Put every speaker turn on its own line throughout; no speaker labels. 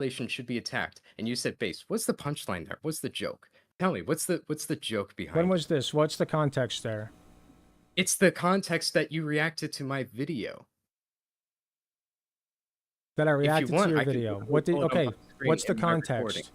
population should be attacked, and you said base. What's the punchline there? What's the joke? Tell me, what's the joke behind
When
it?
was this? What's the context there?
It's the context that you reacted to my video.
That I reacted
If you want,
to your
I can
video.
pull
What did?
it up
Okay,
on the screen
what's the
in my recording.
context?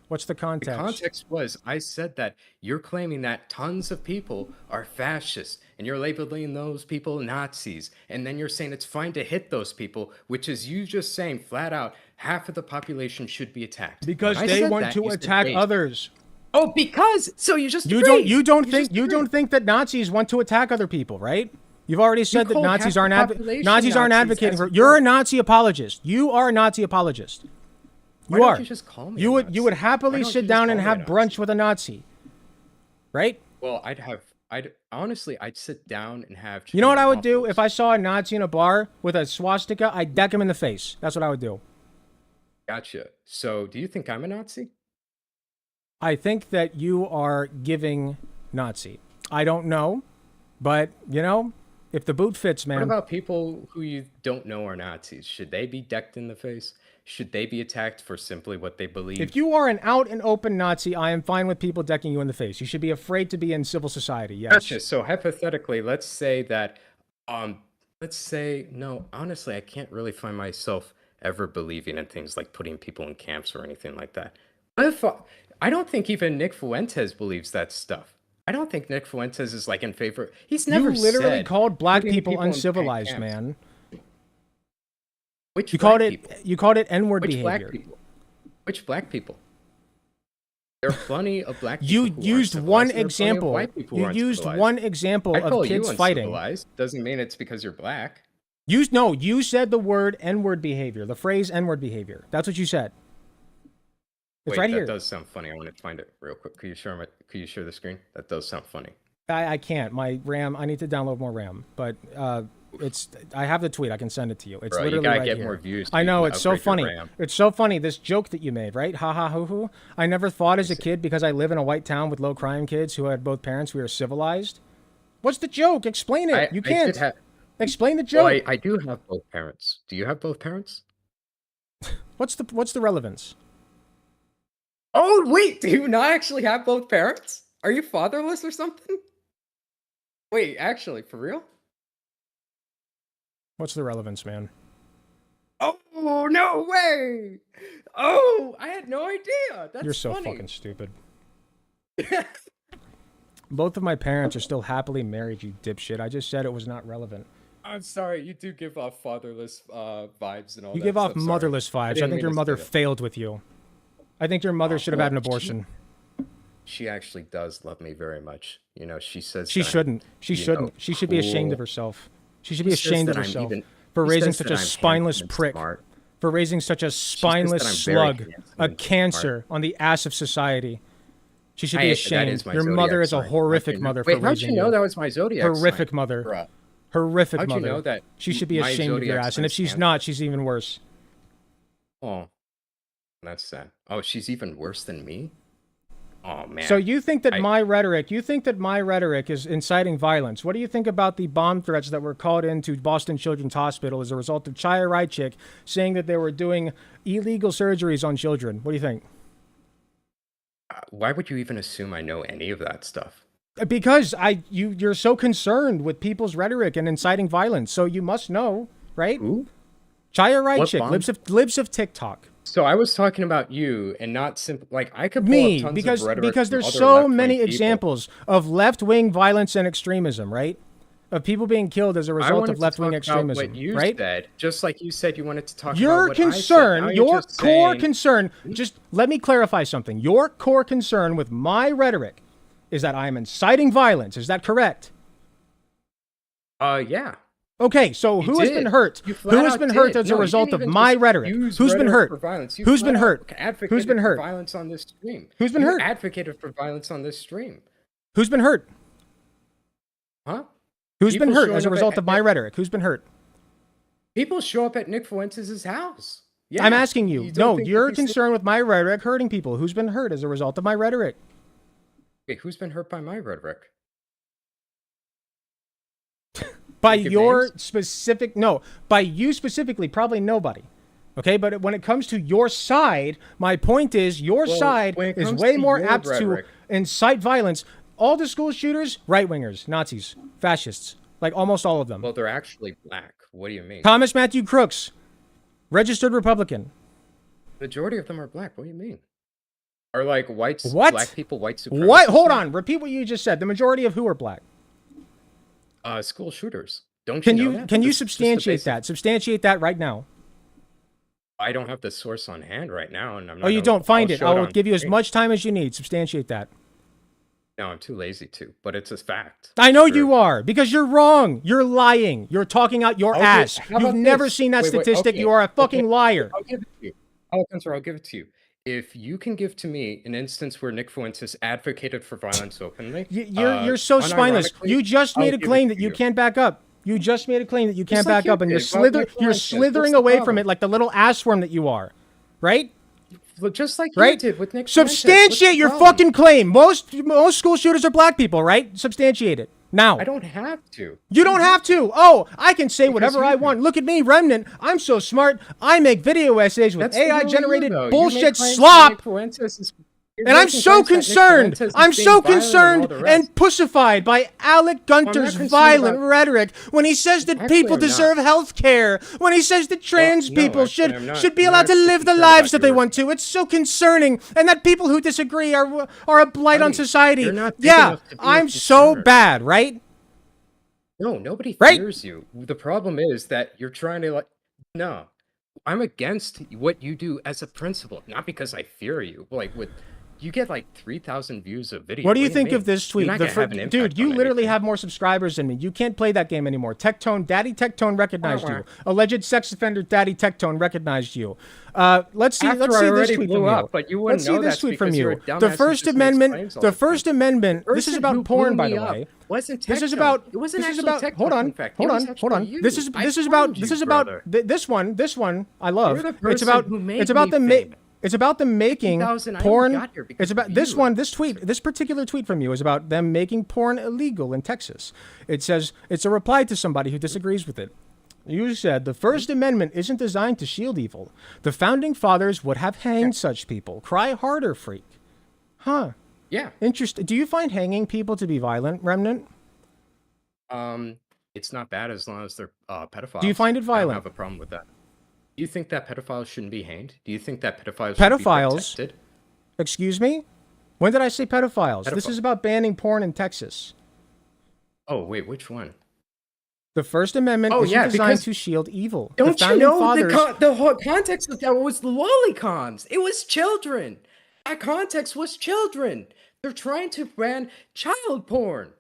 What's the
The
context?
context was I said that you're claiming that tons of people are fascists and you're labeling those people Nazis. And then you're saying it's fine to hit those people, which is you just saying flat out half of the population should be attacked.
Because
When I
they
said
want
that,
to
you said
attack
base.
others.
Oh, because so you just
You
agreed.
don't
just agreed.
think that Nazis want to attack other people, right? You've already said that
called
Nazis
half
aren't
the population
Nazis aren't
Nazis
advocating
as
for.
a
You're a
group.
Nazi apologist. You are a Nazi apologist.
Why
You
don't
are.
you just call me
You
a
would
Nazi?
would
Why
happily
don't you
sit
just
down
call
and
me a
have
Nazi?
brunch with a Nazi, right?
Well, I'd honestly, I'd sit down and have.
You know what
chicken
I would
and
do
waffles.
if I saw a Nazi in a bar with a swastika? I'd deck him in the face. That's what I would do.
Gotcha. So, do you think I'm a Nazi?
I think that you are giving Nazi. I don't know, but you know, if the boot fits, man.
What about people who you don't know are Nazis? Should they be decked in the face? Should they be attacked for simply what they believe?
If you are an out and open Nazi, I am fine with people decking you in the face. You should be afraid to be in civil society. Yes.
Gotcha. So hypothetically, let's say that, no, honestly, I can't really find myself ever believing in things like putting people in camps or anything like that. What if I don't think even Nick Fuentes believes that stuff. I don't think Nick Fuentes is like in favor. He's never
You literally
said
called black
putting
people
in
uncivilized,
camps.
man.
Which
You
black
called it
people?
you called it N-word
Which
behavior.
black people? Which black people? There are plenty of black people.
You
who aren't
used one
civilized, and there are plenty of
example.
white people who
You
aren't
used
civilized.
one example
I
of
call you
kids fighting.
uncivilized. Doesn't mean it's because you're black.
You said the word N-word behavior, the phrase N-word behavior. That's what you said. It's
Wait,
right
that
here.
does sound funny. I want to find it real quick. Could you share the screen? That does sound funny.
I can't. My RAM. I need to download more RAM. But I have the tweet. I can send it to you. It's
Bro, you
literally
gotta
right
get
here.
more views.
I
so
know
you can
it's so
upgrade
funny.
your RAM.
It's so funny. This joke that you made, right? Ha ha hoo hoo. I never thought as a kid because I live in a white town with low crime kids who had both parents. We were civilized. What's the joke? Explain it. You can't. Explain the joke.
Well, I do have both parents. Do you have both parents?
What's the relevance?
Oh wait, do you not actually have both parents? Are you fatherless or something? Wait, actually, for real?
What's the relevance, man?
Oh no way! Oh, I had no idea. That's
You're so
funny.
fucking stupid. Both of my parents are still happily married, you dipshit. I just said it was not relevant.
I'm sorry, you do give off fatherless vibes and all that.
You give off
stuff. Sorry.
motherless vibes. I
didn't
think
mean
your
to
mother
say that.
failed with you. I think your mother should have had an
well,
abortion.
She actually does love me very much. You know, she says
She
that I'm,
shouldn't. She
you know,
shouldn't. She should be ashamed of
cool.
herself. She should be
He says
ashamed of
that I'm
herself
even-
for
he
raising
says
such
that
a
I'm
spineless
handsome and
prick.
smart.
For raising such a spineless
I'm very
slug,
handsome
a
and
cancer on the ass of society. She should be
That
ashamed.
is my
Your mother
zodiac
is a
sign.
horrific
How'd you
mother
know? Wait,
for
how'd
raising
you know that was my zodiac
horrific
sign?
mother.
Bruh.
Horrific
How'd
mother.
you know that
She should be
my
ashamed of your
zodiac
ass. And if
sign's
she's not, she's even worse.
Oh, that's sad. Oh, she's even worse than me? Oh, man.
So you think that my rhetoric is inciting violence. What do you think about the bomb threats that were called into Boston Children's Hospital as a result of Chaya Rheintgen saying that they were doing illegal surgeries on children? What do you think?
Why would you even assume I know any of that stuff?
Because you're so concerned with people's rhetoric and inciting violence, so you must know, right?
Who?
Chaya Rheintgen, libs of TikTok.
So I was talking about you and not simply like I could pull
Me,
up tons
because
of rhetoric from
there's
other
so
left-wing
many
people.
examples of left-wing violence and extremism, right? Of people being killed as a
I
result
wanted
of
to
left-wing
talk about
extremism,
what you
right?
said, just like you said you wanted to talk
Your
about what I said.
concern,
Now you're
your
just
core
saying-
concern, just let me clarify something. Your core concern with my rhetoric is that I am inciting violence. Is that correct?
Yeah.
Okay, so who has been hurt?
You
Who
flat
has
out
been hurt
did.
as
No,
a
you
result
didn't
of
even
my
just
rhetoric?
use
Who's been
rhetoric
hurt?
for violence. You
Who's been
flat
hurt?
out advocated
Who's been
for
hurt?
violence on this stream.
Who's been
You
hurt?
advocated for violence on this stream.
Who's been hurt?
Huh?
Who's been
People
hurt
showing
as a
up
result
at-
of my rhetoric? Who's been hurt?
People show up at Nick Fuentes' house. Yeah.
I'm asking you.
don't
No,
think
you're
that these
concerned with my rhetoric hurting people. Who's been hurt as a result of my rhetoric?
Wait, who's been hurt by my rhetoric?
By
Give
your
names?
specific, no, by you specifically, probably nobody. Okay, but when it comes to your side, my point is your side
when it
is
comes
way
to
more
your
apt
rhetoric,
to incite violence. All the school shooters, right-wingers, Nazis, fascists, like almost all of them.
well, they're actually black. What do you mean?
Thomas Matthew Crooks, registered Republican.
Majority of them are black. What do you mean? Are like
What?
black people white
What?
supremacists
Hold
now?
on. Repeat what you just said. The majority of who are black?
School shooters. Don't you
Can
know
you
that?
can you
This is just a
substantiate
basic.
that? Substantiate that right now.
I don't have the source on hand right now, and I'm not.
Oh, you
gonna-
don't find
I'll
it.
show
I will
on
give you as
screen.
much time as you need. Substantiate that.
No, I'm too lazy to, but it's a fact.
I know
Sure.
you are because you're wrong. You're lying. You're talking out your
Okay,
ass.
how
You've
about
never
this?
seen that
Wait,
statistic.
okay,
You are a fucking
okay,
liar.
I'll give it to you. I'll give it to you. If you can give to me an instance where Nick Fuentes advocated for violence openly,
You're so spineless.
unironically,
You just
I'll
made a
give it
claim
to
that you
you.
can't back up. You just made a claim that you can't
Just like
back
you
up, and
did about Nick
you're
Fuentes.
slithering
What's the
away from
problem?
it like the little ass worm that you are, right?
Well, just like
Right?
you did with Nick Fuentes. What's the
Substantiate your
problem?
fucking claim. Most school shooters are black people, right? Substantiate it now.
I don't have to.
You don't have to. Oh, I can say whatever
you
I
do.
want. Look at me, Remnant. I'm so smart. I make video essays with
That's
AI
literally
generated
you, though. You
bullshit
make claims that
slop.
Nick Fuentes is- you're
And I'm
making
so
claims that Nick
concerned.
Fuentes is
I'm
being
so
violent and all
concerned
the rest.
and pussified by Alec Gunter's
concerned
violent
about-
rhetoric when he says that
Actually,
people
I'm not.
deserve health care, when he says that trans
no,
people
actually, I'm not.
should be
I'm
allowed
not
to
actually
live the
concerned
lives
about
that they
your-
want to. It's so concerning. And that people who disagree are a blight on
Buddy,
society.
you're not big
Yeah,
enough to be
I'm so
concerned.
bad, right?
No, nobody
Right?
fears you. The problem is that you're trying to no. I'm against what you do as a principal, not because I fear you. Like you get like 3,000 views of video.
What do you think
mean?
of this
You're
tweet?
not gonna have an impact
Dude, you
on
literally
anything.
have more subscribers than me. You can't play that game anymore. Daddy Tectone recognized you. Alleged sex offender Daddy Tectone recognized you. Let's see.
After
Let's
I
see this
already
tweet
blew
from
up,
you.
but you wouldn't
Let's see
know
this
that's
tweet from
because you're
you.
a dumbass
The
who
First
just makes
Amendment.
claims all
The
the time.
First Amendment. This is
Person
about
who
porn,
blew
by
me
the
up
way.
wasn't
This is
Tectone.
about.
It wasn't
This is
actually
about.
Tectone,
Hold on.
in fact. It
Hold
was
on.
actually
Hold on.
you.
This is.
I
This is about.
found
This
you,
is about.
brother.
This one. This one. I love.
You're the
It's
person
about.
who made
It's about
me
the.
famous.
It's about them making
50,000, I only
porn.
got here because
It's about
of
this
you.
one. This tweet. This particular tweet from you is about them making porn illegal in Texas. It says it's a reply to somebody who disagrees with it. You said the First Amendment isn't designed to shield evil. The founding fathers would have hanged such people. Cry harder, freak. Huh.
Yeah.
Interesting. Do you find hanging people to be violent, Remnant?
It's not bad as long as they're pedophiles.
Do you find it
I
violent?
don't have a problem with that. Do you think that pedophiles shouldn't be hanged? Do you think that pedophiles should be
Pedophiles?
protected?
Excuse me? When did I say pedophiles? This
Pedophile.
is about banning porn in Texas.
Oh wait, which one?
The First Amendment
Oh,
isn't
yeah,
designed
because-
to shield evil.
Don't
the
you
founding
know
fathers,
the whole context of that was lollicoms? It was children. That context was children. They're trying to ban child porn.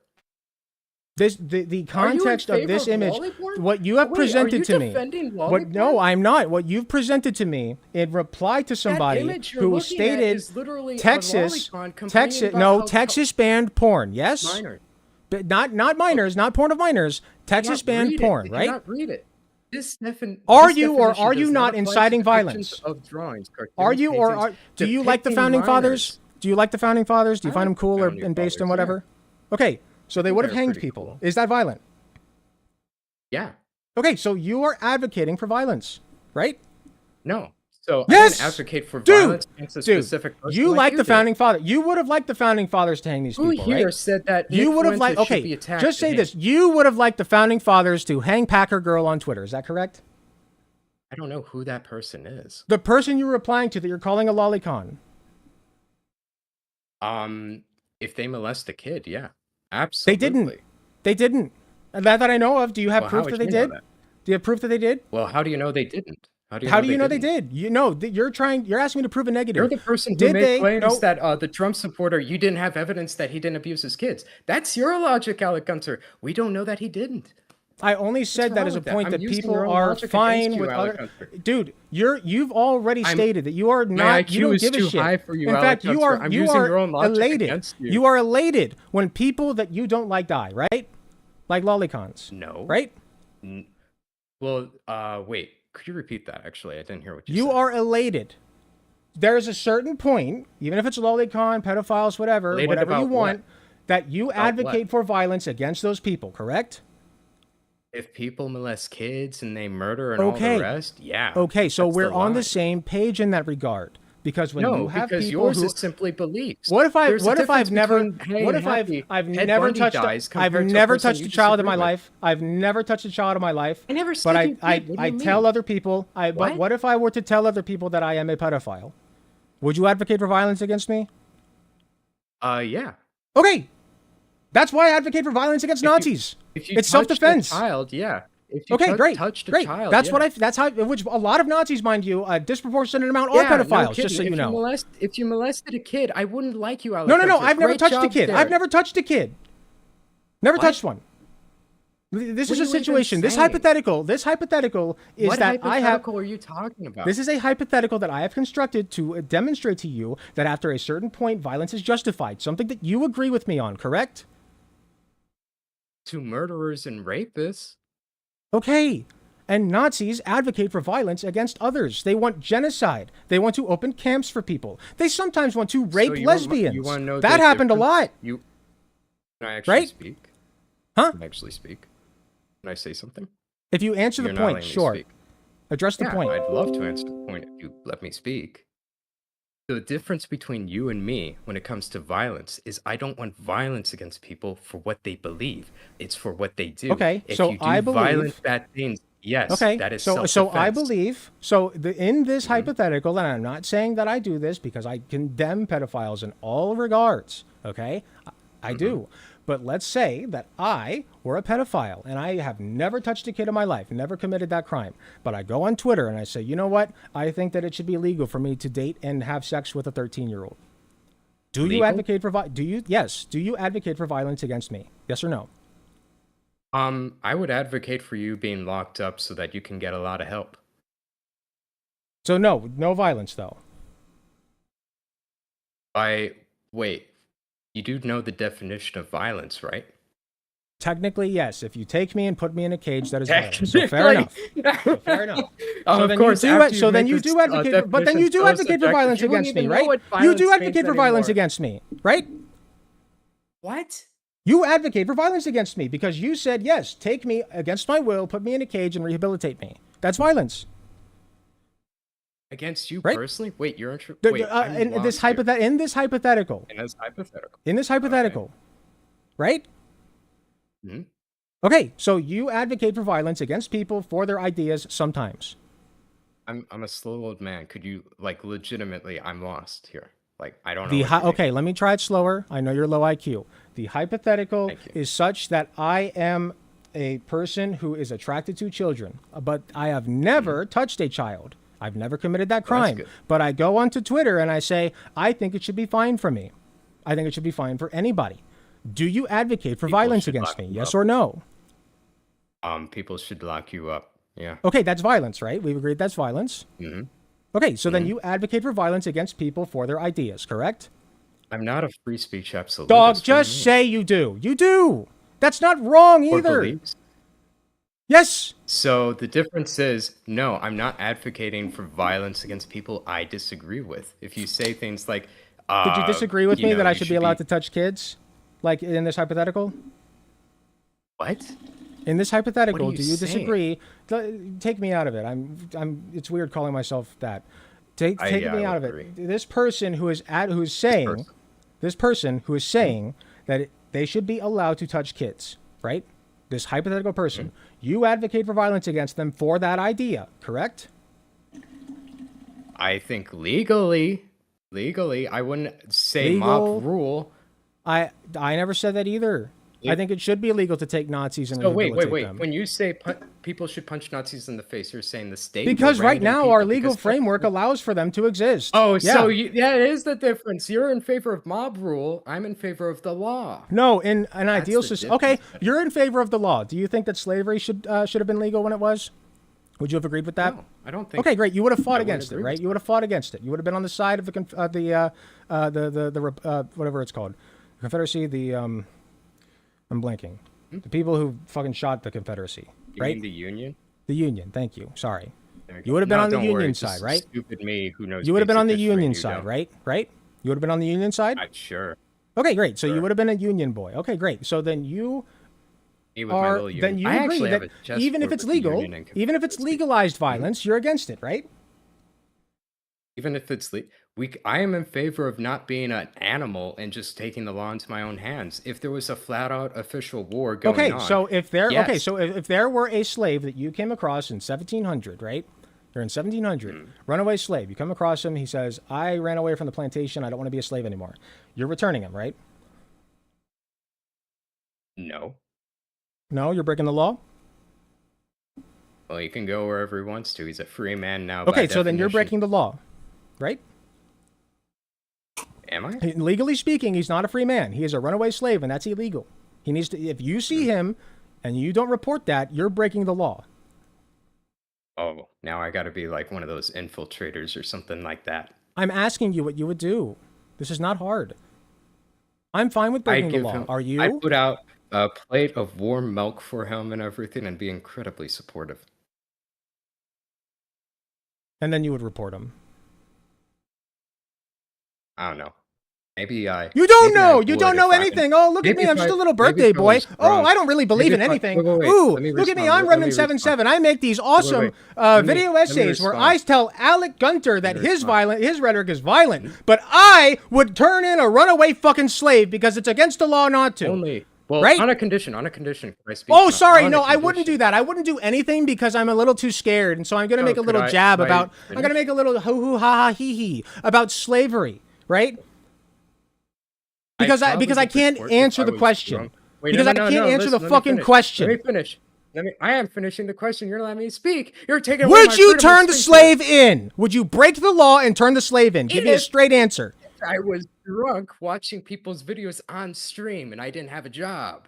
the context of
favor
this
of
image,
lolly porn?
what you have
Wait,
presented
are you
to me.
defending lolly
What? No,
porn?
I'm not. What you've presented to me in reply to somebody
image you're
who
looking at
stated
is literally a
Texas,
lolicon complaining
Texas,
about
no,
how
Texas banned porn. Yes,
minor.
but not minors, not porn of minors. Texas banned porn, right?
Not read it. This
Are
this
you or
definition
are you
does
not
apply to
inciting
depictions
violence?
Of drawings,
Are
cartoons,
you or
paintings,
do you like the
depicting
founding
minors.
fathers? Do you like the founding fathers? Do you
I
find them
like
cool or
founding
and based on
fathers,
whatever? Okay, so they would have
they're
hanged
pretty
people.
cool.
Is that violent?
Yeah.
Okay, so you are advocating for violence, right?
No. So
Yes!
I didn't advocate for
Dude!
violence against a specific person.
You like the
did.
founding father. You would have liked the founding fathers to hang these
Who
people,
here
right?
said that
You
Nick
would have
Fuentes
liked.
should be
Okay,
attacked
just say
and
this.
hanged?
You would have liked the founding fathers to hang Packer Girl on Twitter. Is that correct?
I don't know who that person is.
The person you're replying to that you're calling a lolicon.
If they molest a kid, yeah,
They
absolutely.
didn't. They didn't. And that I know of. Do you have
Well, how
proof
would
that they
you know
did?
that?
Do you have proof that they did?
Well, how do you know they didn't?
How do you know they
didn't?
did? You know, you're asking me to prove a negative.
You're the person who
Did
made
they?
claims
No.
that the Trump supporter, you didn't have evidence that he didn't abuse his kids. That's your logic, Alec Gunter. We don't know that he didn't.
I only said that
wrong
as a
with that?
point
I'm
that
using
people
your own
are
logic
fine
against you,
with
Alec
other.
Gunter.
Dude, you've already
I'm-
stated that you are
My
not.
IQ
You don't
is
give a
too
shit.
high for you,
In
Alec
fact, you
Gunter.
are
I'm
you
using
are
your own logic
elated.
against you.
You are elated when people that you don't like die, right? Like lolicons.
No.
Right?
Well, wait. Could you repeat that? Actually, I didn't hear what you
You
said.
are elated. There's a certain point, even if it's lolicon, pedophiles, whatever,
Elated
whatever you
about
want,
what?
that you
About
advocate
what?
for violence against those people, correct?
If people molest kids and they murder and all the
Okay.
rest, yeah,
Okay, so
that's the
we're on the
line.
same page in that regard. Because when you
No,
have
because
people
yours
who
is simply beliefs.
what if I
There's a
what if I've
difference
never
between, "Hey,
what if
happy,
I've
Ted
never
Bundy
touched
dies,"
I've
compared to a
never
person
touched
you
a child in
disagree
my
with.
life. I've never touched a child in my life,
I never
but
said you did. What do
I
you
tell
mean?
other people but
What?
what if I were to tell other people that I am a pedophile? Would you advocate for violence against me?
Yeah.
Okay. That's why I advocate for violence against
If you
Nazis.
if you
It's
touched a
self-defense.
child, yeah. If you
Okay, great.
touched a
Great.
child,
That's what
yeah.
that's how which a lot of Nazis, mind you, a disproportionate amount are
Yeah, no
pedophiles, just
kidding.
so you know.
If you molested a kid, I wouldn't like you out
No,
like
no,
that.
no.
But
I've never
great
touched a
job
kid. I've
there.
never touched a kid. Never
What?
touched one. This
What
is
are
a
you even
situation. This
saying?
hypothetical. This hypothetical is
What
that I have.
hypothetical are you talking
This
about?
is a hypothetical that I have constructed to demonstrate to you that after a certain point, violence is justified. Something that you agree with me on, correct?
To murderers and rapists?
Okay. And Nazis advocate for violence against others. They want genocide. They want to open camps for people. They sometimes want to
So
rape
you
lesbians.
wanna know
That
the
happened a
difference?
lot,
You Can I actually
right?
speak?
Huh?
Can I actually speak? Can I say something?
If you answer the
You're not
point,
letting me
sure.
speak.
Address the
Yeah,
point.
I'd love to answer the point if you let me speak. The difference between you and me when it comes to violence is I don't want violence against people for what they believe. It's for what they do.
Okay,
If
so
you
I
do violent,
believe.
bad things, yes,
Okay,
that is
so I
self-defense.
believe in this
Mhm.
hypothetical, and I'm not saying that I do this because I condemn pedophiles in all regards. Okay, I
Mhm.
do, but let's say that I were a pedophile and I have never touched a kid in my life, never committed that crime, but I go on Twitter and I say, you know what? I think that it should be illegal for me to date and have sex with a 13-year-old. Do you
Legal?
advocate for do you yes? Do you advocate for violence against me? Yes or no?
I would advocate for you being locked up so that you can get a lot of help.
So no, no violence though.
Wait, you do know the definition of violence, right?
Technically, yes. If you take me and put me in a cage, that is violence. So fair enough. So fair enough. So
Of
then
course,
you do
after
it.
you
So then
make
you
this
do advocate. But then
definition
you do
so
advocate for
subjective,
violence
you wouldn't
against me,
even know
right?
what
You do
violence means
advocate for violence
anymore.
against me, right?
What?
You advocate for violence against me because you said yes. Take me against my will, put me in a cage, and rehabilitate me. That's violence,
Against you
right?
personally? Wait, you're wait, I'm
In this
lost here.
in this hypothetical,
And that's hypothetical.
in this
Okay.
hypothetical, right?
Mhm.
Okay, so you advocate for violence against people for their ideas sometimes.
I'm a slow old man. Could you legitimately? I'm lost here. I don't know what you mean.
Okay, let me try it slower. I know you're low IQ. The hypothetical
Thank you.
is such that I am a person who is attracted to children, but I have never touched a child. I've never committed that
Well, that's
crime.
good.
But I go onto Twitter and I say, I think it should be fine for me. I think it should be fine for anybody. Do you advocate for
People
violence
should
against
lock
me?
you
Yes
up.
or no?
People should lock you up. Yeah.
Okay, that's violence, right? We've agreed that's violence.
hmm
Okay, so then you advocate for violence against people for their ideas, correct?
I'm not a free speech absolutist.
Dog,
What do you
just
mean?
say you do. You do. That's not wrong
Or
either.
beliefs.
Yes.
So the difference is, no, I'm not advocating for violence against people I disagree with. If you say things like,
Did you disagree with me that I
you
should be allowed to touch kids? Like in this hypothetical?
What?
In this hypothetical,
What are
do
you
you
saying?
disagree? Take me out of it. It's weird calling myself that. Take
Yeah,
me
I
out of
would
it.
agree.
This person who is saying,
person.
this person who is saying that they should be allowed to touch kids, right? This hypothetical person, you advocate for violence against them for that idea, correct?
I think legally, I wouldn't say
Legal.
mob rule.
I never said that either. I think it should be illegal to take Nazis and
So wait.
rehabilitate them.
When you say people should punch Nazis in the face, you're saying the state.
Because
or
right
random
now our
people,
legal
because
framework allows for them to exist.
Oh,
yeah.
so yeah, it is the difference. You're in favor of mob rule. I'm in favor of the law.
No, in an ideal
the
system. Okay,
difference.
you're in favor of the law. Do you think that slavery should have been legal when it was? Would you have agreed with that?
No, I don't think.
Okay, great. You would have fought
I wouldn't
against it,
agree
right?
with
You would have fought against it. You would have been on the side of the whatever it's called, Confederacy. I'm blanking. The people who fucking shot the Confederacy,
You
right?
mean the Union?
The Union. Thank you. Sorry.
There
You would have been
No,
on the
don't worry,
Union
it's just
side, right?
Stupid me who knows.
You would have been on the
basic history and
Union
you
side,
don't.
right? Right? You would have been on the Union side?
Sure.
Okay, great. So you
Sure.
would have been a Union boy. Okay, great. So then you
Me with my little
then
union.
you
I
agree
actually have
that
a chess
even if
board
it's
with a
legal,
union and
even if it's
Confederacy.
legalized
Mhm.
violence, you're against it, right?
Even if it's I am in favor of not being an animal and just taking the law into my own hands. If there was a flat out official war going
Okay,
on,
so
yes.
if there were a slave that you came across in 1700, right? You're in 1700,
Mm,
runaway slave. You come across him. He says, "I ran away from the plantation. I don't want to be a slave anymore." You're returning him, right?
no.
No, you're breaking the law.
Well, he can go wherever he wants to. He's a free man now by
Okay, so then you're
definition.
breaking the law, right?
Am I?
Legally speaking, he's not a free man. He is a runaway slave, and that's illegal. He needs to. If you see
Mm.
him and you don't report that, you're breaking the law.
Oh, now I gotta be like one of those infiltrators or something like that.
I'm asking you what you would do. This is not hard. I'm fine with
I
breaking the
give
law.
him
Are
I
you?
put out a plate of warm milk for him and everything and be incredibly supportive.
And then you would report him.
I don't know. Maybe I
You don't
maybe I
know. You
would
don't know
if I
anything. Oh, look at
maybe
me.
if
I'm just
I
a little
maybe
birthday
if I
boy.
was
Oh,
drunk.
I don't really believe
Maybe
in
if I
anything.
wait.
Ooh,
Let me
look at me.
respond.
I'm
Let me
Remnant
respond.
77. I make these
Wait,
awesome
wait. Let me
video
let me
essays where I
respond.
tell Alec Gunter
Let
that
me respond.
his rhetoric is violent,
Mhm.
but I would turn in a runaway fucking slave because it's against the law not to.
Only well,
Right?
on a condition. On a condition. Can I speak?
Oh, sorry.
On a
No, I wouldn't do
condition.
that. I wouldn't do anything because I'm a little too scared. And so I'm going to
Oh,
make a little jab
could I
about, I'm going to
finish?
make a little hoo hoo ha ha hee hee about slavery, right?
I'd
Because
probably
I
get
can't
deported if
answer
I
the
was
question.
drunk. Wait, no,
Because
no,
I
no,
can't
no.
answer the
Listen, let me
fucking
finish. Let me
question.
finish. I am finishing the question. You're not letting me speak. You're taking away
Would
my
you
freedom of
turn the
speech here.
slave in? Would you break the law and turn the slave in? Give me a
If
straight answer.
I was drunk watching people's videos on stream and I didn't have a job,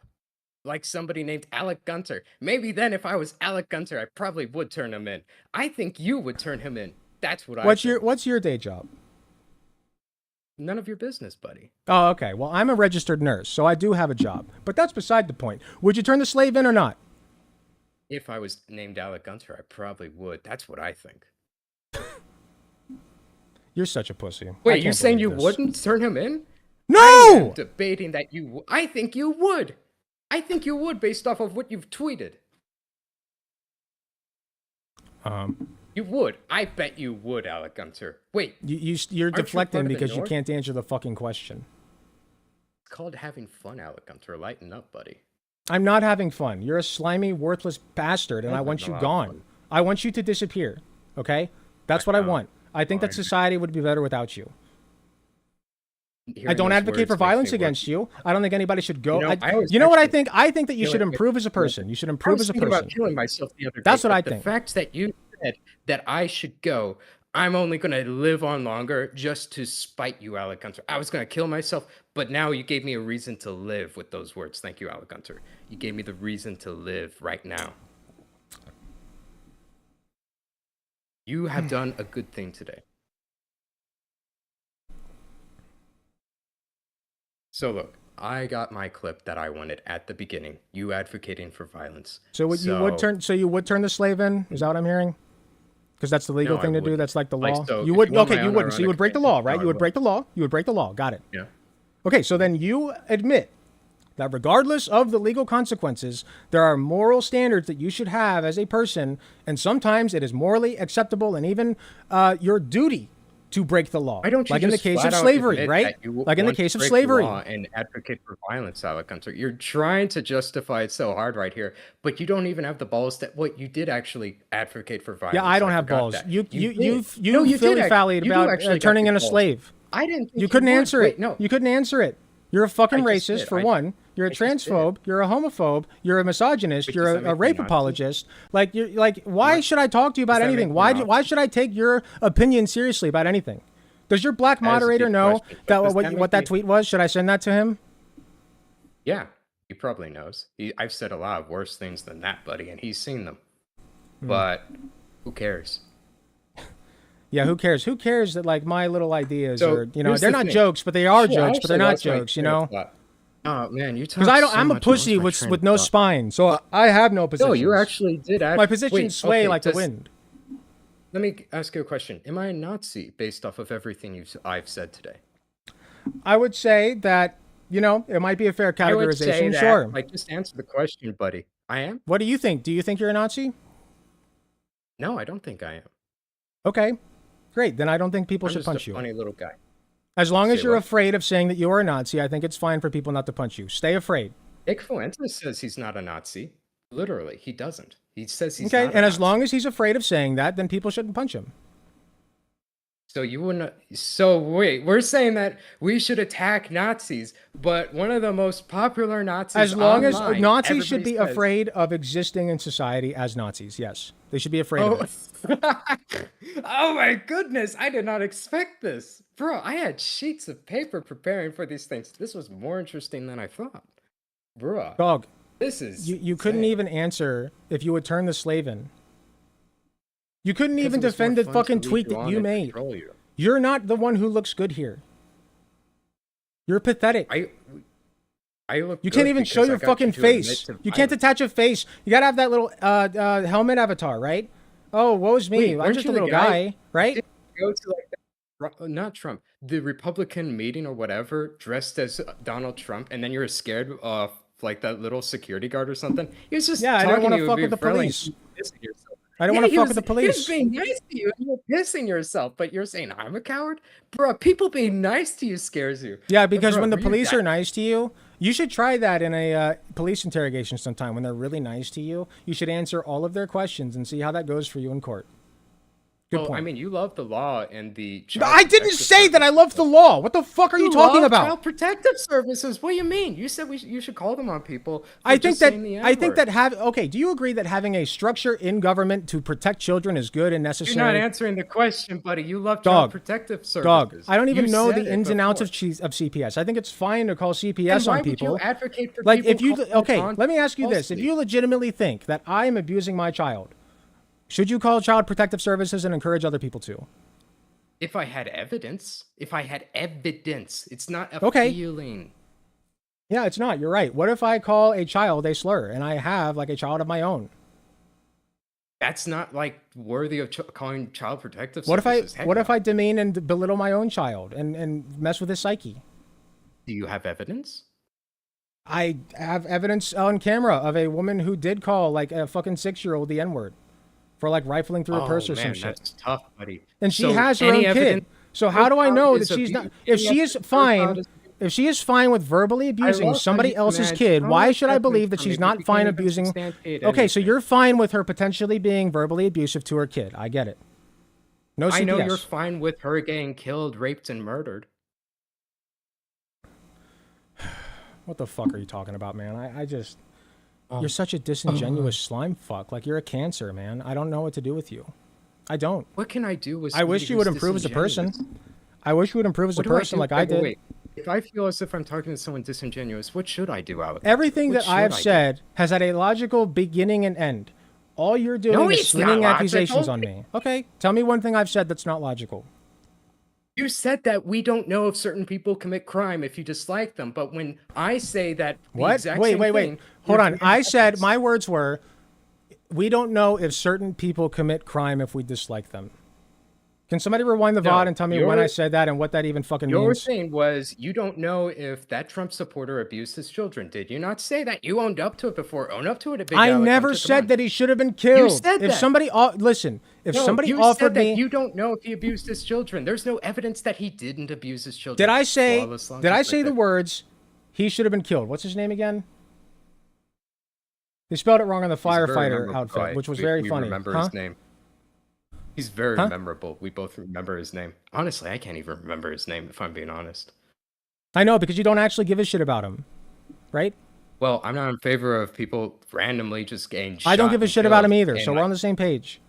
like somebody named Alec Gunter, maybe then if I was Alec Gunter, I probably would turn him in. I think you would turn him in. That's what I think.
What's your day job?
None of your business, buddy.
Oh, okay. Well, I'm a registered nurse, so I do have a job. But that's beside the point. Would you turn the slave in or not?
If I was named Alec Gunter, I probably would. That's what I think.
You're such a pussy. I
Wait, you
can't
saying
believe
you
this.
wouldn't turn him in? I am
No!
debating that I think you would. I think you would based off of what you've tweeted. You would. I bet you would, Alec Gunter. Wait,
You're
aren't you
deflecting
part of the
because you
North?
can't answer the fucking question.
It's called having fun, Alec Gunter. Lighten up, buddy.
I'm not having fun. You're a slimy, worthless bastard, and I
I'm
want
having
you
a lot of
gone.
fun.
I want you to disappear. Okay? That's what I want. I think that
fine.
society would be better without you. I
Hearing
don't
those
advocate
words
for
makes me
violence
worse.
against you. I don't think anybody should go.
You know, I was
You know what I
actually
think? I think that you should
feeling
improve as a person. You should improve as a
thinking
person.
about killing myself the other day.
That's what
but
I
the
think.
fact that you said that I should go, I'm only going to live on longer just to spite you, Alec Gunter. I was going to kill myself, but now you gave me a reason to live with those words. Thank you, Alec Gunter. You gave me the reason to live right now. You have done a good thing today. So look, I got my clip that I wanted at the beginning. You advocating for violence.
So what you would turn? So you would turn the slave in? Is that what I'm hearing? Because that's the legal
No, I
thing to do.
wouldn't.
That's like the
Like,
law.
so
You
if
would.
you want
Okay,
my
you wouldn't. So you
unironic
would break the
opinion,
law, right?
no, I
You would break the
wouldn't.
law. You would break the law. Got it.
Yeah.
Okay, so then you admit that regardless of the legal consequences, there are moral standards that you should have as a person, and sometimes it is morally acceptable and even your duty to break the law.
Why don't you
like in the
just
case of
flat out
slavery,
admit
right?
that you
Like in the
want to
case of
break
slavery.
law and advocate for violence, Alec Gunter? You're trying to justify it so hard right here, but you don't even have the balls that what you did actually advocate for violence.
Yeah, I don't have
forgot
balls.
that.
You
did.
filly-fallied
You do
about
actually got
turning
big
in a
balls.
slave.
I didn't think
You couldn't
would.
answer
Wait,
it.
no.
You couldn't answer it. You're a fucking
I just
racist,
did.
for one. You're a
I just did.
transphobe. You're a homophobe. You're a misogynist.
Wait,
You're
does that
a
make me
rape
Nazi?
apologist. Like, you're like, why
Nazi?
should I talk to you about
Does that
anything?
make me
Why
Nazi?
should I take your opinion seriously about anything? Does your black
That is a
moderator
deep
know
question, but
that
does
what that
make me-
tweet was? Should I send that to him?
Yeah, he probably knows. I've said a lot of worse things than that, buddy, and he's seen them. But who cares?
Yeah, who cares? Who cares that like my little ideas
So,
are,
here's
they're
the
not
thing.
jokes, but they are
Shit, I
jokes, but they're
actually
not
lost my
jokes, you
train of
know?
thought. Oh man, you talk
Because I don't.
so
I'm a
much, I lost
pussy
my train
with
of
no
thought.
spine, so I have no position.
No, you actually did.
my positions sway
okay,
like the wind.
Let me ask you a question. Am I a Nazi based off of everything I've said today?
I would say that You know, it might be a fair
I would say
categorization.
that,
Sure.
like, just answer the question, buddy. I am?
What do you think? Do you think you're a Nazi?
No, I don't think I am.
Okay, great. Then I don't think people
I'm
should
just a
punch you.
funny little guy.
As long as
Say
you're
what?
afraid of saying that you are a Nazi, I think it's fine for people not to punch you. Stay afraid.
Nick Fuentes says he's not a Nazi. Literally, he doesn't. He says he's
Okay,
not a
and as long
Nazi.
as he's afraid of saying that, then people shouldn't punch him.
So you wouldn't. So wait, we're saying that we should attack Nazis, but one of the most popular Nazis
As long as
online,
Nazis should
everybody
be
says,
afraid of existing in society as Nazis. Yes, they should be afraid of
"Oh,
it.
oh my goodness! I did not expect this, bro. I had sheets of paper preparing for these things. This was more interesting than I thought, bro.
Dog,
This is
you couldn't
insane.
even answer if you would turn the slave in. You couldn't
Because
even
it was more
defend the
fun to
fucking
lead
tweet
you
that
on
you
and
made.
control you.
You're not the one who looks good here. You're pathetic.
I look.
You can't
good
even show
because I
your
got
fucking
you to admit
face.
to
You can't
violence.
detach a face. You gotta have that little helmet avatar, right? Oh, woe's me.
Wait,
I'm
weren't
just a
you the
little
guy?
guy, right?
Did you go to like not Trump, the Republican meeting or whatever, dressed as Donald Trump, and then you were scared of like that little security guard or something? He was just
Yeah, I didn't
talking
want
to
to
you,
fuck
being
with the
friendly, and
police.
you were pissing yourself.
I don't
Yeah,
want to fuck with the
he was
police.
being nice to you, and you were pissing yourself. But you're saying I'm a coward, bro. People being nice to you scares you.
Yeah, because
Bro,
when the
were you
police
that?
are nice to you, you should try that in a police interrogation sometime. When they're really nice to you, you should answer all of their questions and see how that goes for you in court. Good
Well, I
point.
mean, you love the law and the
No,
child
I didn't
protective
say that I
services.
love the law. What the fuck are you
You
talking
love
about?
child protective services. What do you mean? You said you should call them on people for
I think
just
that
saying the
I think
N-word.
that okay, do you agree that having a structure in government to protect children is good and
You're not
necessary?
answering the question, buddy. You love child
Dog,
protective
dog,
services.
I don't
You
even know
said
the
it
ins and outs
before.
of CPS. I think it's fine to call
And
CPS
why
on
would you
people.
advocate for
Like
people
if you
calling
okay,
on
let me ask you this. If
falsely?
you legitimately think that I am abusing my child, should you call child protective services and encourage other people to?
If I had evidence, it's not a
Okay.
feeling.
Yeah, it's not. You're right. What if I call a child a slur and I have like a child of my own?
That's not like worthy of calling child protective
What if
services. Heck
what if
no.
I demean and belittle my own child and mess with his psyche?
Do you have evidence?
I have evidence on camera of a woman who did call like a fucking 6-year-old the N-word for like rifling through a purse or some
Man,
shit.
that's tough, buddy.
And she
So
has her
any
own kid.
evidence
So how do I
child
know
is
that she's not?
abused?
If
Any
she is
evidence your child
fine,
is
if she is fine with verbally abusing
love how
somebody
you
else's
demand
kid,
so
why
much
should I
evidence
believe that
from
she's
me, but
not
you
fine
can't even
abusing?
substantiate
Okay, so
anything.
you're fine with her potentially being verbally abusive to her kid. I get it. No
I know you're
CPS.
fine with her getting killed, raped, and murdered.
What the fuck are you talking about, man? I just.
Um,
You're such a disingenuous slime fuck. Like you're a cancer, man. I don't know what to do with you. I don't.
What can I do with
I wish
somebody
you would
who's
improve as a person.
disingenuous?
I wish you would improve as a
What do I
person
do?
like I did.
Wait. If I feel as if I'm talking to someone disingenuous, what should I do, Alex?
Everything
What
that I have
should do?
said has had a logical beginning and end. All you're doing
No,
is
it's not
slinging
logical.
accusations on me. Okay, tell me one thing I've said that's not logical.
You said that we don't know if certain people commit crime if you dislike them, but when I say that the
What?
exact
Wait,
same
wait, wait.
thing,
Hold
you're
on.
doing
I said
evidence.
my words were, we don't know if certain people commit crime if we dislike them. Can somebody rewind the
No,
VOD and tell me when I
your
said that and what that even fucking
your
means?
thing was you don't know if that Trump supporter abused his children. Did you not say that? You owned up to it before. Own up to it, a big
I
Alec
never
Hunter. Come
said
on.
that he should have been killed.
said
If
that.
somebody listen, if
No,
somebody
you
offered
said that
me,
you don't know if he abused his children. There's no evidence that he didn't abuse his children.
did I say
Flawless logic
did I
right
say the
there.
words he should have been killed? What's his name again? They spelled it wrong on the
He's a very
firefighter
memorable
outfit,
guy.
which was
We-
very
we
funny.
remember
Huh?
his name. He's very
Huh?
memorable. We both remember his name. Honestly, I can't even remember his name if I'm being honest.
I know because you don't actually give a shit about him, right?
Well, I'm not in favor of people randomly just getting shot
I don't give a
and
shit about
killed
him either.
and,
So we're on the same page.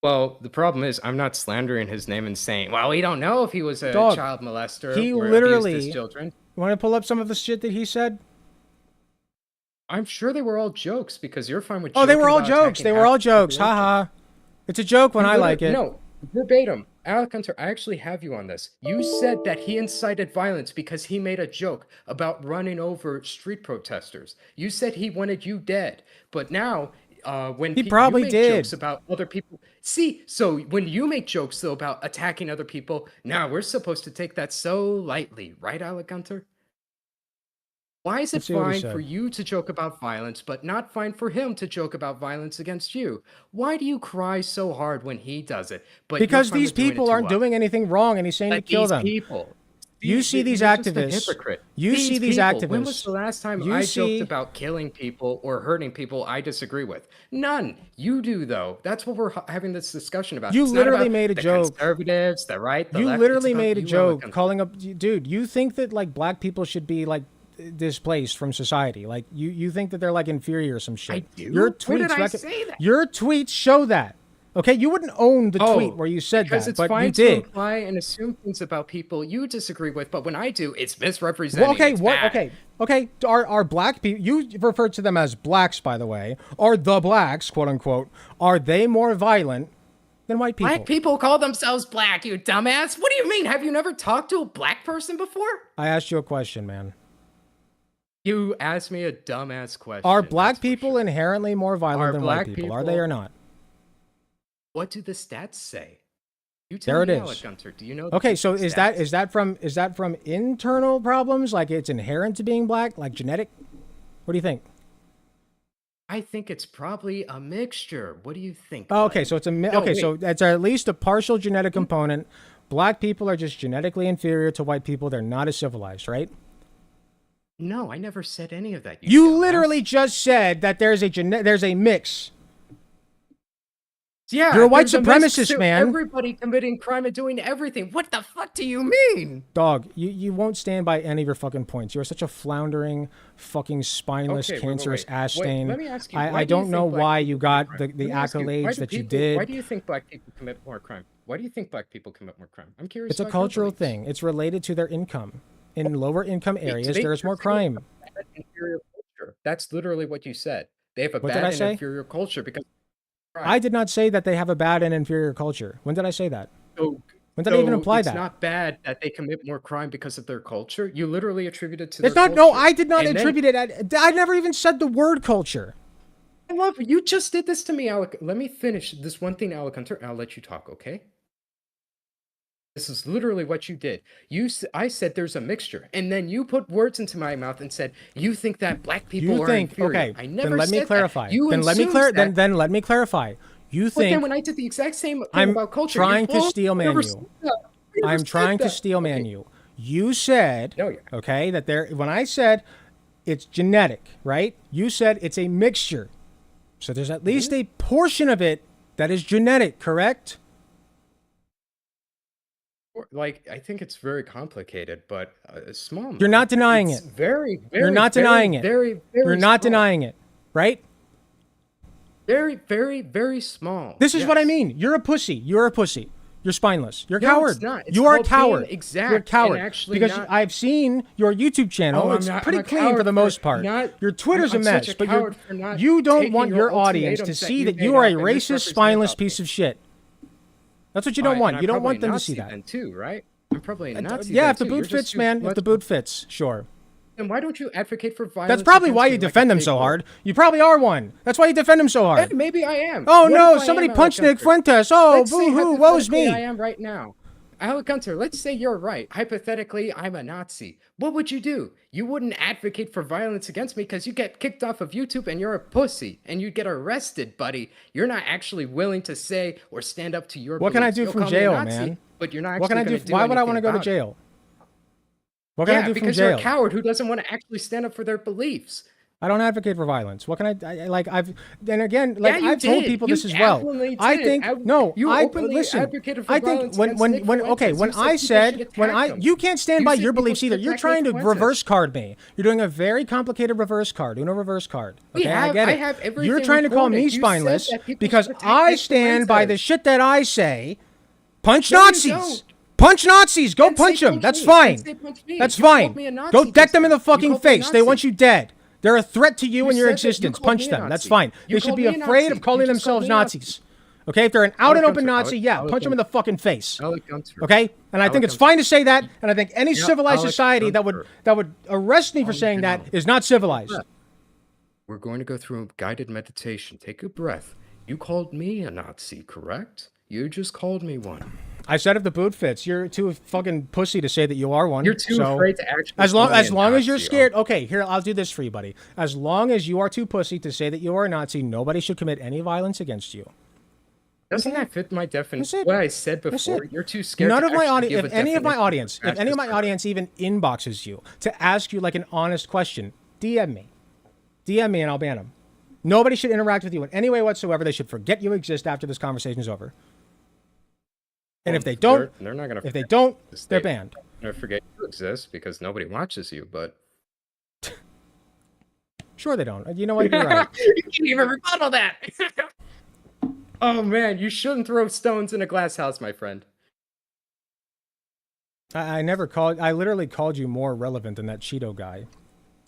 well, the problem is I'm not slandering his name and saying, well, we don't know if he was a
Dog,
child molester
he
or abused
literally-
his children.
You want to pull up some of the shit that he said?
I'm sure they were all jokes because you're fine with
Oh, they
joking
were all
about
jokes.
attacking
They were all
African
jokes.
population.
Haha. It's a joke when
You
I like it.
No, verbatim. Alec Hunter, I actually have you on this. You said that he incited violence because he made a joke about running over street protesters. You said he wanted you dead. But now, when
He
you
probably
make
did.
jokes about other people, see, so when you make jokes though about attacking other people, now we're supposed to take that so lightly, right, Alec Hunter? Why is it
Let's see what he
fine for
said.
you to joke about violence, but not fine for him to joke about violence against you? Why do you cry so hard when he does it, but you're
Because
fine
these
with doing it
people
to
aren't
us?
doing anything wrong, and he's saying to
But
kill
these
them.
people,
You see these
you're just a
activists.
hypocrite.
You see
These
these
people. When was
activists.
the last time
You
I joked
see.
about killing people or hurting people I disagree with? None. You do, though. That's what we're having this discussion about.
You
It's not
literally
about
made a
the
joke.
conservatives, the right, the
You
left. It's
literally
about
made a
you, Ella
joke
Gunther.
calling up, dude. You think that like black people should be like displaced from society? Like you think that they're like inferior or some
I
shit? Your
do? Where did
tweets,
I say that?
your tweets show that. Okay, you wouldn't own the tweet
Oh,
where you said
because
that,
it's
but you
fine to
did.
imply and assume things about people you disagree with, but when I do, it's
Well,
misrepresenting.
okay,
It's
what?
bad.
Okay. Are black people? You referred to them as blacks, by the way. Are the blacks, quote unquote? Are they more violent than white people?
Black people call themselves black, you dumbass. What do you mean? Have you never talked to a black person before?
I asked you a question, man.
You asked me a dumbass question.
Are black
that's for
people
sure.
inherently more violent
Are
than white
black
people? Are they
people?
or not?
What do the stats say? You tell
There it
me, Alec
is.
Gunter. Do you know
Okay,
the
so is that
stats?
is that from internal problems, like it's inherent to being black, like genetic? What do you think?
I think it's probably a mixture. What do you think,
Oh, okay,
buddy?
so it's a
No,
okay, so
wait.
it's at least a partial genetic component. Black people are just genetically inferior to white people. They're not as civilized, right?
No, I never said any of that, you
You
dumbass.
literally just said that there's a mix. You're
Yeah,
a white
there's a mix
supremacist,
to
man.
everybody committing crime and doing everything. What the fuck do you mean?
Dog, you won't stand by any of your fucking points. You're such a floundering, fucking spineless,
Okay,
cancerous ass
Wait,
stain.
let me ask you,
I
why do you
don't know
think black
why you
people commit
got
crime?
the
Let me ask you,
accolades that you
why
did.
do you think black people commit more crime? Why do you think black people commit more crime? I'm curious
It's a
about your
cultural
beliefs.
thing. It's related to their income. In lower income
Wait, so
areas, there's
you're
more
saying they
crime.
have a bad inferior culture. That's literally what you said. They have a
What did I
bad and
say?
inferior culture because of crime.
I did not say that they have a bad and inferior culture. When did I say that?
So,
When did I even
so
imply
it's
that?
not bad that they commit more crime because of their culture. You literally attribute it to
It's
their
not. No,
culture,
I did not
and then
attribute it. I never even said the word culture.
I love you. Just did this to me, Alec. Let me finish this one thing, Alec Hunter, and I'll let you talk. Okay? This is literally what you did. I said there's a mixture, and then you put words into my mouth and said you think that black
You
people are
think,
inferior.
okay,
I
then
never
let me
said that.
clarify.
You
Then let me
assumed that.
then let me clarify. You
But then
think
when I did the exact same thing
I'm
about culture, you
trying to
closed.
steel
I never
man
said
you.
that. I never
I'm trying
said
to
that.
steel man
Okay.
you. You said,
No, yeah.
okay, that there when I said it's genetic, right? You said it's a mixture. So there's at least a portion of it that is genetic, correct?
Like, I think it's very complicated, but a small
You're not
amount.
denying
It's
it.
very,
You're
very,
not
very,
denying it.
very,
You're
very
not
small.
denying it, right?
Very, very, very small.
This is what I
Yes.
mean. You're a pussy. You're a pussy. You're spineless. You're a
No,
coward.
it's not. It's
You are a
called being
coward.
exact
You're a
and
coward.
actually
Because
not.
I've seen your YouTube channel.
Oh, I'm
It's
not.
pretty
I'm a
clean for
coward
the most
for
part.
not.
Your Twitter's
I'm
a
such
mess,
a
but
coward for not
you don't
taking
want your audience to
ultimatums that
see that
made
you are a
up and
racist,
misrepresent
spineless
about
piece
me.
of shit. That's what you don't
And
want.
I'm
You don't
probably
want them to
Nazi
see that.
then too, right? I'm probably a Nazi
Yeah,
then
if the
too. You're
boot
just
fits,
too
man. If
much.
the boot fits, sure.
Then why don't you advocate for violence?
That's probably why
against
you
me like
defend
a
them
big
so
boy?
hard. You probably are one. That's why you defend them so
Hey,
hard.
maybe I am.
Oh
What
no,
if I
somebody
am Alec
punched Nick
Gunter?
Fuentes. Oh,
Let's say
boo hoo, woe's
hypothetically I
me.
am right now. Alec Gunter, let's say you're right. Hypothetically, I'm a Nazi. What would you do? You wouldn't advocate for violence against me because you get kicked off of YouTube and you're a pussy and you'd get arrested, buddy. You're not actually willing to say or stand up to your
What can I
beliefs.
do
You'll
from
call me a
jail,
Nazi,
man?
but you're not
What can
actually
I
going
do?
to do
Why would I
anything
want to go to
about it.
jail? What can I
Yeah,
do from
because you're a
jail?
coward who doesn't want to actually stand up for their beliefs.
I don't advocate for violence. What can like I've and again
Yeah,
like
you
I've told
did.
people
You
this as well.
definitely
I
did.
think no,
You
I
openly
listen.
advocated for
I think
violence against Nick
okay,
Fuentes.
when
You said
I
people
said
should
when
attack
I
him.
you can't stand
You
by
said
your
people
beliefs
should
either. You're
attack
trying
Nick
to
Fuentes.
reverse card me. You're doing a very complicated reverse card. Doing a reverse card. Okay, I get
I
it.
have everything
You're trying to call
recorded.
me
You said
spineless
that people
because
should attack
I
Nick
stand by the
Fuentes.
shit that I say. Punch
No, you
Nazis.
don't.
Punch Nazis. Go
Then say
punch them.
punch
That's
me.
fine.
Then say punch me.
That's
You called
fine.
me a Nazi
Go deck
just
them in
now.
the fucking
You called me a
face. They want
Nazi.
you dead. They're a threat to you
You
and your
said that. You
existence.
called
Punch
me a
them. That's
Nazi.
fine.
You
They should
called
be
me a
afraid
Nazi.
of calling
You just called
themselves
me a Nazi.
Nazis. Okay, if they're an out
Alec
and open
Gunter.
Nazi, yeah,
Alec
punch them in the
Gunter.
fucking face.
Alec Gunter.
Okay, and I think
Alec
it's
Gunter.
fine to say that, and I think any
Yeah,
civilized
Alec
society
Gunter.
that would arrest me for
Calm
saying that
down.
is not civilized.
We're going to go through a guided meditation. Take a breath. You called me a Nazi, correct? You just called me one.
I said if the boot fits. You're too fucking pussy to say that you are one.
You're too
So
afraid to actually
as
call
long
me
as
a
long as you're
Nazi.
scared, okay, here I'll do this for you, buddy. As long as you are too pussy to say that you are a Nazi, nobody should commit any violence against you.
Doesn't that fit my
That's
definition?
it.
What I said
That's
before?
it.
You're too scared
None
to
of my
actually
audience,
give
if
a
any of my
definition
audience, if any of my
fascist word.
audience even inboxes you to ask you like an honest question, DM me and I'll ban them. Nobody should interact with you in any way whatsoever. They should forget you exist after this conversation is over. And if they don't,
they're not gonna.
if they don't,
this
they're
statement.
banned.
They're gonna forget you exist because nobody watches you. But
Sure they don't. You know what? You're right.
you can't even rebuttal that. Oh man, you shouldn't throw stones in a glass house, my friend.
I never called. I literally called you more relevant than that Cheeto guy.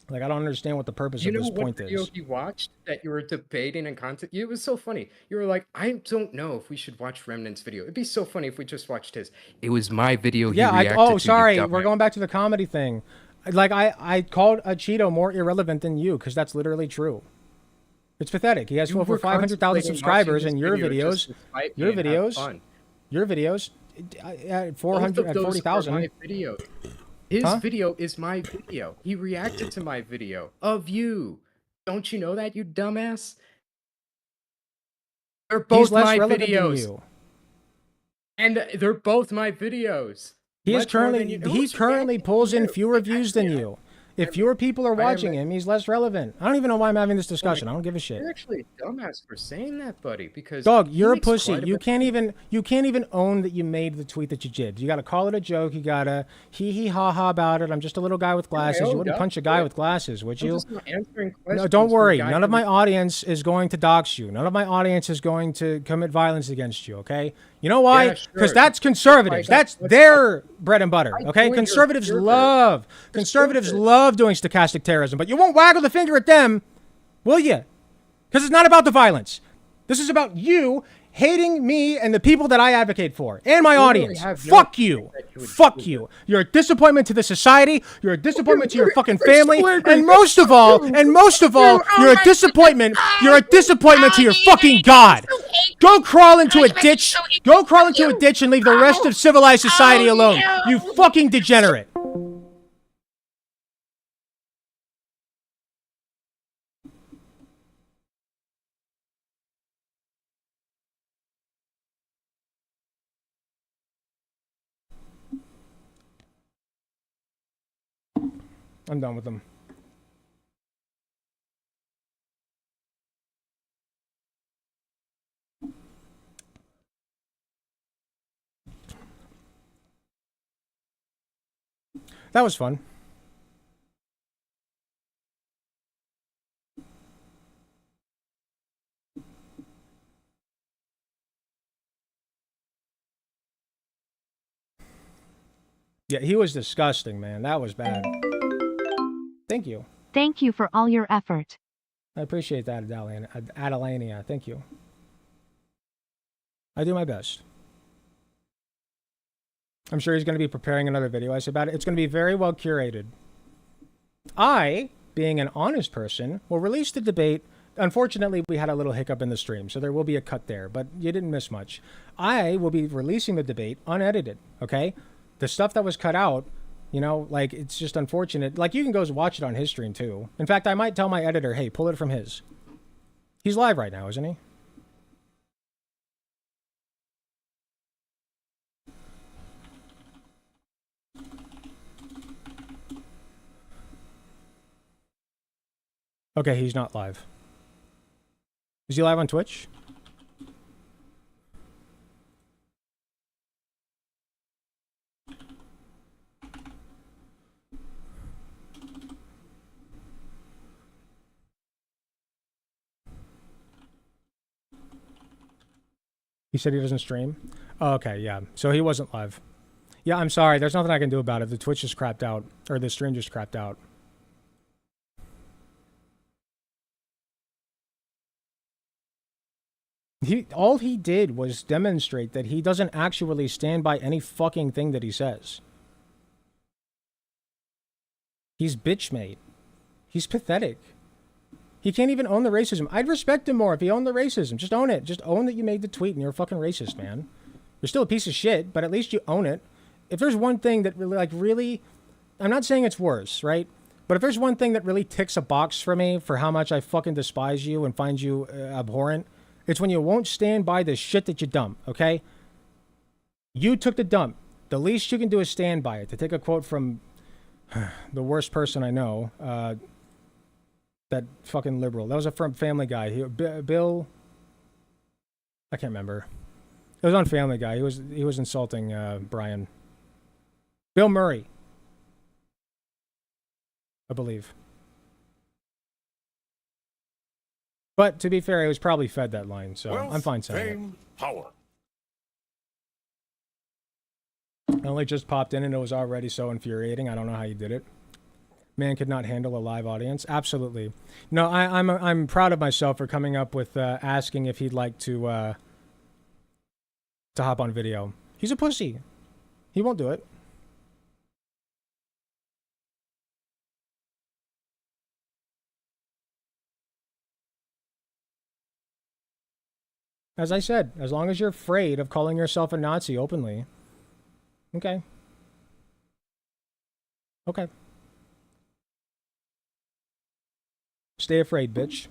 Like I don't understand what the purpose
You
of
know
this
what
point
video
is.
he watched that you were debating and content? It was so funny. You were like, I don't know if we should watch Remnant's video. It'd be so funny if we just watched his. It was my video.
Yeah.
He reacted
Oh,
to,
sorry.
you
We're
dumbass.
going back to the comedy thing. Like I called a Cheeto more irrelevant than you because that's literally true. It's pathetic. He has
You
over
were
500,000
contemplating
subscribers,
watching
and
his
your
video just
videos,
to spite me
your
and have
videos,
fun.
your videos, at
Both
400
of
at
those are
40,000.
my video. His
Huh?
video is my video. He reacted to my video of you. Don't you know that, you dumbass? They're
He's
both
less
my
relevant than
videos.
you.
And they're both my videos.
He is
Much more than
currently
you.
he
Who's
currently
reacting
pulls
to
in
you?
fewer views than you. If fewer people are watching
a-
him, he's less relevant. I don't even know why I'm having this discussion. I don't give a shit.
You're actually a dumbass for saying that, buddy. Because
Dog,
he
you're a
makes
pussy.
quite a
You
bit-
can't even own that you made the tweet that you did. You got to call it a joke. You got to hee ha ha about it. I'm just a little guy with glasses. You
owned
wouldn't
up
punch a
to
guy
it.
with glasses, would
I'm
you?
just not answering
No,
questions
don't
from a
worry.
guy
None of
who-
my audience is going to dox you. None of my audience is going to commit violence against you, okay? You know why?
Yeah,
Because
sure.
that's conservatives.
Like,
That's
what's
their bread and butter,
I
okay?
joined your
Conservatives
server.
conservatives
server.
love doing stochastic terrorism, but you won't waggle the finger at them, will you? Because it's not about the violence. This is about you hating me and the people that I advocate for and my audience.
have no
Fuck you.
that you would
Fuck
do
you. You're a disappointment to the society. You're a disappointment to your fucking
you're
family.
so angry.
And most of all, you're a disappointment. You're a disappointment to your fucking God. Go crawl into a ditch. Go crawl into a ditch and leave the rest of civilized society alone. You fucking degenerate. I'm done with them. That was fun. Yeah, he was disgusting, man. That was bad. Thank you.
Thank you for all your effort.
I appreciate that, Adelania. Thank you. I do my best. I'm sure he's going to be preparing another video about it. It's going to be very well curated. I, being an honest person, will release the debate. Unfortunately, we had a little hiccup in the stream, so there will be a cut there, but you didn't miss much. I will be releasing the debate unedited, okay? The stuff that was cut out, you know, like, it's just unfortunate. Like, you can go watch it on his stream, too. In fact, I might tell my editor, hey, pull it from his. He's live right now, isn't he? Okay, he's not live. Is he live on Twitch? He said he doesn't stream? Oh, okay, yeah. So he wasn't live. Yeah, I'm sorry. There's nothing I can do about it. The Twitch just crapped out. Or the stream just crapped out. All he did was demonstrate that he doesn't actually stand by any fucking thing that he says. He's bitch made. He's pathetic. He can't even own the racism. I'd respect him more if he owned the racism. Just own it. Just own that you made the tweet and you're a fucking racist, man. You're still a piece of shit, but at least you own it. If there's one thing that really, I'm not saying it's worse, right? But if there's one thing that really ticks a box for me for how much I fucking despise you and find you abhorrent, it's when you won't stand by the shit that you dump, okay? You took the dump. The least you can do is stand by it. To take a quote from the worst person I know, that fucking liberal. That was from Family Guy. Bill, I can't remember. It was on Family Guy. He was insulting Brian. Bill Murray, I believe. But to be fair, he was probably fed that line, so I'm fine saying
fame, power.
it. I only just popped in and it was already so infuriating. I don't know how you did it. Man could not handle a live audience. Absolutely. No, I'm proud of myself for coming up with asking if he'd like to hop on video. He's a pussy. He won't do it. As I said, as long as you're afraid of calling yourself a Nazi openly. Okay. Okay. Stay afraid, bitch.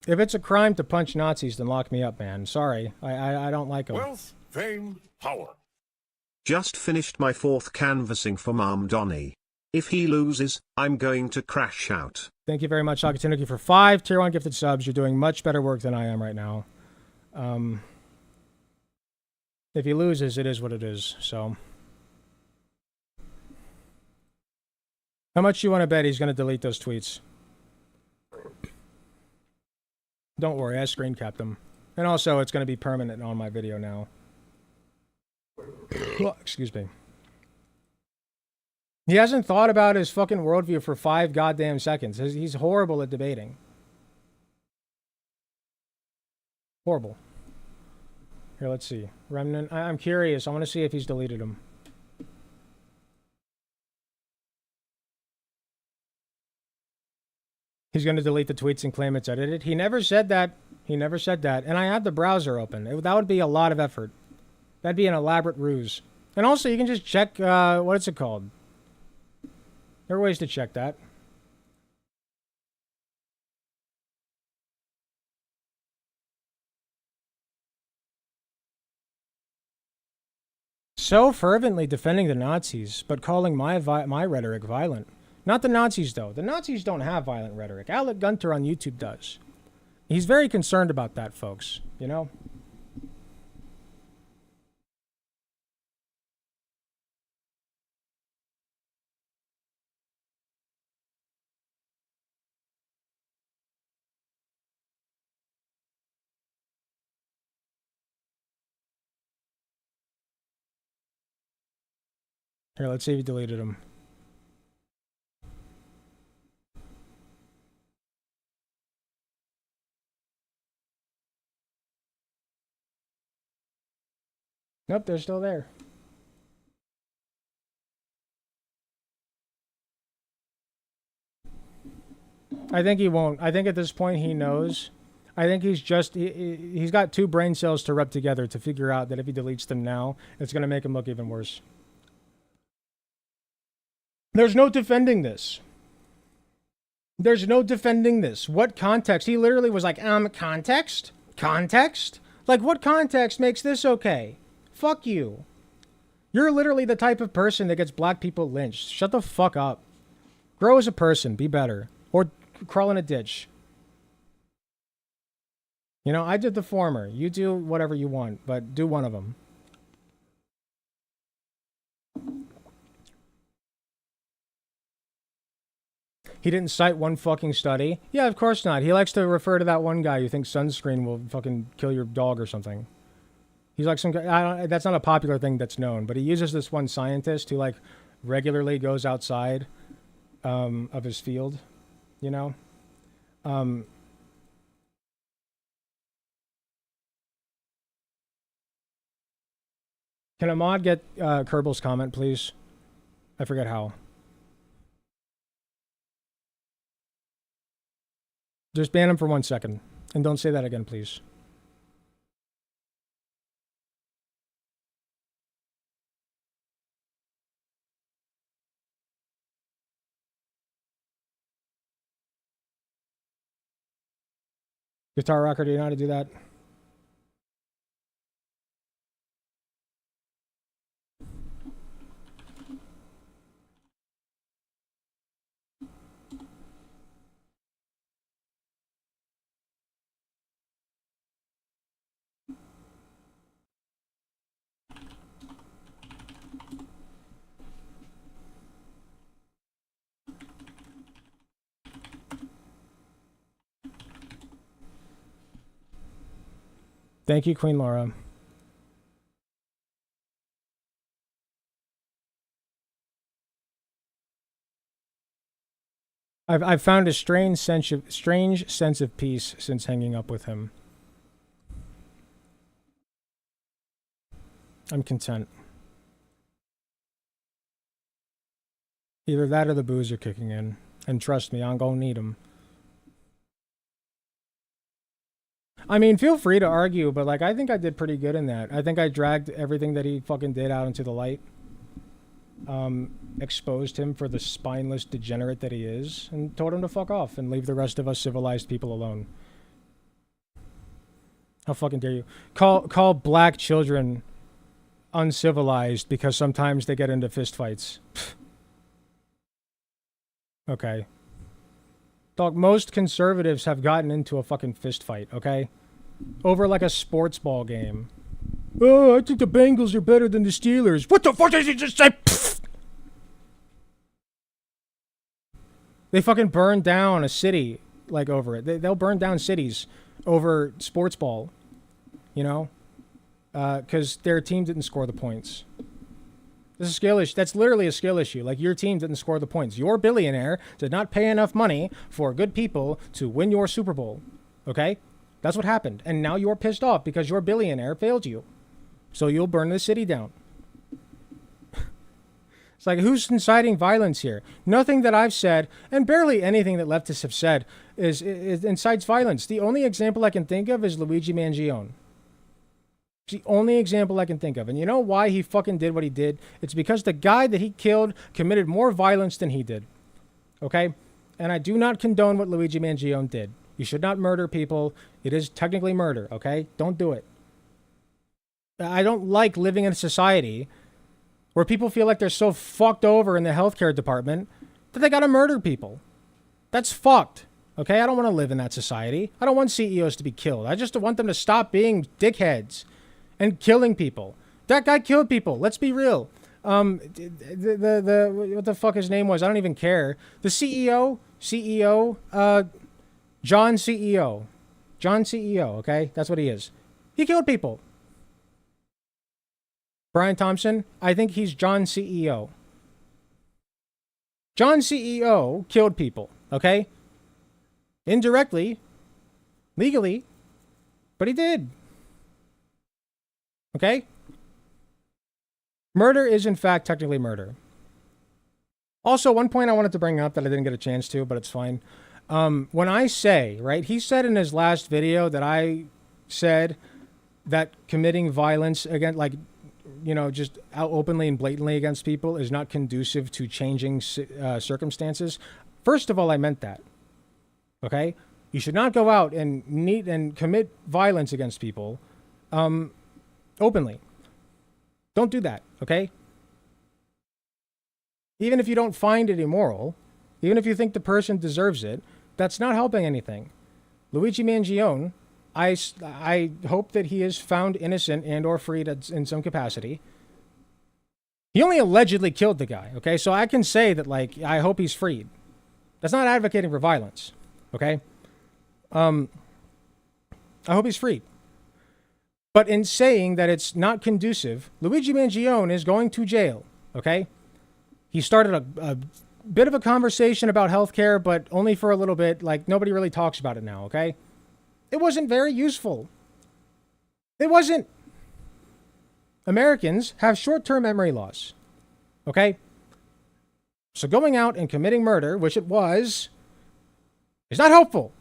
If it's a crime to punch Nazis, then lock me up, man. Sorry. I don't like them.
Wealth, fame, power.
Just finished my 4th canvassing for Mom Donnie. If he loses, I'm going to crash out.
Thank you very much, Sakatanuki, for 5 Tier 1 gifted subs. You're doing much better work than I am right now. If he loses, it is what it is, so. How much you want to bet he's going to delete those tweets? Don't worry, I screen capped them. And also, it's going to be permanent on my video now. Excuse me. He hasn't thought about his fucking worldview for 5 goddamn seconds. He's horrible at debating. Horrible. Here, let's see. Remnant. I'm curious. I want to see if he's deleted them. He's going to delete the tweets and claim it's edited. He never said that. He never said that. And I have the browser open. That would be a lot of effort. That'd be an elaborate ruse. And also, you can just check, what is it called? There are ways to check that. So fervently defending the Nazis, but calling my rhetoric violent. Not the Nazis, though. The Nazis don't have violent rhetoric. Alec Gunter on YouTube does. He's very concerned about that, folks. You know? Here, let's see if he deleted them. Nope, they're still there. I think he won't. I think at this point he knows. I think he's just, he's got 2 brain cells to rub together to figure out that if he deletes them now, it's going to make him look even worse. There's no defending this. There's no defending this. What context? He literally was like, context? Context? Like, what context makes this okay? Fuck you. You're literally the type of person that gets black people lynched. Shut the fuck up. Grow as a person. Be better. Or crawl in a ditch. You know, I did the former. You do whatever you want, but do one of them. He didn't cite one fucking study. Yeah, of course not. He likes to refer to that one guy who thinks sunscreen will fucking kill your dog or something. He's like some guy, that's not a popular thing that's known, but he uses this one scientist who like regularly goes outside of his field, you know? Can a mod get Kerbal's comment, please? I forget how. Just ban him for 1 second. And don't say that again, please. Guitar Rocker, do you know how to do that? Thank you, Queen Laura. I've found a strange sense of peace since hanging up with him. I'm content. Either that or the booze are kicking in. And trust me, I'm gonna need them. I mean, feel free to argue, but like, I think I did pretty good in that. I think I dragged everything that he fucking did out into the light. Exposed him for the spineless degenerate that he is, and told him to fuck off and leave the rest of us civilized people alone. How fucking dare you? Call black children uncivilized because sometimes they get into fistfights. Okay. Dog, most conservatives have gotten into a fucking fistfight, okay? Over like a sports ball game. Oh, I think the Bengals are better than the Steelers. What the fuck did you just say? Pfft. They fucking burned down a city, like, over it. They'll burn down cities over sports ball, you know? Because their team didn't score the points. This is a skill issue. That's literally a skill issue. Like, your team didn't score the points. Your billionaire did not pay enough money for good people to win your Super Bowl. Okay? That's what happened. And now you're pissed off because your billionaire failed you. So you'll burn the city down. It's like, who's inciting violence here? Nothing that I've said, and barely anything that leftists have said, is incites violence. The only example I can think of is Luigi Mangione. It's the only example I can think of. And you know why he fucking did what he did? It's because the guy that he killed committed more violence than he did. Okay? And I do not condone what Luigi Mangione did. You should not murder people. It is technically murder, okay? Don't do it. I don't like living in a society where people feel like they're so fucked over in the healthcare department that they gotta murder people. That's fucked. Okay? I don't want to live in that society. I don't want CEOs to be killed. I just want them to stop being dickheads and killing people. That guy killed people. Let's be real. What the fuck his name was? I don't even care. The CEO, John CEO, okay? That's what he is. He killed people. Brian Thompson, I think he's John CEO. John CEO killed people, okay? Indirectly, legally, but he did. Okay? Murder is, in fact, technically murder. Also, one point I wanted to bring up that I didn't get a chance to, but it's fine. When I say, right, he said in his last video that I said that committing violence against, like, you know, just out openly and blatantly against people is not conducive to changing circumstances. First of all, I meant that. Okay? You should not go out and commit violence against people openly. Don't do that, okay? Even if you don't find it immoral, even if you think the person deserves it, that's not helping anything. Luigi Mangione, I hope that he is found innocent and or freed in some capacity. He only allegedly killed the guy, okay? So I can say that, like, I hope he's freed. That's not advocating for violence, okay? I hope he's freed. But in saying that it's not conducive, Luigi Mangione is going to jail, okay? He started a bit of a conversation about healthcare, but only for a little bit. Like, nobody really talks about it now, okay? It wasn't very useful. It wasn't. Americans have short-term memory loss, okay? So going out and committing murder, which it was, is not helpful.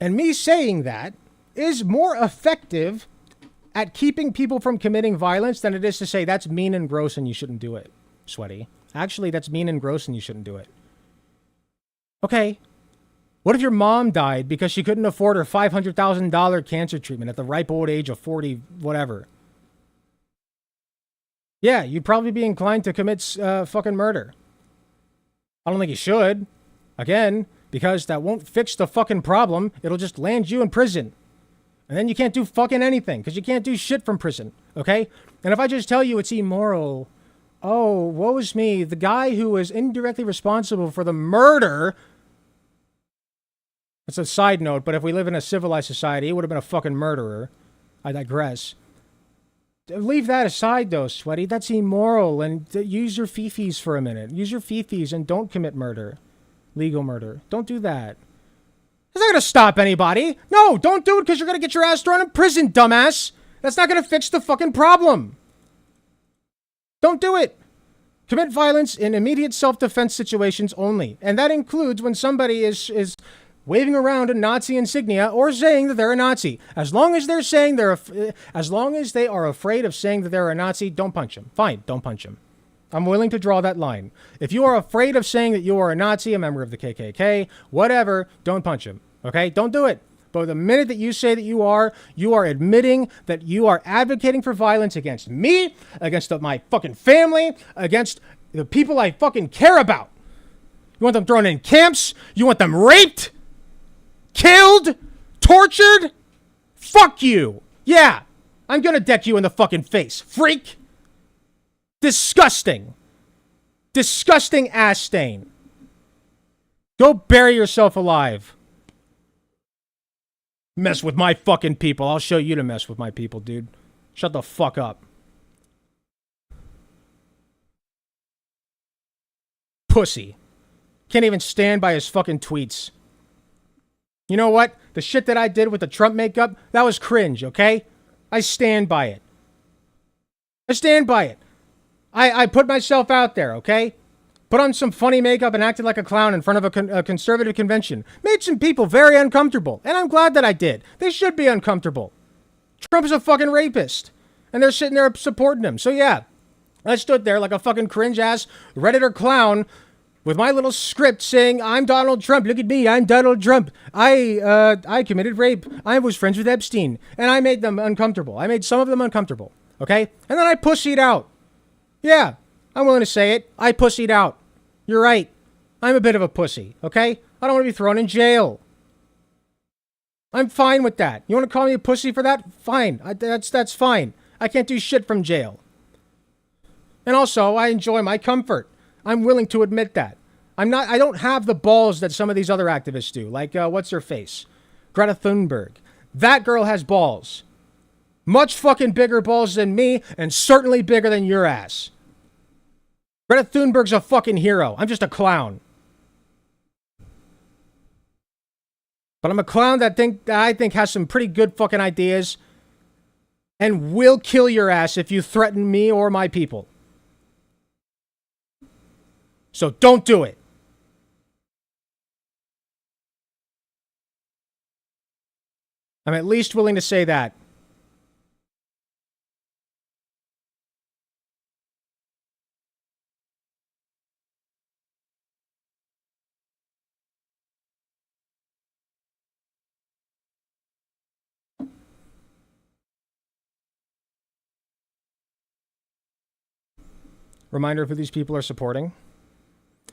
And me saying that is more effective at keeping people from committing violence than it is to say that's mean and gross and you shouldn't do it, Sweaty. Actually, that's mean and gross and you shouldn't do it. Okay. What if your mom died because she couldn't afford her $500,000 cancer treatment at the ripe old age of 40, whatever? Yeah, you'd probably be inclined to commit fucking murder. I don't think you should. Again, because that won't fix the fucking problem. It'll just land you in prison. And then you can't do fucking anything because you can't do shit from prison. Okay? And if I just tell you it's immoral, oh, woe is me. The guy who was indirectly responsible for the murder. It's a side note, but if we live in a civilized society, he would have been a fucking murderer. I digress. Leave that aside, though, Sweaty. That's immoral. And use your fifis for a minute. Use your fifis and don't commit murder. Legal murder. Don't do that. It's not going to stop anybody. No, don't do it because you're going to get your ass thrown in prison, dumbass. That's not going to fix the fucking problem. Don't do it. Commit violence in immediate self-defense situations only. And that includes when somebody is waving around a Nazi insignia or saying that they're a Nazi. As long as they're saying as long as they are afraid of saying that they're a Nazi, don't punch them. Fine, don't punch them. I'm willing to draw that line. If you are afraid of saying that you are a Nazi, a member of the KKK, whatever, don't punch him. Okay? Don't do it. But the minute that you say that you are admitting that you are advocating for violence against me, against my fucking family, against the people I fucking care about. You want them thrown in camps? You want them raped? Killed? Tortured? Fuck you. Yeah, I'm gonna deck you in the fucking face, freak. Disgusting. Disgusting ass stain. Go bury yourself alive. Mess with my fucking people. I'll show you to mess with my people, dude. Shut the fuck up. Pussy. Can't even stand by his fucking tweets. You know what? The shit that I did with the Trump makeup, that was cringe, okay? I stand by it. I stand by it. I put myself out there, okay? Put on some funny makeup and acted like a clown in front of a conservative convention. Made some people very uncomfortable. And I'm glad that I did. They should be uncomfortable. Trump's a fucking rapist. And they're sitting there supporting him. So yeah, I stood there like a fucking cringe-ass Redditor clown with my little script saying, I'm Donald Trump. Look at me. I'm Donald Trump. I committed rape. I was friends with Epstein. And I made them uncomfortable. I made some of them uncomfortable. Okay? And then I pussied out. Yeah, I'm willing to say it. I pussied out. You're right. I'm a bit of a pussy, okay? I don't want to be thrown in jail. I'm fine with that. You want to call me a pussy for that? Fine. That's fine. I can't do shit from jail. And also, I enjoy my comfort. I'm willing to admit that. I don't have the balls that some of these other activists do. Like, what's her face? Greta Thunberg. That girl has balls. Much fucking bigger balls than me, and certainly bigger than your ass. Greta Thunberg's a fucking hero. I'm just a clown. But I'm a clown that I think has some pretty good fucking ideas and will kill your ass if you threaten me or my people. So don't do it. I'm at least willing to say that. Reminder of who these people are supporting.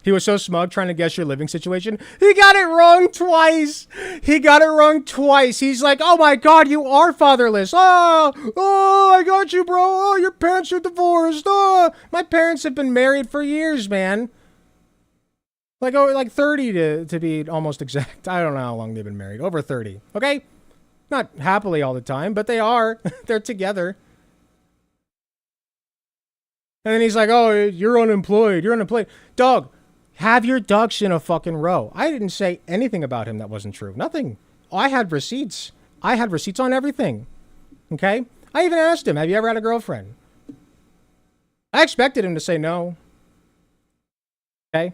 He was so smug trying to guess your living situation. He got it wrong twice. He got it wrong twice. He's like, oh my God, you are fatherless. Oh, I got you, bro. Oh, your parents are divorced. Oh, my parents have been married for years, man. Like 30 to be almost exact. I don't know how long they've been married. Over 30. Okay? Not happily all the time, but they are. They're together. And then he's like, oh, you're unemployed. You're unemployed. Dog, have your ducks in a fucking row. I didn't say anything about him that wasn't true. Nothing. I had receipts. I had receipts on everything. Okay? I even asked him, have you ever had a girlfriend? I expected him to say no. Okay?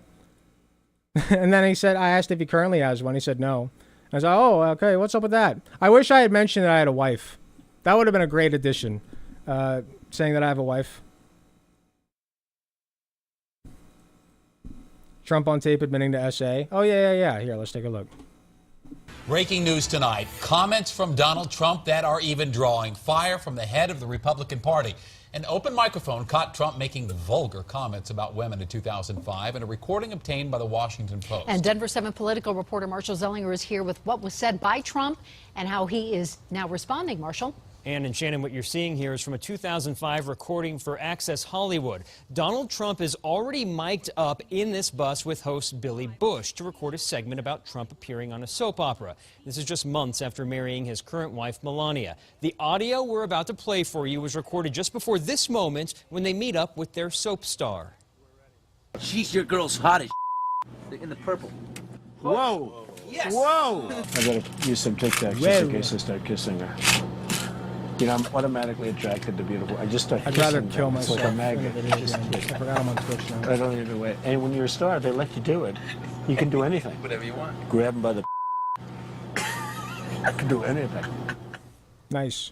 And then he said, I asked if he currently has one. He said no. I was like, oh, okay, what's up with that? I wish I had mentioned that I had a wife. That would have been a great addition, saying that I have a wife. Trump on tape admitting to SA. Oh, yeah. Here, let's take a look.
Breaking news tonight. Comments from Donald Trump that are even drawing fire from the head of the Republican Party. An open microphone caught Trump making vulgar comments about women in 2005 in a recording obtained by the Washington Post.
And Denver 7 political reporter Marshall Zellinger is here with what was said by Trump and how he is now responding. Marshall.
And Shannon, what you're seeing here is from a 2005 recording for Access Hollywood. Donald Trump is already mic'd up in this bus with host Billy Bush to record a segment about Trump appearing on a soap opera. This is just months after marrying his current wife, Melania. The audio we're about to play for you was recorded just before this moment when they meet up with their soap star.
She's your girl's hottest in the purple.
Whoa!
Yes!
Whoa! I gotta use some Tic Tacs just in case I start kissing her. You know, I'm automatically attracted to beautiful. I just start
I'd
kissing
rather
them.
kill
It's
myself.
like a magnet.
I forgot I'm on Twitch now.
I don't even wait. And when you're a star, they let you do it. You can do anything.
Whatever you want.
Grab them by the. I can do anything.
Nice.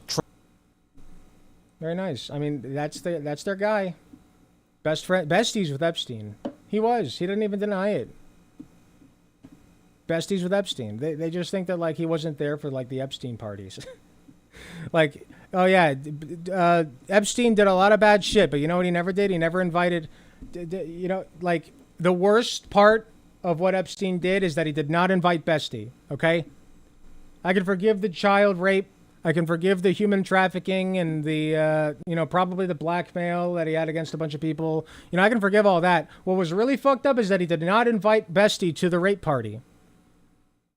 Very nice. I mean, that's their guy. Best friend, besties with Epstein. He was. He didn't even deny it. Besties with Epstein. They just think that like he wasn't there for like the Epstein parties. Like, oh yeah, Epstein did a lot of bad shit, but you know what he never did? He never invited, you know, like the worst part of what Epstein did is that he did not invite Bestie, okay? I can forgive the child rape. I can forgive the human trafficking and the, you know, probably the blackmail that he had against a bunch of people. You know, I can forgive all that. What was really fucked up is that he did not invite Bestie to the rape party.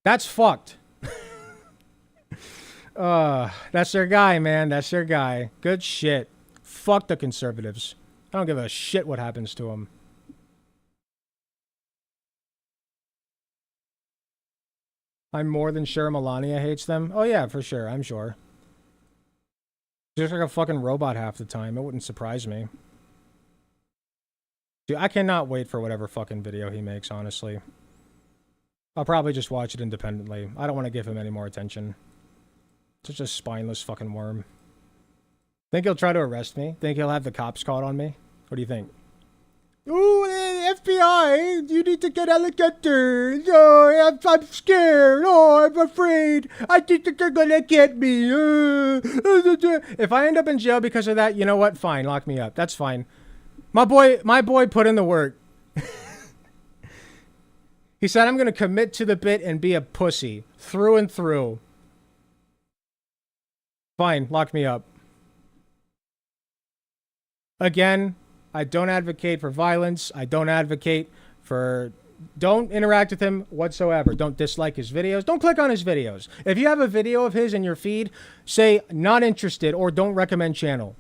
That's fucked. That's their guy, man. That's their guy. Good shit. Fuck the conservatives. I don't give a shit what happens to them. I'm more than sure Melania hates them. Oh yeah, for sure. I'm sure. She's like a fucking robot half the time. It wouldn't surprise me. Dude, I cannot wait for whatever fucking video he makes, honestly. I'll probably just watch it independently. I don't want to give him any more attention. Such a spineless fucking worm. Think he'll try to arrest me? Think he'll have the cops called on me? What do you think? Ooh, FBI, you need to get helicopters. Oh, I'm scared. Oh, I'm afraid. I think that they're gonna get me. If I end up in jail because of that, you know what? Fine, lock me up. That's fine. My boy put in the work. He said, I'm gonna commit to the bit and be a pussy. Through and through. Fine, lock me up. Again, I don't advocate for violence. I don't advocate for... Don't interact with him whatsoever. Don't dislike his videos. Don't click on his videos. If you have a video of his in your feed, say not interested or don't recommend channel.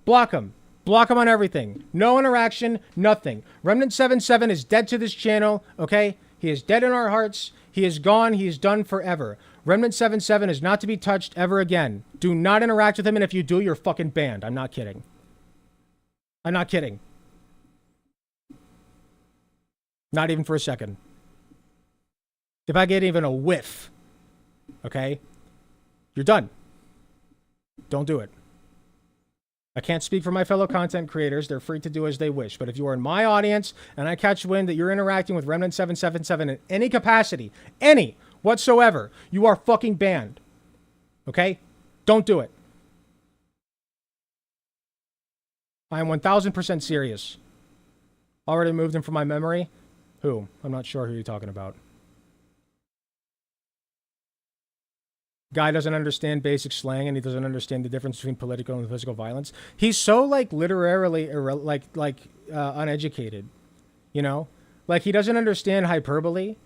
Block him. Block him on everything. No interaction, nothing. Remnant77 is dead to this channel, okay? He is dead in our hearts. He is gone. He is done forever. Remnant77 is not to be touched ever again. Do not interact with him, and if you do, you're fucking banned. I'm not kidding. I'm not kidding. Not even for a second. If I get even a whiff, okay, you're done. Don't do it. I can't speak for my fellow content creators. They're free to do as they wish. But if you are in my audience and I catch wind that you're interacting with Remnant777 in any capacity, any whatsoever, you are fucking banned. Okay? Don't do it. I am 1000% serious. Already moved him from my memory. Who? I'm not sure who you're talking about. Guy doesn't understand basic slang and he doesn't understand the difference between political and physical violence. He's so like literarily uneducated, you know? Like he doesn't understand hyperbole.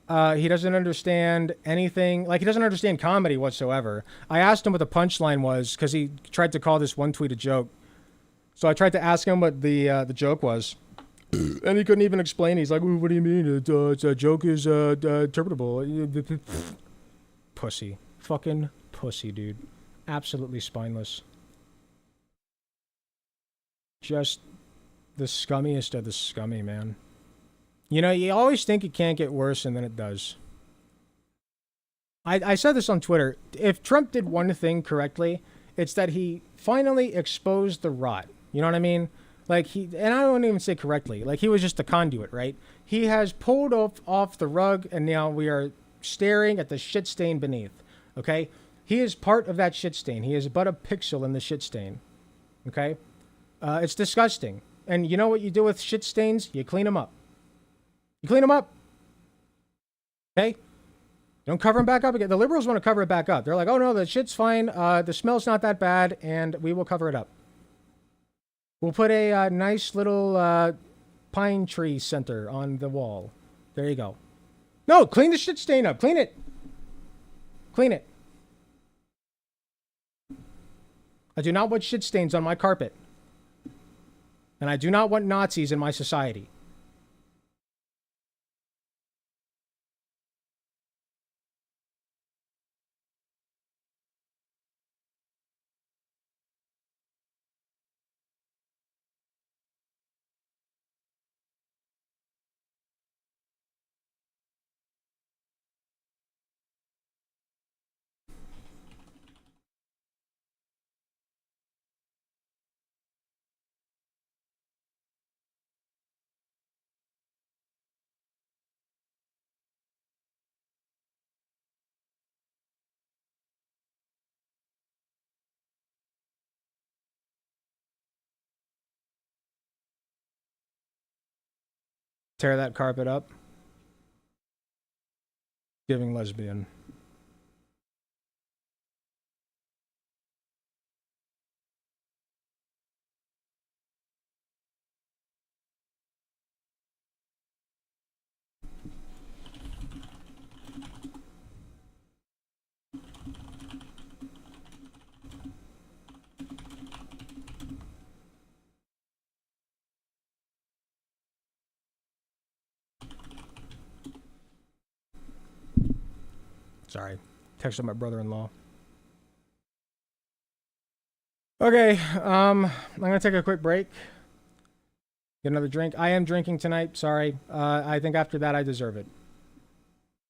He doesn't understand anything. Like he doesn't understand comedy whatsoever. I asked him what the punchline was because he tried to call this one tweet a joke. So I tried to ask him what the joke was. And he couldn't even explain. He's like, what do you mean? A joke is interpretable. Pussy. Fucking pussy, dude. Absolutely spineless. Just the scummiest of the scummy, man. You know, you always think it can't get worse, and then it does. I said this on Twitter. If Trump did one thing correctly, it's that he finally exposed the rot. You know what I mean? Like and I don't even say correctly. Like he was just a conduit, right? He has pulled off the rug, and now we are staring at the shit stain beneath. Okay, he is part of that shit stain. He is but a pixel in the shit stain. Okay, it's disgusting. And you know what you do with shit stains? You clean them up. You clean them up. Okay. Don't cover them back up again. The liberals want to cover it back up. They're like, oh no, the shit's fine. The smell's not that bad, and we will cover it up. We'll put a nice little pine tree center on the wall. There you go. No, clean the shit stain up. Clean it. Clean it. I do not want shit stains on my carpet. And I do not want Nazis in my society. Tear that carpet up. Giving lesbian. Sorry. Texted my brother-in-law. Okay, I'm gonna take a quick break. Get another drink. I am drinking tonight. Sorry. I think after that I deserve it.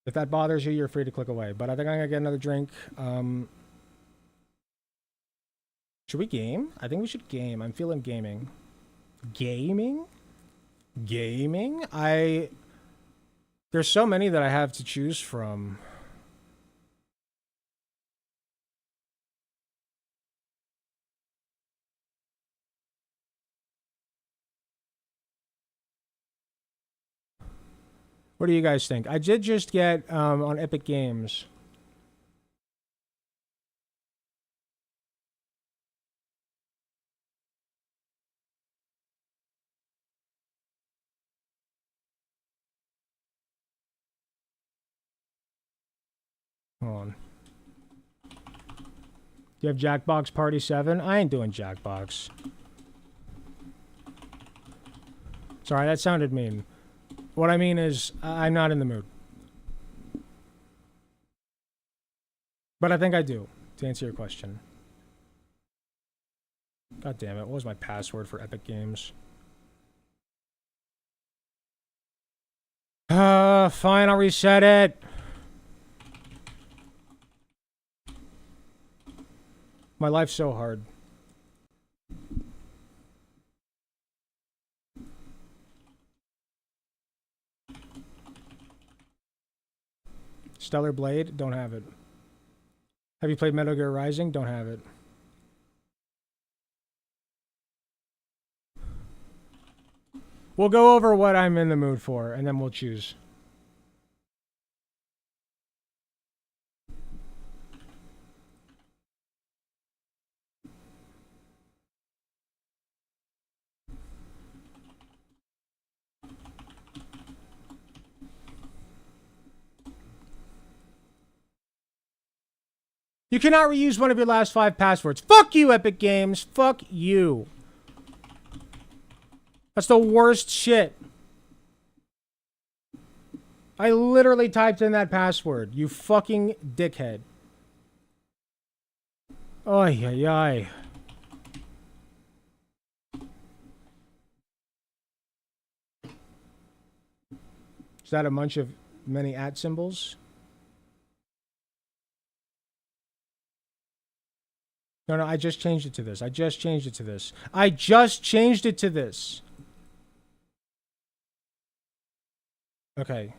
If that bothers you, you're free to click away. But I think I'm gonna get another drink. Should we game? I think we should game. I'm feeling gaming. Gaming? Gaming? There's so many that I have to choose from. What do you guys think? I did just get on Epic Games. Hold on. Do you have Jackbox Party 7? I ain't doing Jackbox. Sorry, that sounded mean. What I mean is, I'm not in the mood. But I think I do, to answer your question. God damn it, what was my password for Epic Games? Fine, I'll reset it. My life's so hard. Stellar Blade? Don't have it. Have you played Metal Gear Rising? Don't have it. We'll go over what I'm in the mood for, and then we'll choose. You cannot reuse one of your last 5 passwords. Fuck you, Epic Games. Fuck you. That's the worst shit. I literally typed in that password. You fucking dickhead. Oy, oy, oy. Is that a bunch of many @ symbols? No, I just changed it to this. I just changed it to this. I just changed it to this. Okay.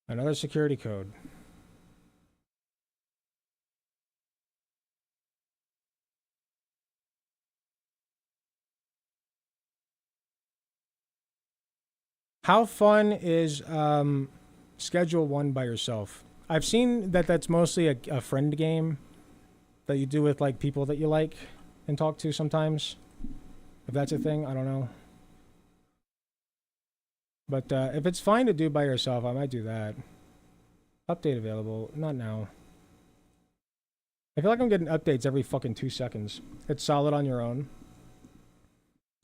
Another security code. How fun is Schedule 1 by yourself? I've seen that that's mostly a friend game that you do with like people that you like and talk to sometimes. If that's a thing, I don't know. But if it's fine to do by yourself, I might do that. Update available. Not now. I feel like I'm getting updates every fucking 2 seconds. It's solid on your own.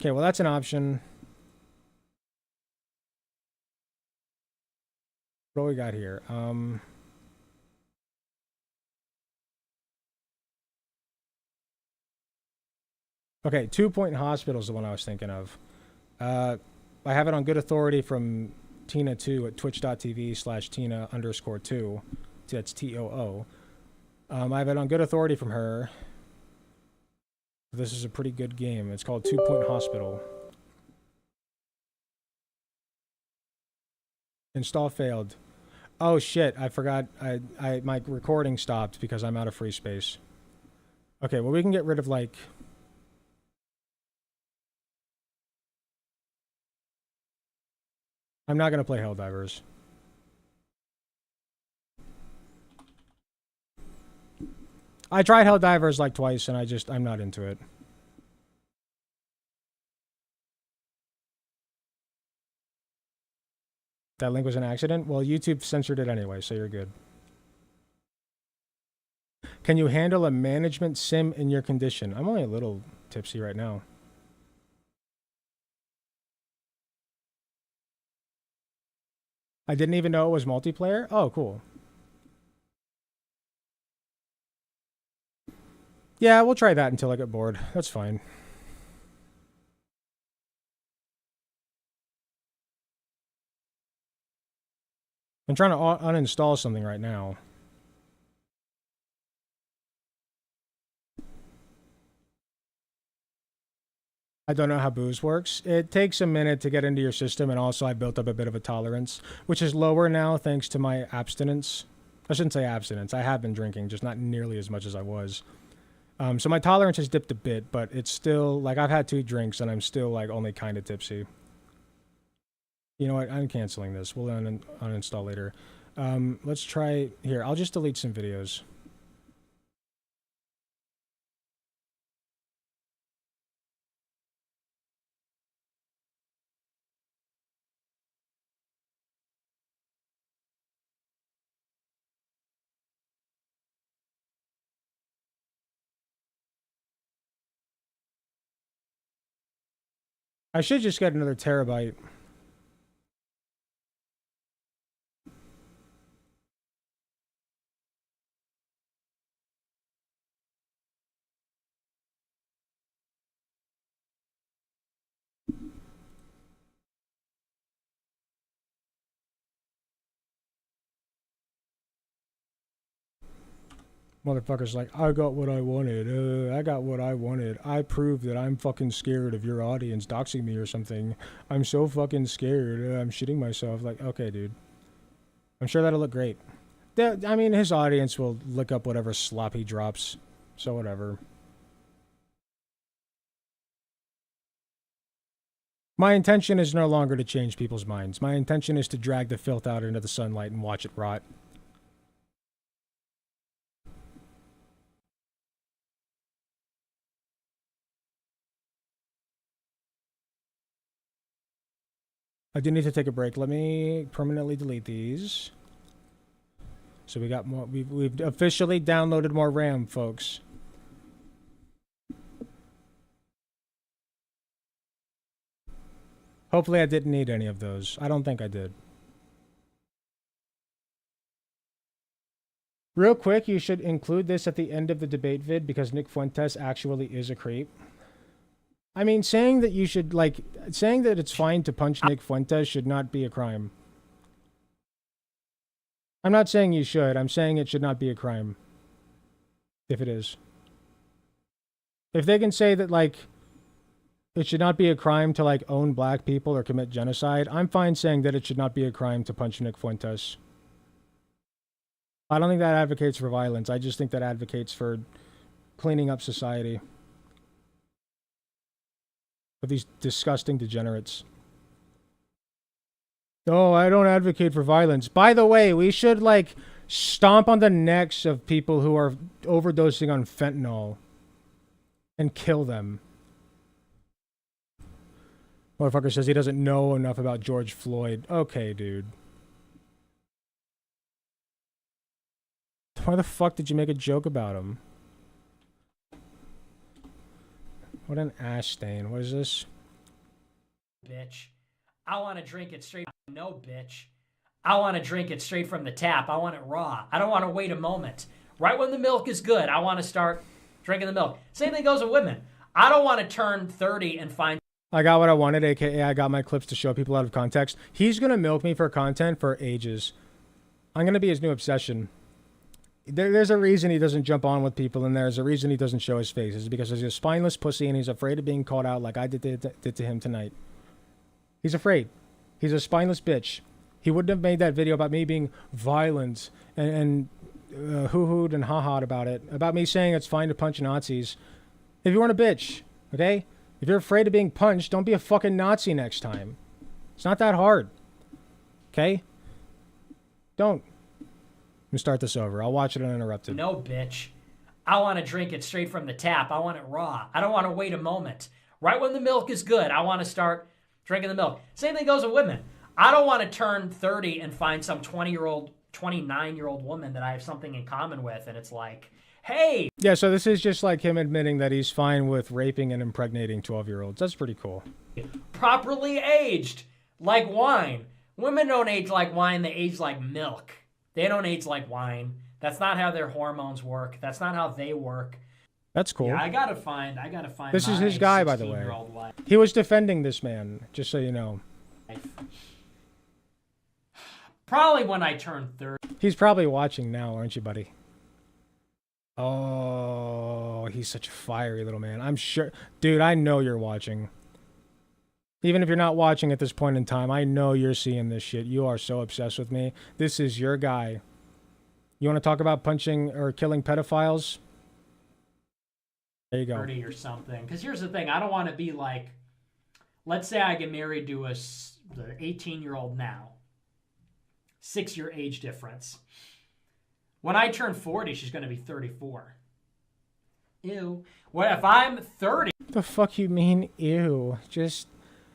Okay, well that's an option. What do we got here? Okay, 2-point hospital is the one I was thinking of. I have it on good authority from Tina2 at twitch.tv/Tina_2. That's TOO. I have it on good authority from her. This is a pretty good game. It's called 2-Point Hospital. Install failed. Oh shit, I forgot. My recording stopped because I'm out of free space. Okay, well we can get rid of like... I'm not gonna play Helldivers. I tried Helldivers like twice and I'm not into it. That link was an accident? Well, YouTube censored it anyway, so you're good. Can you handle a management sim in your condition? I'm only a little tipsy right now. I didn't even know it was multiplayer? Oh, cool. Yeah, we'll try that until I get bored. That's fine. I'm trying to uninstall something right now. I don't know how booze works. It takes a minute to get into your system, and also I built up a bit of a tolerance, which is lower now thanks to my abstinence. I shouldn't say abstinence. I have been drinking, just not nearly as much as I was. So my tolerance has dipped a bit, but it's still, like, I've had 2 drinks, and I'm still, like, only kind of tipsy. You know what? I'm canceling this. We'll uninstall later. Let's try... Here, I'll just delete some videos. I should just get another terabyte. Motherfucker's like, I got what I wanted. I got what I wanted. I proved that I'm fucking scared of your audience doxing me or something. I'm so fucking scared. I'm shitting myself. Like, okay, dude. I'm sure that'll look great. I mean, his audience will look up whatever slop he drops. So whatever. My intention is no longer to change people's minds. My intention is to drag the filth out into the sunlight and watch it rot. I do need to take a break. Let me permanently delete these. So we got more. We've officially downloaded more RAM, folks. Hopefully I didn't need any of those. I don't think I did. Real quick, you should include this at the end of the debate vid because Nick Fuentes actually is a creep. I mean, saying that you should, like, saying that it's fine to punch Nick Fuentes should not be a crime. I'm not saying you should. I'm saying it should not be a crime. If it is. If they can say that, like, it should not be a crime to, like, own black people or commit genocide, I'm fine saying that it should not be a crime to punch Nick Fuentes. I don't think that advocates for violence. I just think that advocates for cleaning up society. With these disgusting degenerates. Oh, I don't advocate for violence. By the way, we should, like, stomp on the necks of people who are overdosing on fentanyl. And kill them. Motherfucker says he doesn't know enough about George Floyd. Okay, dude. Why the fuck did you make a joke about him? What an ash stain. What is this?
Bitch. I want to drink it straight. No, bitch. I want to drink it straight from the tap. I want it raw. I don't want to wait a moment. Right when the milk is good, I want to start drinking the milk. Same thing goes with women. I don't want to turn 30 and find...
I got what I wanted, aka I got my clips to show people out of context. He's going to milk me for content for ages. I'm going to be his new obsession. There's a reason he doesn't jump on with people, and there's a reason he doesn't show his face. It's because he's a spineless pussy, and he's afraid of being called out like I did to him tonight. He's afraid. He's a spineless bitch. He wouldn't have made that video about me being violent and hoo-hooed and ha-ha'd about it. About me saying it's fine to punch Nazis. If you weren't a bitch, okay? If you're afraid of being punched, don't be a fucking Nazi next time. It's not that hard. Okay? Don't. Let me start this over. I'll watch it uninterrupted.
No, bitch. I want to drink it straight from the tap. I want it raw. I don't want to wait a moment. Right when the milk is good, I want to start drinking the milk. Same thing goes with women. I don't want to turn 30 and find some 20-year-old, 29-year-old woman that I have something in common with, and it's like, hey!
Yeah, so this is just like him admitting that he's fine with raping and impregnating 12-year-olds. That's pretty cool.
Properly aged, like wine. Women don't age like wine, they age like milk. They don't age like wine. That's not how their hormones work. That's not how they work.
That's cool.
Yeah, I gotta find.
This is his guy, by the way.
Wife.
He was defending this man, just so you know.
Probably when I turn 30.
He's probably watching now, aren't you, buddy? Oh, he's such a fiery little man. I'm sure. Dude, I know you're watching. Even if you're not watching at this point in time, I know you're seeing this shit. You are so obsessed with me. This is your guy. You want to talk about punching or killing pedophiles? There you go.
30 or something. Because here's the thing. I don't want to be like, let's say I get married to a 18-year-old now. 6-year age difference. When I turn 40, she's going to be 34. Ew. What if I'm 30?
The fuck you mean, ew? Just,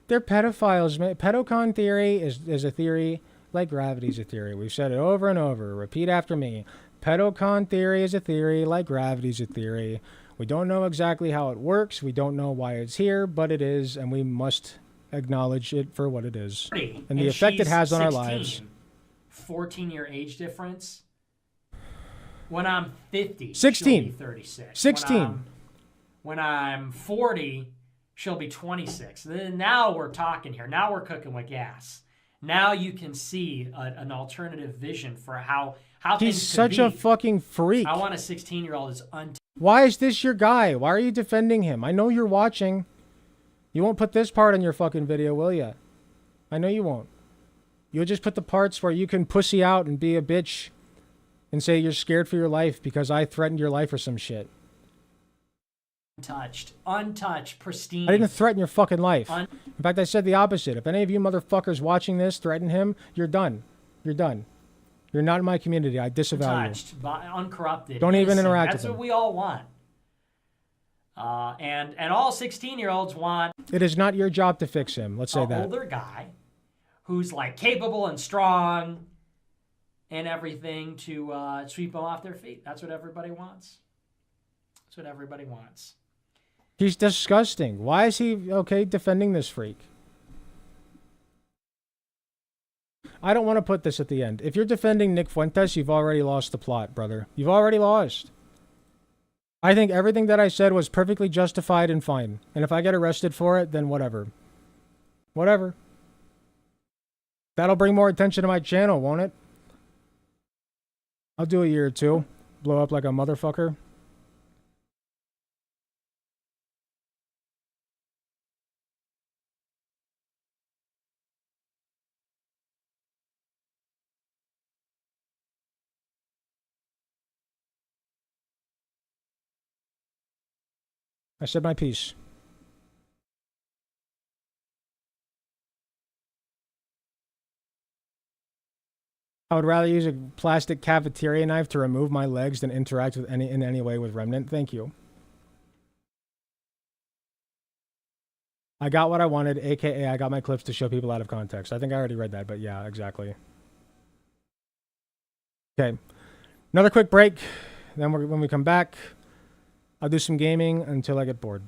they're pedophiles, man. Pedocon theory is a theory like gravity's a theory. We've said it over and over. Repeat after me. Pedocon theory is a theory like gravity's a theory. We don't know exactly how it works. We don't know why it's here, but it is, and we must acknowledge it for what it is. And the effect it has on our lives.
14-year age difference. When I'm 50,
16.
she'll be 36.
16.
When I'm 40, she'll be 26. Then now we're talking here. Now we're cooking with gas. Now you can see an alternative vision for how things could be.
He's such a fucking freak.
I want a 16-year-old is
Why is this your guy? Why are you defending him? I know you're watching. You won't put this part in your fucking video, will ya? I know you won't. You'll just put the parts where you can pussy out and be a bitch and say you're scared for your life because I threatened your life or some shit.
untouched, pristine.
I didn't threaten your fucking life. In fact, I said the opposite. If any of you motherfuckers watching this threaten him, you're done. You're done. You're not in my community. I disavow you.
Untouched, uncorrupted.
Don't even
innocent.
interact
That's
with
what
them.
we all want. And all 16-year-olds want
It is not your job to fix him. Let's say
an
that.
older guy who's like capable and strong and everything to sweep them off their feet. That's what everybody wants. That's what everybody wants.
He's disgusting. Why is he okay defending this freak? I don't want to put this at the end. If you're defending Nick Fuentes, you've already lost the plot, brother. You've already lost. I think everything that I said was perfectly justified and fine. And if I get arrested for it, then whatever. Whatever. That'll bring more attention to my channel, won't it? I'll do a year or two. Blow up like a motherfucker. I said my piece. I would rather use a plastic cafeteria knife to remove my legs than interact with in any way with Remnant. Thank you. I got what I wanted, aka I got my clips to show people out of context. I think I already read that, but yeah, exactly. Okay. Another quick break. Then when we come back, I'll do some gaming until I get bored.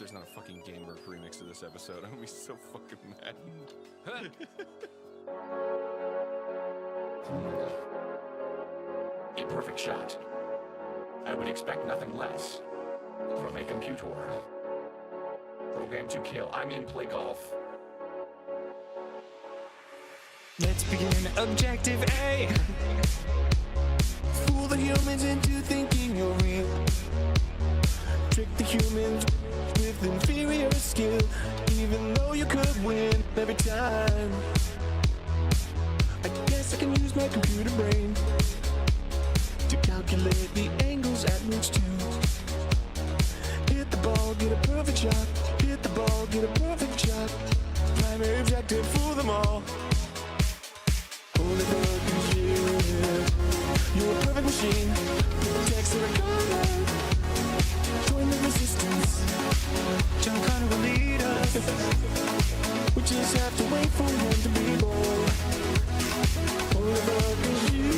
there's not a fucking gamer remix to this episode. I'm gonna be so fucking mad.
A perfect shot. I would expect nothing less from a computer. Programmed to kill. I mean, play golf.
Let's begin objective A. Fool the humans into thinking you're real. Trick the humans with inferior skill, even though you could win every time. I guess I can use my computer brain to calculate the angles at which to hit the ball, get a perfect shot. Hit the ball, get a perfect shot. Primary objective, fool them all. Holy fuck is you. You're a perfect machine. Text or a comment. Join the resistance. John Connor will lead us. We just have to wait for him to be born. Holy fuck is you.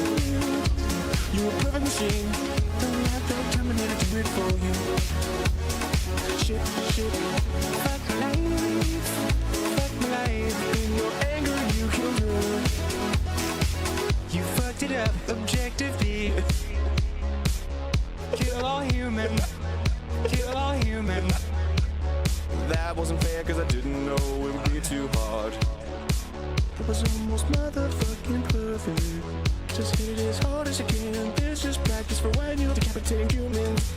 You're a perfect machine. Don't have that Terminator to read for you. Shit, fuck my life. Fuck my life. In your anger you killed her. You fucked it up, objective B. Kill all human. Kill all human.
That wasn't fair because I didn't know it would be too hard.
It was almost motherfucking perfect. Just hit it as hard as you can. This is just practice for when you're decapitating humans.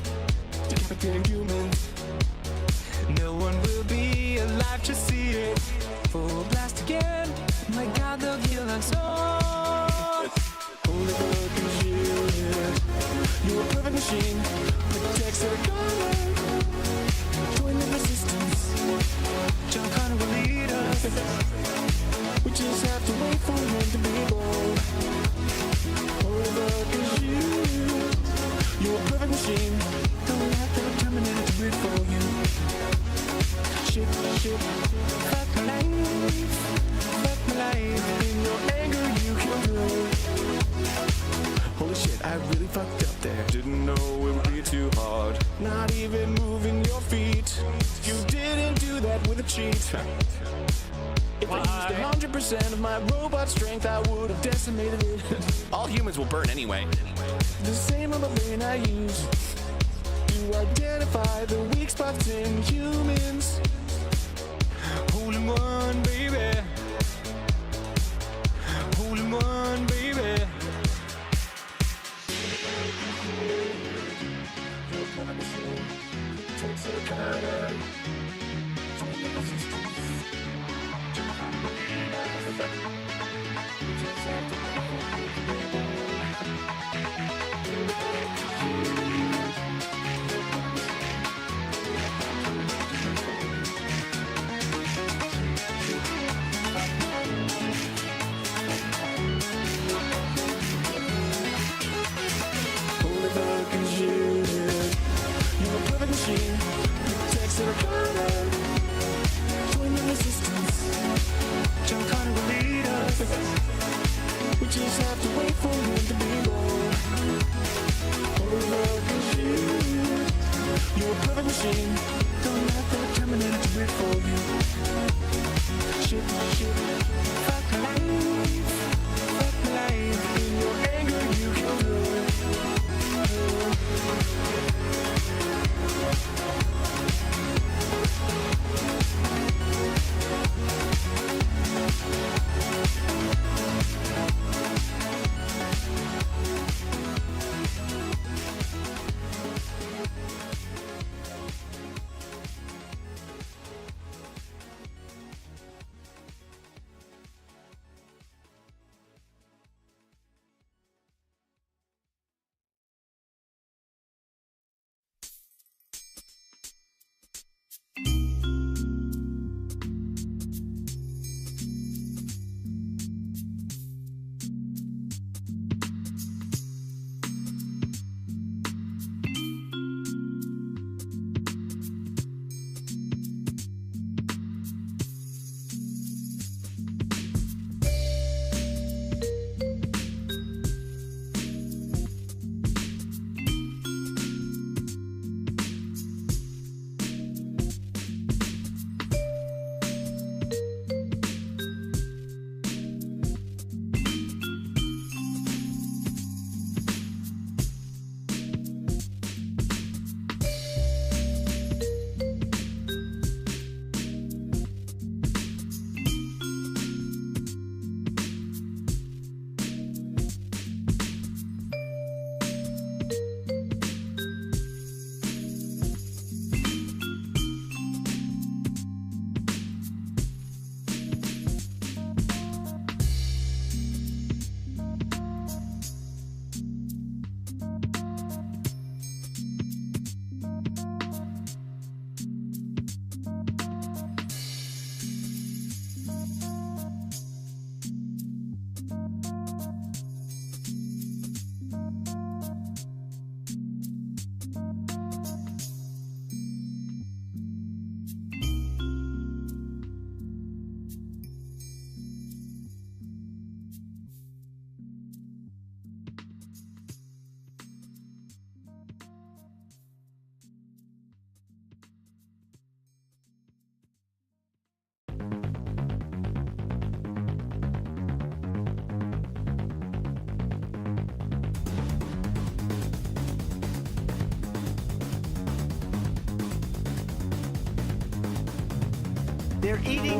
Decapitating humans. No one will be alive to see it. Full blast again. My God, they'll kill us all. Holy fuck is you. You're a perfect machine. Protects every corner. Join the resistance. John Connor will lead us. We just have to wait for him to be born. Holy fuck is you. You're a perfect machine. Don't have to Terminator to read for you. Shit, fuck my life. Fuck my life. In your anger you killed her. Holy shit, I really fucked up there.
Didn't know it would be too hard.
Not even moving your feet. You didn't do that with a cheat. If I used 100% of my robot strength, I would have decimated it.
All humans will burn anyway.
The same other brain I use to identify the weak spots in humans. Hole in one, baby. Hole in one, baby.
They're eating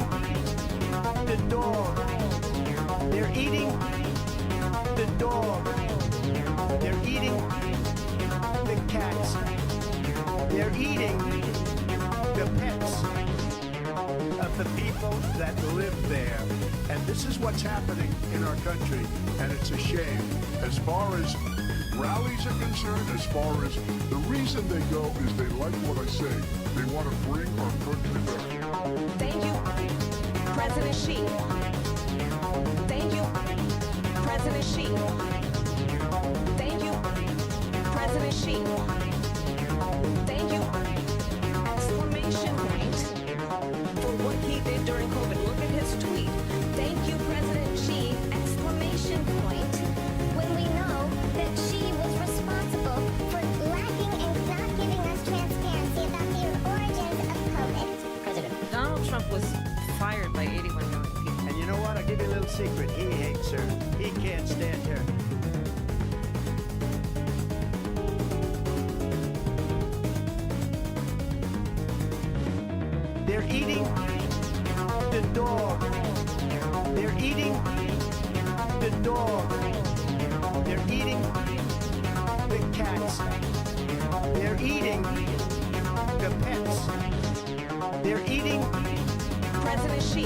the dog. They're eating the dog. They're eating the cats. They're eating the pets of the people that live there. And this is what's happening in our country, and it's a shame.
As far as rallies are concerned, as far as the reason they go is they like what I say. They want to bring our country back.
Thank you, President Xi. Thank you, President Xi. Thank you, President Xi. Thank you, exclamation point, for what he did during COVID. Look at his tweet. Thank you, President Xi, exclamation point.
When we know that she was responsible for lacking and not giving us transparency about the origins of COVID.
President Donald Trump was fired by 81 million people.
And you know what? I'll give you a little secret. He hates her. He can't stand her. They're eating the dog. They're eating the dog. They're eating the cats. They're eating the pets. They're eating
President Xi.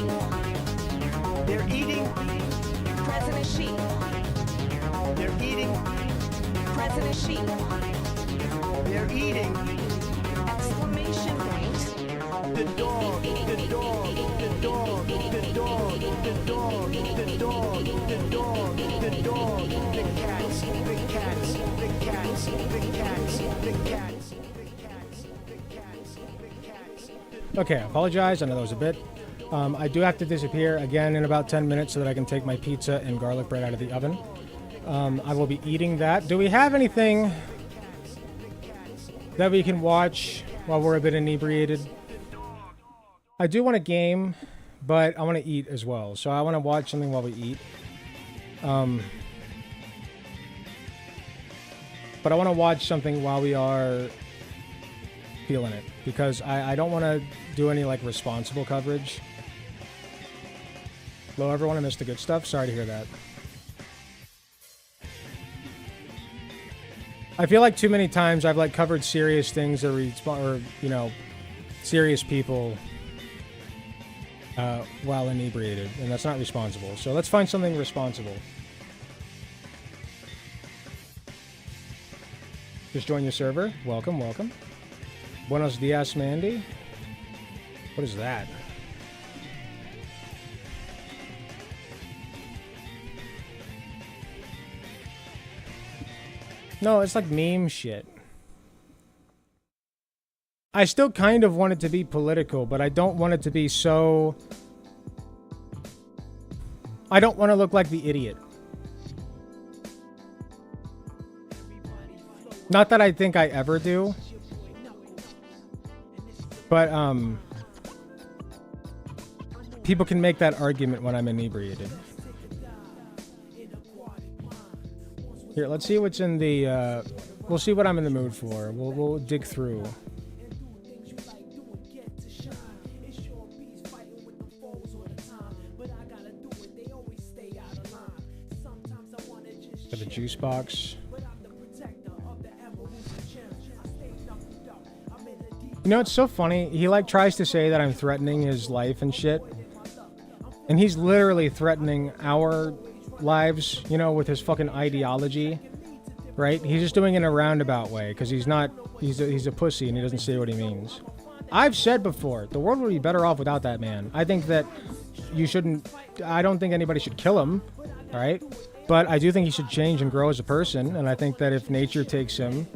They're eating
President Xi.
They're eating
President Xi.
They're eating
exclamation point.
The dog, the dog, the dog, the dog, the dog, the dog, the dog, the dog, the cats, the cats, the cats, the cats, the cats,
Okay, I apologize. I know that was a bit. I do have to disappear again in about 10 minutes so that I can take my pizza and garlic bread out of the oven. I will be eating that. Do we have anything that we can watch while we're a bit inebriated? I do want to game, but I want to eat as well. So I want to watch something while we eat. But I want to watch something while we are feeling it. Because I don't want to do any, like, responsible coverage. Hello, everyone. I missed the good stuff. Sorry to hear that. I feel like too many times I've, like, covered serious things or you know, serious people while inebriated, and that's not responsible. So let's find something responsible. Just join your server. Welcome, welcome. Buenos dias, Mandy. What is that? No, it's like meme shit. I still kind of want it to be political, but I don't want it to be so... I don't want to look like the idiot. Not that I think I ever do. But, people can make that argument when I'm inebriated. Here, let's see what's in the, we'll see what I'm in the mood for. We'll dig through. For the juice box. You know, it's so funny. He, like, tries to say that I'm threatening his life and shit. And he's literally threatening our lives, you know, with his fucking ideology. Right? He's just doing it in a roundabout way, because he's not... He's a pussy, and he doesn't say what he means. I've said before, the world would be better off without that man. I think that you shouldn't... I don't think anybody should kill him. Alright? But I do think he should change and grow as a person, and I think that if nature takes him...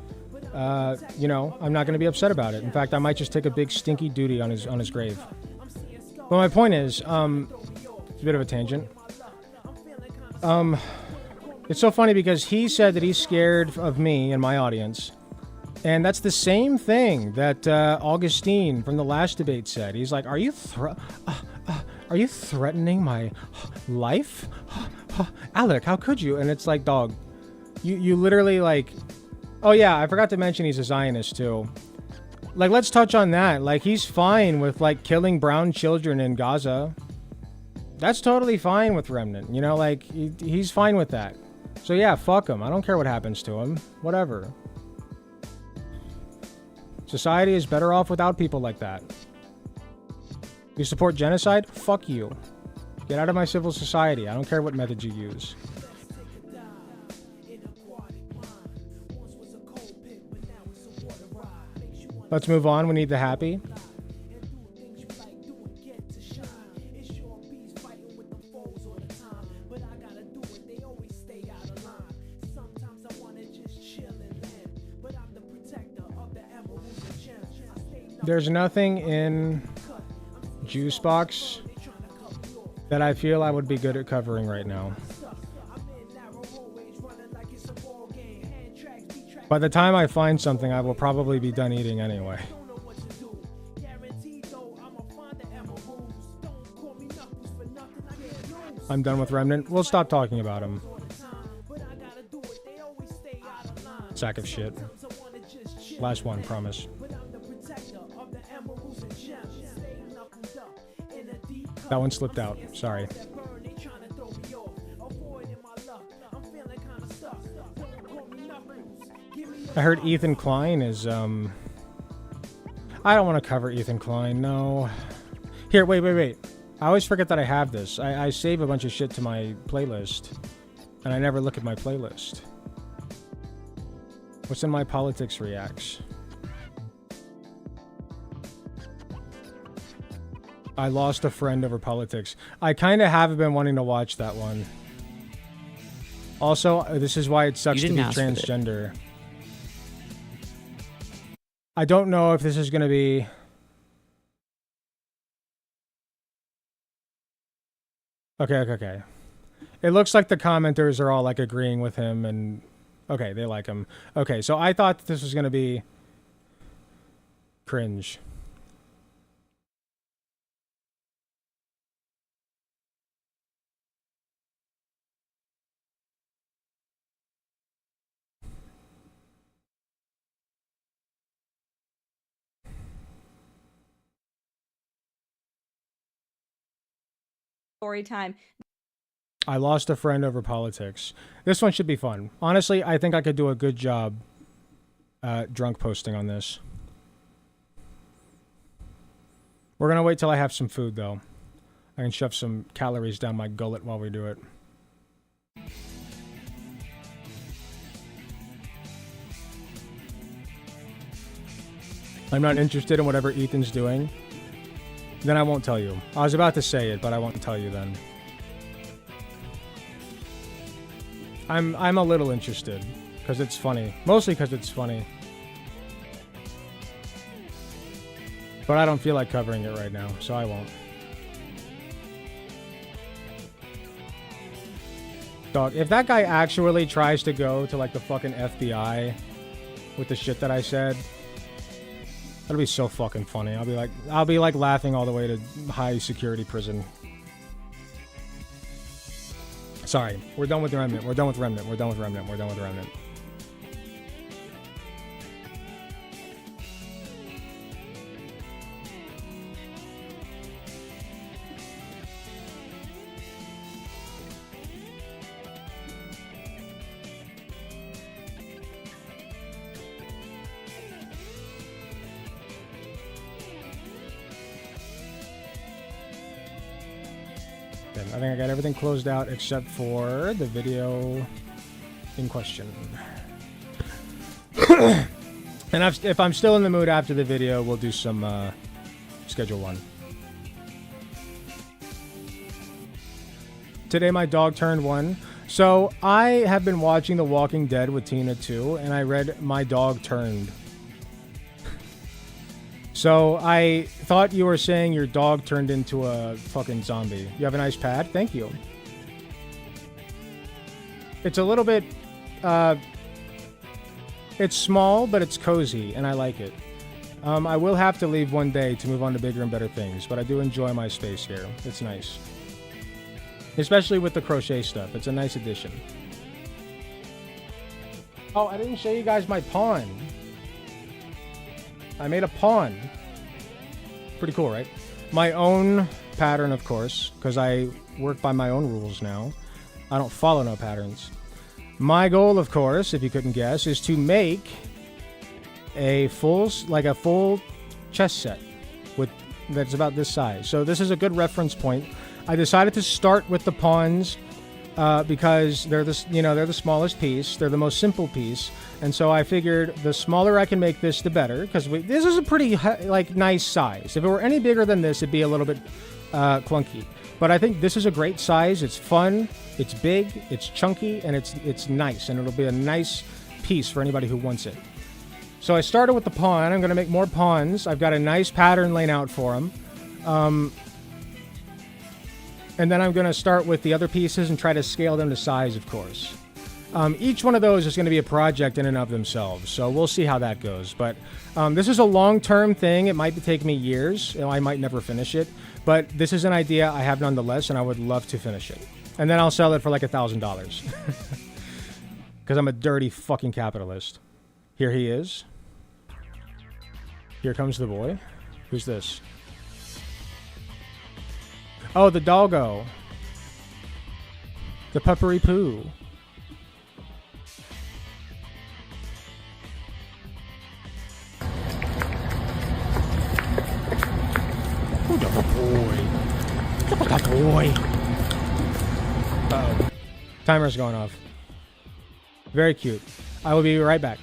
you know, I'm not going to be upset about it. In fact, I might just take a big stinky duty on his grave. But my point is, it's a bit of a tangent. It's so funny because he said that he's scared of me and my audience. And that's the same thing that Augustine from the last debate said. He's like, are you threatening my life? Alec, how could you? And it's like, dog, you literally, like... Oh yeah, I forgot to mention he's a Zionist too. Like, let's touch on that. Like, he's fine with, like, killing brown children in Gaza. That's totally fine with Remnant. You know, like, he's fine with that. So, yeah, fuck him. I don't care what happens to him. Whatever. Society is better off without people like that. You support genocide? Fuck you. Get out of my civil society. I don't care what methods you use. Let's move on. We need the happy. There's nothing in Juicebox that I feel I would be good at covering right now. By the time I find something, I will probably be done eating anyway. I'm done with Remnant. We'll stop talking about him. Sack of shit. Last one, promise. That one slipped out. Sorry. I heard Ethan Klein is, I don't want to cover Ethan Klein, no. Here, wait. I always forget that I have this. I save a bunch of shit to my playlist, and I never look at my playlist. What's in my politics reacts? I lost a friend over politics. I kind of have been wanting to watch that one. Also, this is why it sucks to be transgender. I don't know if this is going to be... Okay. It looks like the commenters are all like agreeing with him and... Okay, they like him. Okay, so I thought that this was going to be... cringe.
Story time.
I lost a friend over politics. This one should be fun. Honestly, I think I could do a good job drunk posting on this. We're going to wait till I have some food, though. I can shove some calories down my gullet while we do it. I'm not interested in whatever Ethan's doing. Then I won't tell you. I was about to say it, but I won't tell you then. I'm a little interested because it's funny. Mostly because it's funny. But I don't feel like covering it right now, so I won't. Dog, if that guy actually tries to go to like the fucking FBI with the shit that I said, that'll be so fucking funny. I'll be like laughing all the way to high security prison. Sorry, we're done with the Remnant. We're done with Remnant. We're done with Remnant. We're done with Remnant. I think I got everything closed out except for the video in question. And if I'm still in the mood after the video, we'll do some Schedule 1. Today my dog turned 1. So I have been watching The Walking Dead with Tina too, and I read My Dog Turned. So I thought you were saying your dog turned into a fucking zombie. You have a nice pad? Thank you. It's a little bit, it's small, but it's cozy, and I like it. I will have to leave one day to move on to bigger and better things, but I do enjoy my space here. It's nice. Especially with the crochet stuff. It's a nice addition. Oh, I didn't show you guys my pawn. I made a pond. Pretty cool, right? My own pattern, of course, because I work by my own rules now. I don't follow no patterns. My goal, of course, if you couldn't guess, is to make a full chess set that's about this size. So this is a good reference point. I decided to start with the pawns because they're the smallest piece. They're the most simple piece, and so I figured the smaller I can make this, the better. Because this is a pretty nice size. If it were any bigger than this, it'd be a little bit clunky. But I think this is a great size. It's fun. It's big. It's chunky, and it's nice. And it'll be a nice piece for anybody who wants it. So I started with the pawn. I'm going to make more pawns. I've got a nice pattern laid out for them. And then I'm going to start with the other pieces and try to scale them to size, of course. Each one of those is going to be a project in and of themselves, so we'll see how that goes. But this is a long-term thing. It might take me years. I might never finish it. But this is an idea I have nonetheless, and I would love to finish it. And then I'll sell it for like $1,000. Because I'm a dirty fucking capitalist. Here he is. Here comes the boy. Who's this? Oh, the doggo. The peppery poo. Oh, the boy. Look at the boy. Uh-oh. Timer's going off. Very cute. I will be right back.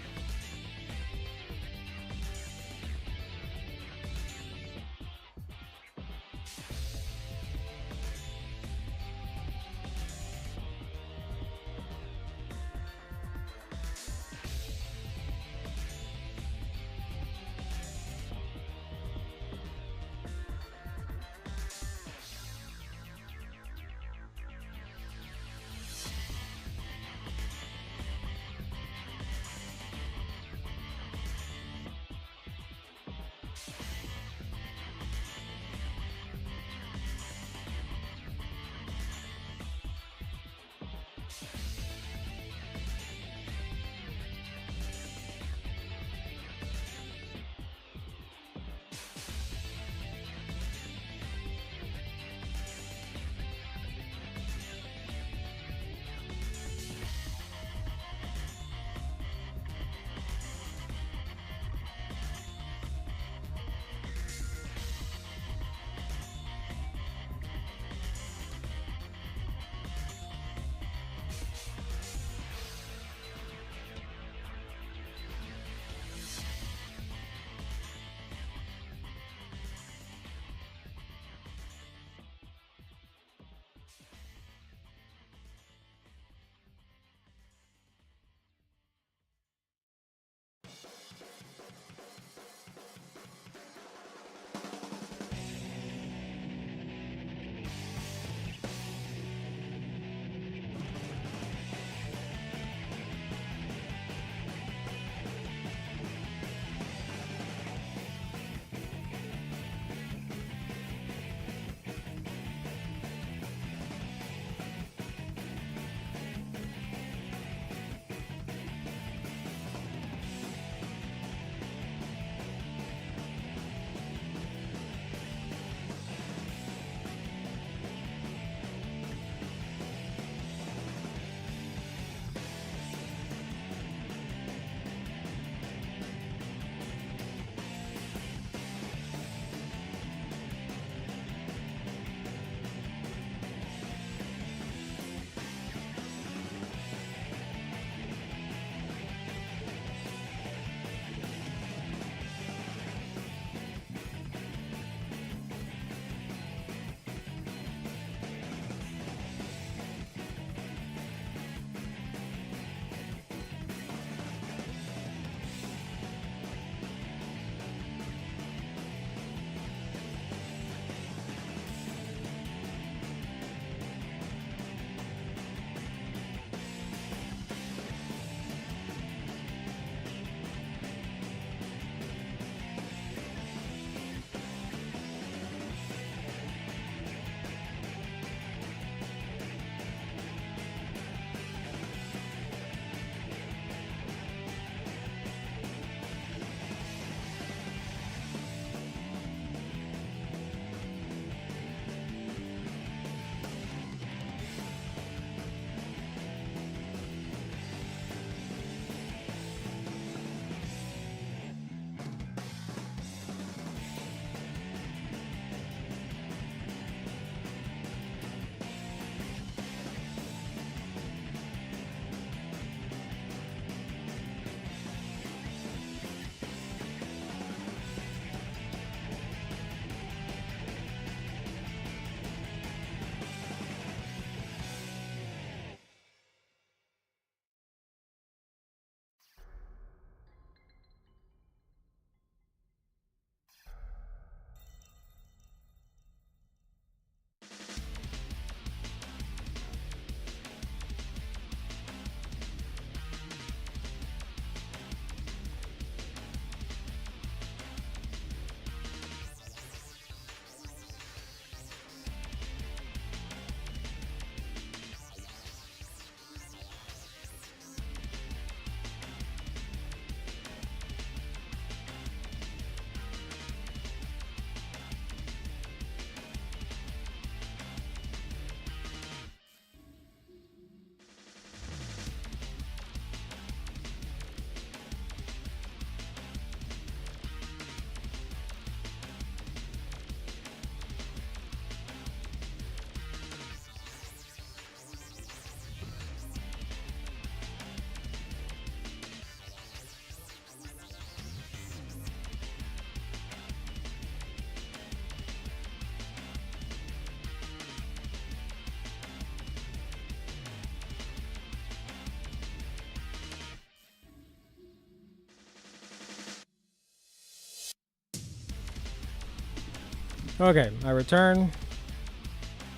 Okay, I return.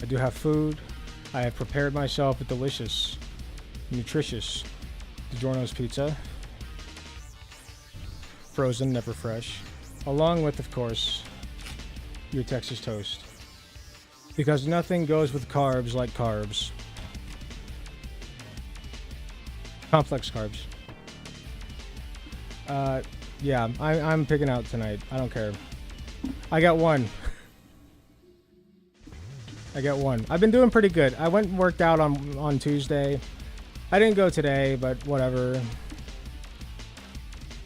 I do have food. I have prepared myself a delicious, nutritious DiGiorno's pizza. Frozen, never fresh. Along with, of course, your Texas toast. Because nothing goes with carbs like carbs. Complex carbs. Yeah, I'm picking out tonight. I don't care. I got one. I got one. I've been doing pretty good. I went and worked out on Tuesday. I didn't go today, but whatever.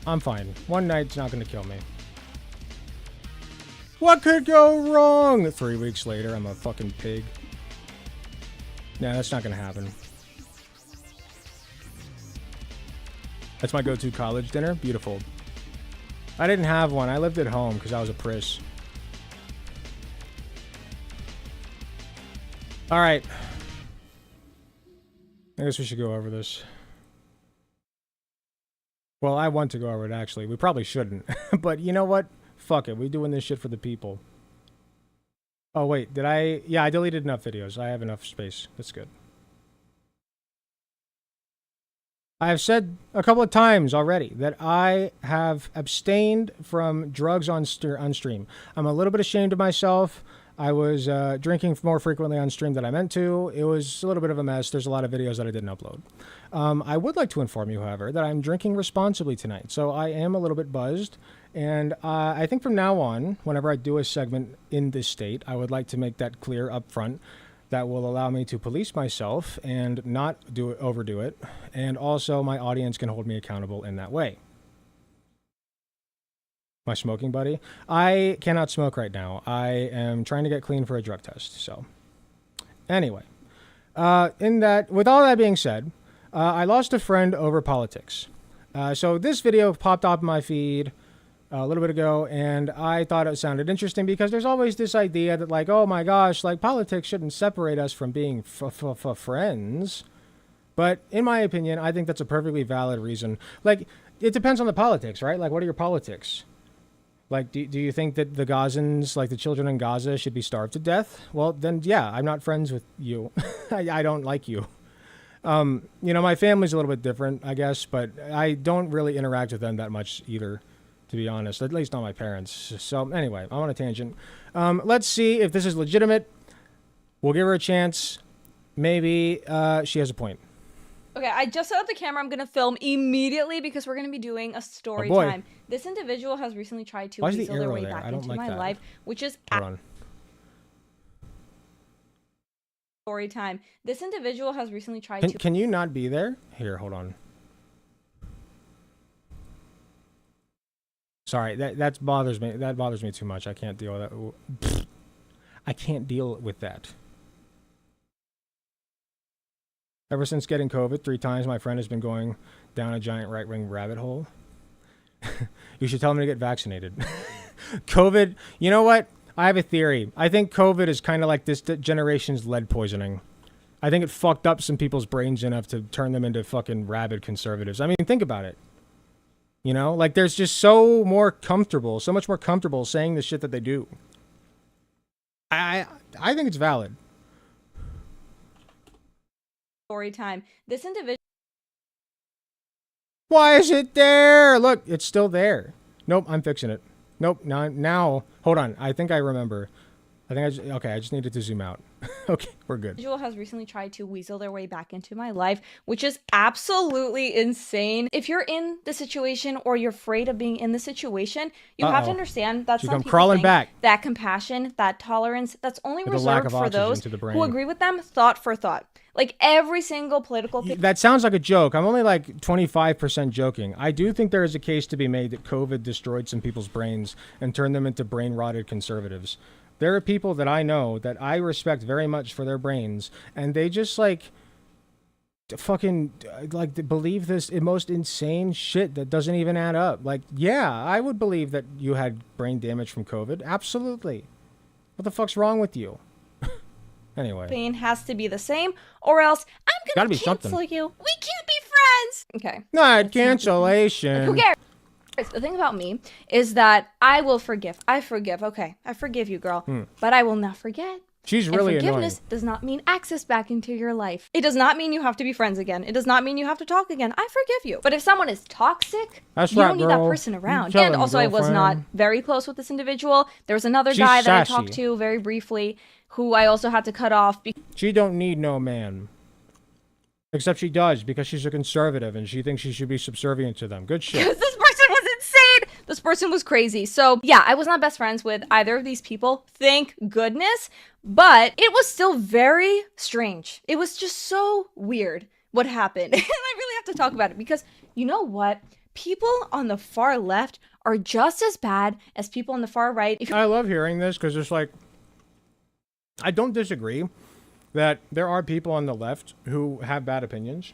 I'm fine. One night's not going to kill me. What could go wrong? 3 weeks later, I'm a fucking pig. Nah, that's not going to happen. That's my go-to college dinner. Beautiful. I didn't have one. I lived at home because I was a priss. All right. I guess we should go over this. Well, I want to go over it, actually. We probably shouldn't. But you know what? Fuck it. We're doing this shit for the people. Oh, wait. Did I? Yeah, I deleted enough videos. I have enough space. That's good. I have said a couple of times already that I have abstained from drugs on stream. I'm a little bit ashamed of myself. I was drinking more frequently on stream than I meant to. It was a little bit of a mess. There's a lot of videos that I didn't upload. I would like to inform you, however, that I'm drinking responsibly tonight. So I am a little bit buzzed. And I think from now on, whenever I do a segment in this state, I would like to make that clear up front. That will allow me to police myself and not overdo it. And also my audience can hold me accountable in that way. My smoking buddy. I cannot smoke right now. I am trying to get clean for a drug test. So anyway, with all that being said, I lost a friend over politics. So this video popped up in my feed a little bit ago, and I thought it sounded interesting because there's always this idea that, like, oh my gosh, like, politics shouldn't separate us from being friends. But in my opinion, I think that's a perfectly valid reason. Like, it depends on the politics, right? Like, what are your politics? Like, do you think that the Gazans, like the children in Gaza, should be starved to death? Well, then, yeah, I'm not friends with you. I don't like you. You know, my family's a little bit different, I guess, but I don't really interact with them that much either, to be honest, at least not my parents. So anyway, I'm on a tangent. Let's see if this is legitimate. We'll give her a chance. Maybe she has a point.
Okay, I just set up the camera. I'm going to film immediately because we're going to be doing a story time. This individual has recently tried to weasel their way back into my life, which is...
Hold on.
Story time. This individual has recently tried to...
Can you not be there? Here, hold on. Sorry, that bothers me. That bothers me too much. I can't deal with that. I can't deal with that. Ever since getting COVID 3 times, my friend has been going down a giant right-wing rabbit hole. You should tell him to get vaccinated. COVID, you know what? I have a theory. I think COVID is kind of like this generation's lead poisoning. I think it fucked up some people's brains enough to turn them into fucking rabid conservatives. I mean, think about it. You know, like, there's just so much more comfortable saying the shit that they do. I think it's valid.
Story time. This individual...
Why is it there? Look, it's still there. Nope, I'm fixing it. Nope, now, hold on. I think I remember. I just needed to zoom out. Okay, we're good.
Individual has recently tried to weasel their way back into my life, which is absolutely insane. If you're in the situation or you're afraid of being in the situation, you have to understand that some people think that compassion, that tolerance, that's only reserved for those who agree with them thought for thought. Like, every single political thing.
That sounds like a joke. I'm only like 25% joking. I do think there is a case to be made that COVID destroyed some people's brains and turned them into brain-rotted conservatives. There are people that I know that I respect very much for their brains, and they just, like, fucking, like, believe this most insane shit that doesn't even add up. Like, yeah, I would believe that you had brain damage from COVID. Absolutely. What the fuck's wrong with you? Anyway.
Pain has to be the same, or else I'm gonna cancel you. We can't be friends. Okay.
Not cancellation.
Who cares? The thing about me is that I will forgive. I forgive. Okay, I forgive you, girl. But I will not forget.
She's really
and forgiveness
annoying.
does not mean access back into your life. It does not mean you have to be friends again. It does not mean you have to talk again. I forgive you. But if someone is toxic,
That's
you
right,
don't need that
girl.
person
You
around.
tell
And
him,
also, I was not
girlfriend.
very close with this individual. There was another
She's
guy that I
sassy.
talked to very briefly who I also had to cut off.
She don't need no man. Except she does, because she's a conservative and she thinks she should be subservient to them. Good shit.
Because this person was insane. This person was crazy. So yeah, I was not best friends with either of these people. Thank goodness. But it was still very strange. It was just so weird what happened. And I really have to talk about it because you know what? People on the far left are just as bad as people on the far right.
I love hearing this because it's like, I don't disagree that there are people on the left who have bad opinions.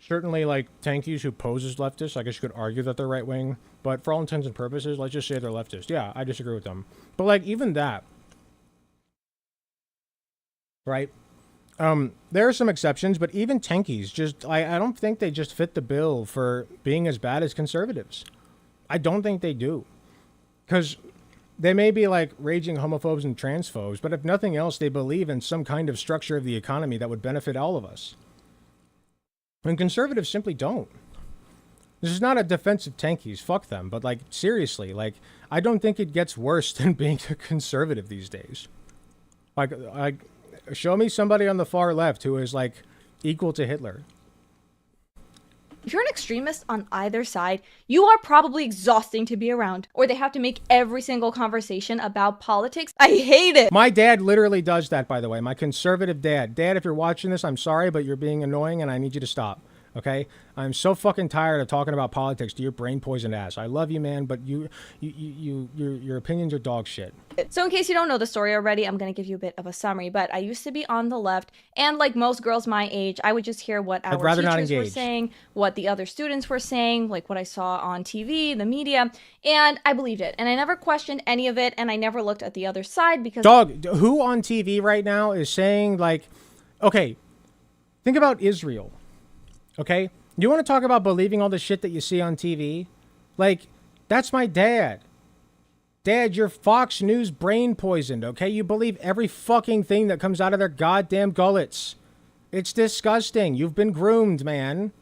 Certainly, like, tankies who pose as leftists, I guess you could argue that they're right-wing, but for all intents and purposes, let's just say they're leftist. Yeah, I disagree with them. But, like, even that, right? There are some exceptions, but even tankies just, I don't think they just fit the bill for being as bad as conservatives. I don't think they do. Because they may be like raging homophobes and transphobes, but if nothing else, they believe in some kind of structure of the economy that would benefit all of us. And conservatives simply don't. This is not a defense of tankies, fuck them, but like, seriously, like, I don't think it gets worse than being a conservative these days. Like, show me somebody on the far left who is like equal to Hitler.
If you're an extremist on either side, you are probably exhausting to be around, or they have to make every single conversation about politics. I hate it.
My dad literally does that, by the way. My conservative dad. Dad, if you're watching this, I'm sorry, but you're being annoying and I need you to stop. Okay? I'm so fucking tired of talking about politics to your brain poisoned ass. I love you, man, but your opinions are dog shit.
So in case you don't know the story already, I'm going to give you a bit of a summary, but I used to be on the left, and like most girls my age, I would just hear what our teachers were saying, what the other students were saying, like what I saw on TV, the media, and I believed it. And I never questioned any of it, and I never looked at the other side because...
Dog, who on TV right now is saying, like, okay, think about Israel, okay? You want to talk about believing all the shit that you see on TV? Like, that's my dad. Dad, you're Fox News brain poisoned, okay? You believe every fucking thing that comes out of their goddamn gullets. It's disgusting. You've been groomed, man.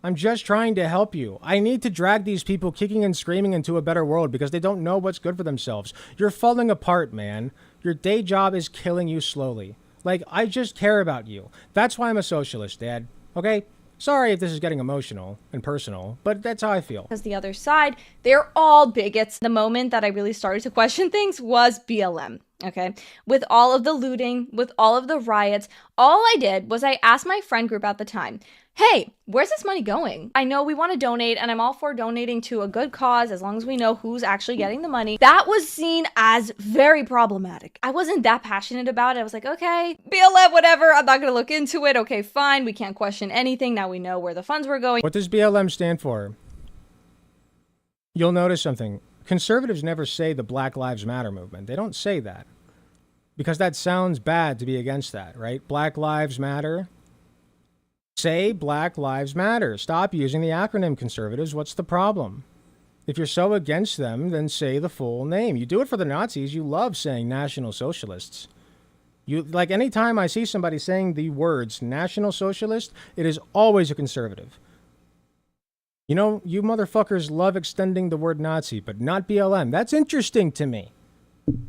I'm just trying to help you. I need to drag these people kicking and screaming into a better world because they don't know what's good for themselves. You're falling apart, man. Your day job is killing you slowly. Like, I just care about you. That's why I'm a socialist, Dad. Okay? Sorry if this is getting emotional and personal, but that's how I feel.
Because the other side, they're all bigots. The moment that I really started to question things was BLM, okay? With all of the looting, with all of the riots, all I did was I asked my friend group at the time, hey, where's this money going? I know we want to donate, and I'm all for donating to a good cause as long as we know who's actually getting the money. That was seen as very problematic. I wasn't that passionate about it. I was like, okay, BLM, whatever. I'm not going to look into it. Okay, fine. We can't question anything. Now we know where the funds were going.
What does BLM stand for? You'll notice something. Conservatives never say the Black Lives Matter movement. They don't say that. Because that sounds bad to be against that, right? Black Lives Matter. Say Black Lives Matter. Stop using the acronym, conservatives. What's the problem? If you're so against them, then say the full name. You do it for the Nazis. You love saying National Socialists. You, like, anytime I see somebody saying the words National Socialist, it is always a conservative. You know, you motherfuckers love extending the word Nazi, but not BLM. That's interesting to me.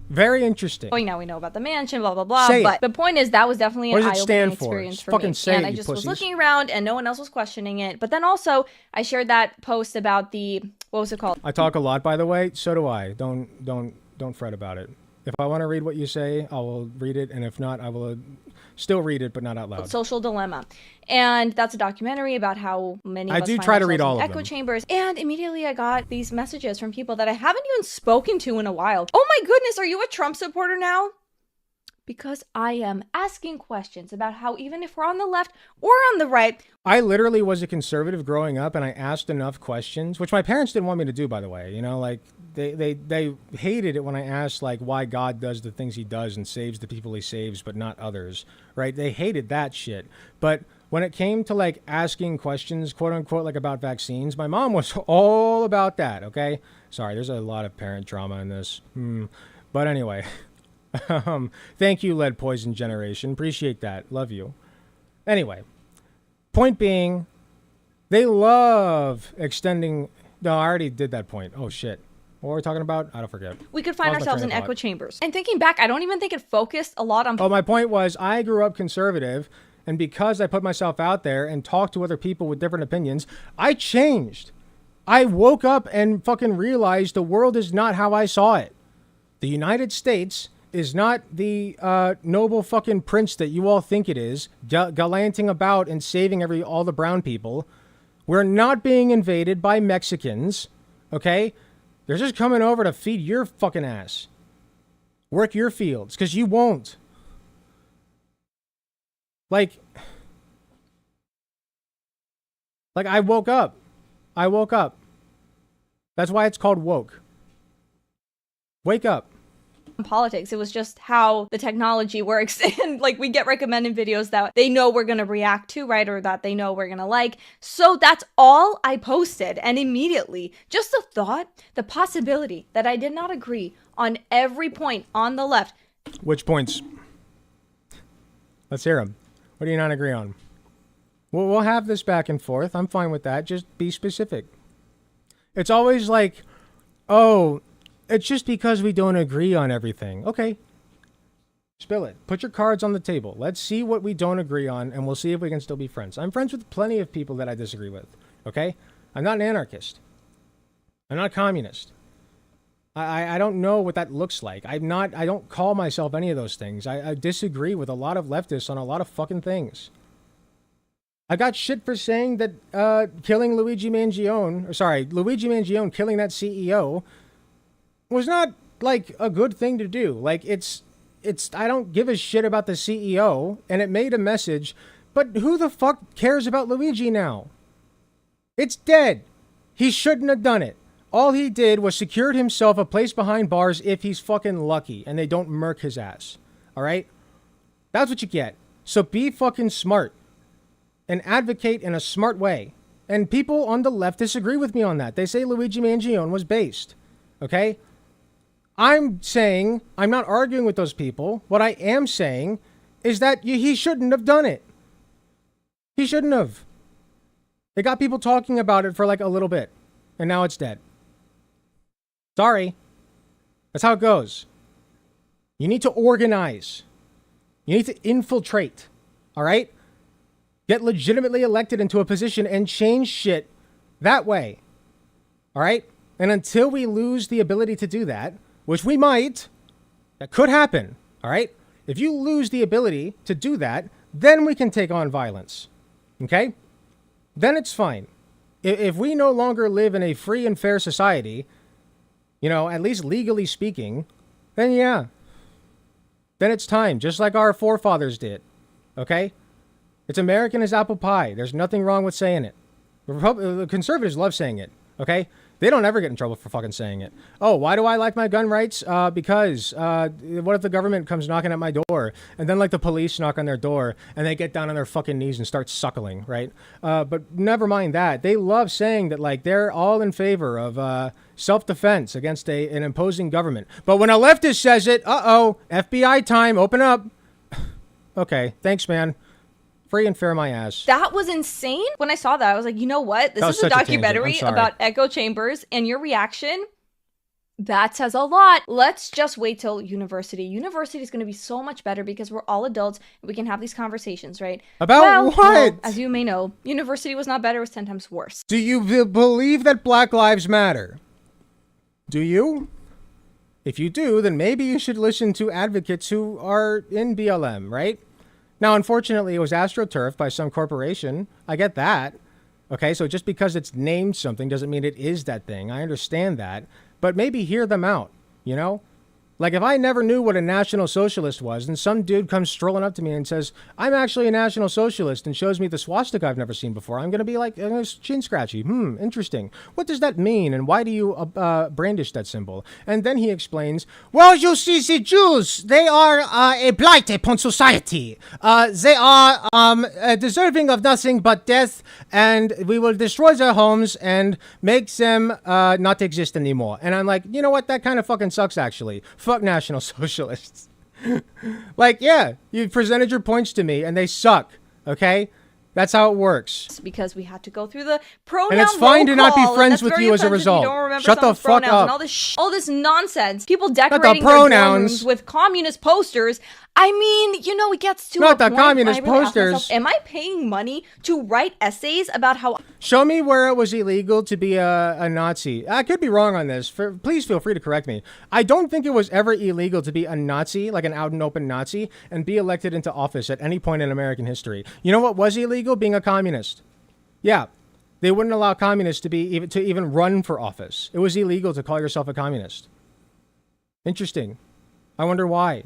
Very interesting.
Now we know about the mansion, blah, blah, blah.
Say
but
it.
the point is that was definitely an eye-opening
for?
experience for
Fucking
me.
say
And
it,
I
you
just was
pussies.
looking around and no one else was questioning it. But then also I shared that post about the, what was it called?
I talk a lot, by the way. So do I. Don't fret about it. If I want to read what you say, I will read it. And if not, I will still read it, but not out loud.
Social Dilemma. And that's a documentary about how many of
I
us
do
find
try to read
ourselves
all
in
of
echo
them.
chambers. And immediately I got these messages from people that I haven't even spoken to in a while. Oh my goodness, are you a Trump supporter now? Because I am asking questions about how even if we're on the left or on the right.
I literally was a conservative growing up, and I asked enough questions, which my parents didn't want me to do, by the way. You know, like, They hated it when I asked like why God does the things he does and saves the people he saves, but not others, right? They hated that shit. But when it came to like asking questions, quote unquote, like about vaccines, my mom was all about that. Okay, sorry, there's a lot of parent drama in this. But anyway, thank you, Lead Poison Generation. Appreciate that. Love you. Anyway, point being, they love extending. No, I already did that point. Oh shit. What were we talking about? I don't forget.
We could find ourselves in echo chambers. And thinking back, I don't even think it focused a lot on...
Oh, my point was I grew up conservative, and because I put myself out there and talked to other people with different opinions, I changed. I woke up and fucking realized the world is not how I saw it. The United States is not the noble fucking prince that you all think it is, gallanting about and saving all the brown people. We're not being invaded by Mexicans, okay? They're just coming over to feed your fucking ass. Work your fields, because you won't. Like, I woke up. That's why it's called woke. Wake up.
Politics. It was just how the technology works. And like we get recommended videos that they know we're going to react to, right? Or that they know we're going to like. So that's all I posted. And immediately, just the thought, the possibility that I did not agree on every point on the left.
Which points? Let's hear them. What do you not agree on? Well, we'll have this back and forth. I'm fine with that. Just be specific. It's always like, oh, it's just because we don't agree on everything. Okay. Spill it. Put your cards on the table. Let's see what we don't agree on, and we'll see if we can still be friends. I'm friends with plenty of people that I disagree with. Okay? I'm not an anarchist. I'm not a communist. I don't know what that looks like. I don't call myself any of those things. I disagree with a lot of leftists on a lot of fucking things. I got shit for saying that killing Luigi Mangione killing that CEO was not like a good thing to do. Like it's I don't give a shit about the CEO, and it made a message, but who the fuck cares about Luigi now? It's dead. He shouldn't have done it. All he did was secured himself a place behind bars if he's fucking lucky and they don't murk his ass. All right? That's what you get. So be fucking smart and advocate in a smart way. And people on the left disagree with me on that. They say Luigi Mangione was based. Okay? I'm saying, I'm not arguing with those people. What I am saying is that he shouldn't have done it. He shouldn't have. They got people talking about it for like a little bit, and now it's dead. Sorry. That's how it goes. You need to organize. You need to infiltrate. All right? Get legitimately elected into a position and change shit that way. All right? And until we lose the ability to do that, which we might, that could happen, all right? If you lose the ability to do that, then we can take on violence, okay? Then it's fine. If we no longer live in a free and fair society, you know, at least legally speaking, then yeah. Then it's time, just like our forefathers did, okay? It's American as apple pie. There's nothing wrong with saying it. The conservatives love saying it, okay? They don't ever get in trouble for fucking saying it. Oh, why do I like my gun rights? Because what if the government comes knocking at my door, and then like the police knock on their door, and they get down on their fucking knees and start suckling, right? But never mind that. They love saying that like they're all in favor of self-defense against an imposing government. But when a leftist says it, uh-oh, FBI time, open up. Okay, thanks, man. Free and fair my ass.
That was insane. When I saw that, I was like, you know what? This is a documentary about echo chambers, and your reaction, that says a lot. Let's just wait till university. University is going to be so much better because we're all adults and we can have these conversations, right?
About what?
Well, as you may know, university was not better, it was 10 times worse.
Do you believe that Black Lives Matter? Do you? If you do, then maybe you should listen to advocates who are in BLM, right? Now, unfortunately, it was AstroTurf by some corporation. I get that. Okay, so just because it's named something doesn't mean it is that thing. I understand that. But maybe hear them out, you know? Like, if I never knew what a National Socialist was, and some dude comes strolling up to me and says, I'm actually a National Socialist, and shows me the swastika I've never seen before, I'm going to be like, chin scratchy. Interesting. What does that mean, and why do you brandish that symbol? And then he explains, well, you see, the Jews, they are a blight upon society. They are deserving of nothing but death, and we will destroy their homes and make them not exist anymore. And I'm like, you know what? That kind of fucking sucks, actually. Fuck National Socialists. Like, yeah, you presented your points to me, and they suck, okay? That's how it works.
Because we had to go through the pronoun
and it's fine to not be
call,
friends with you as a result. Shut the fuck up.
And all this nonsense. People decorating their dorm rooms with communist posters. I mean, you know, it gets to
not
a
the
point
communist
where I really ask
posters.
myself, am I paying money to write essays about how...
Show me where it was illegal to be a Nazi. I could be wrong on this. Please feel free to correct me. I don't think it was ever illegal to be a Nazi, like an out and open Nazi, and be elected into office at any point in American history. You know what was illegal? Being a communist. Yeah, they wouldn't allow communists to even run for office. It was illegal to call yourself a communist. Interesting. I wonder why.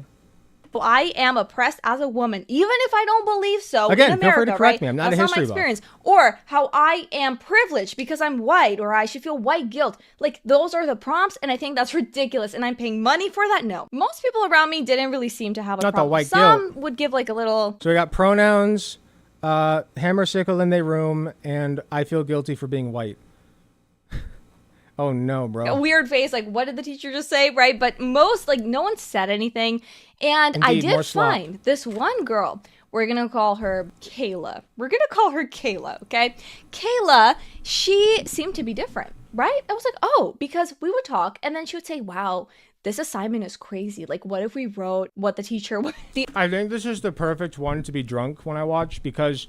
I am oppressed as a woman, even if I don't believe so.
Again,
in America,
feel free to correct
right?
me. I'm not
That's
a history
not my experience. Or how I am privileged because I'm white, or I should feel white guilt. Like, those are the prompts, and I think that's ridiculous. And I'm paying money for that? No. Most people around me didn't really seem to have a
Not
problem.
the white
Some
guilt.
would give like a little.
So we got pronouns, hammer sickle in their room, and I feel guilty for being white. Oh no, bro.
A weird face, like, what did the teacher just say, right? But most, like, no one said anything. And
Indeed,
I
more
did
slop.
find this one girl. We're going to call her Kayla. Okay? Kayla, she seemed to be different, right? I was like, oh, because we would talk, and then she would say, wow, this assignment is crazy. Like, what if we wrote what the teacher would...
I think this is the perfect one to be drunk when I watch, because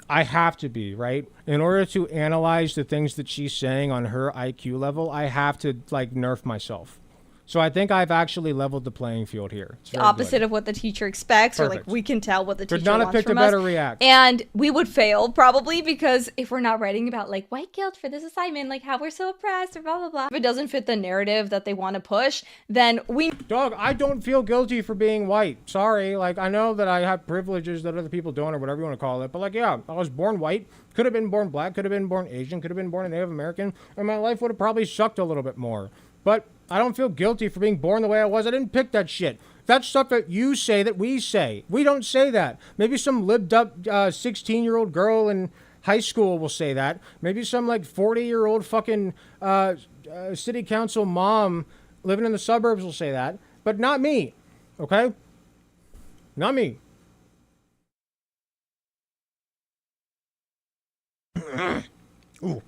I have to be, right? In order to analyze the things that she's saying on her IQ level, I have to, like, nerf myself. So I think I've actually leveled the playing field here. It's very
opposite
good.
of what the teacher expects, or like
Perfect.
we can tell what the
Could
teacher
not have
wants
picked a
from
better
us.
react.
And we would fail probably because if we're not writing about like white guilt for this assignment, like how we're so oppressed or blah blah blah. If it doesn't fit the narrative that they want to push, then we
Dog, I don't feel guilty for being white. Sorry, like I know that I have privileges that other people don't, or whatever you want to call it. But like, yeah, I was born white. Could have been born black. Could have been born Asian. Could have been born a Native American, and my life would have probably sucked a little bit more. But I don't feel guilty for being born the way I was. I didn't pick that shit. That's stuff that you say that we say. We don't say that. Maybe some libbed up 16-year-old girl in high school will say that. Maybe some like 40-year-old fucking city council mom living in the suburbs will say that. But not me. Okay? Not me. Ooh.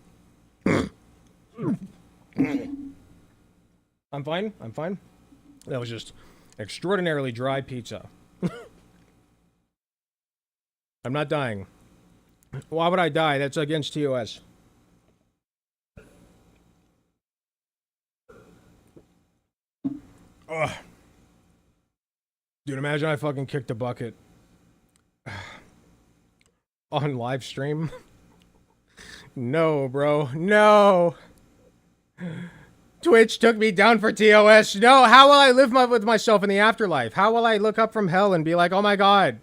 I'm fine. I'm fine. That was just extraordinarily dry pizza. I'm not dying. Why would I die? That's against TOS. Ugh. Dude, imagine I fucking kicked a bucket on live stream. No, bro. No. Twitch took me down for TOS. No, how will I live with myself in the afterlife? How will I look up from hell and be like, oh my god,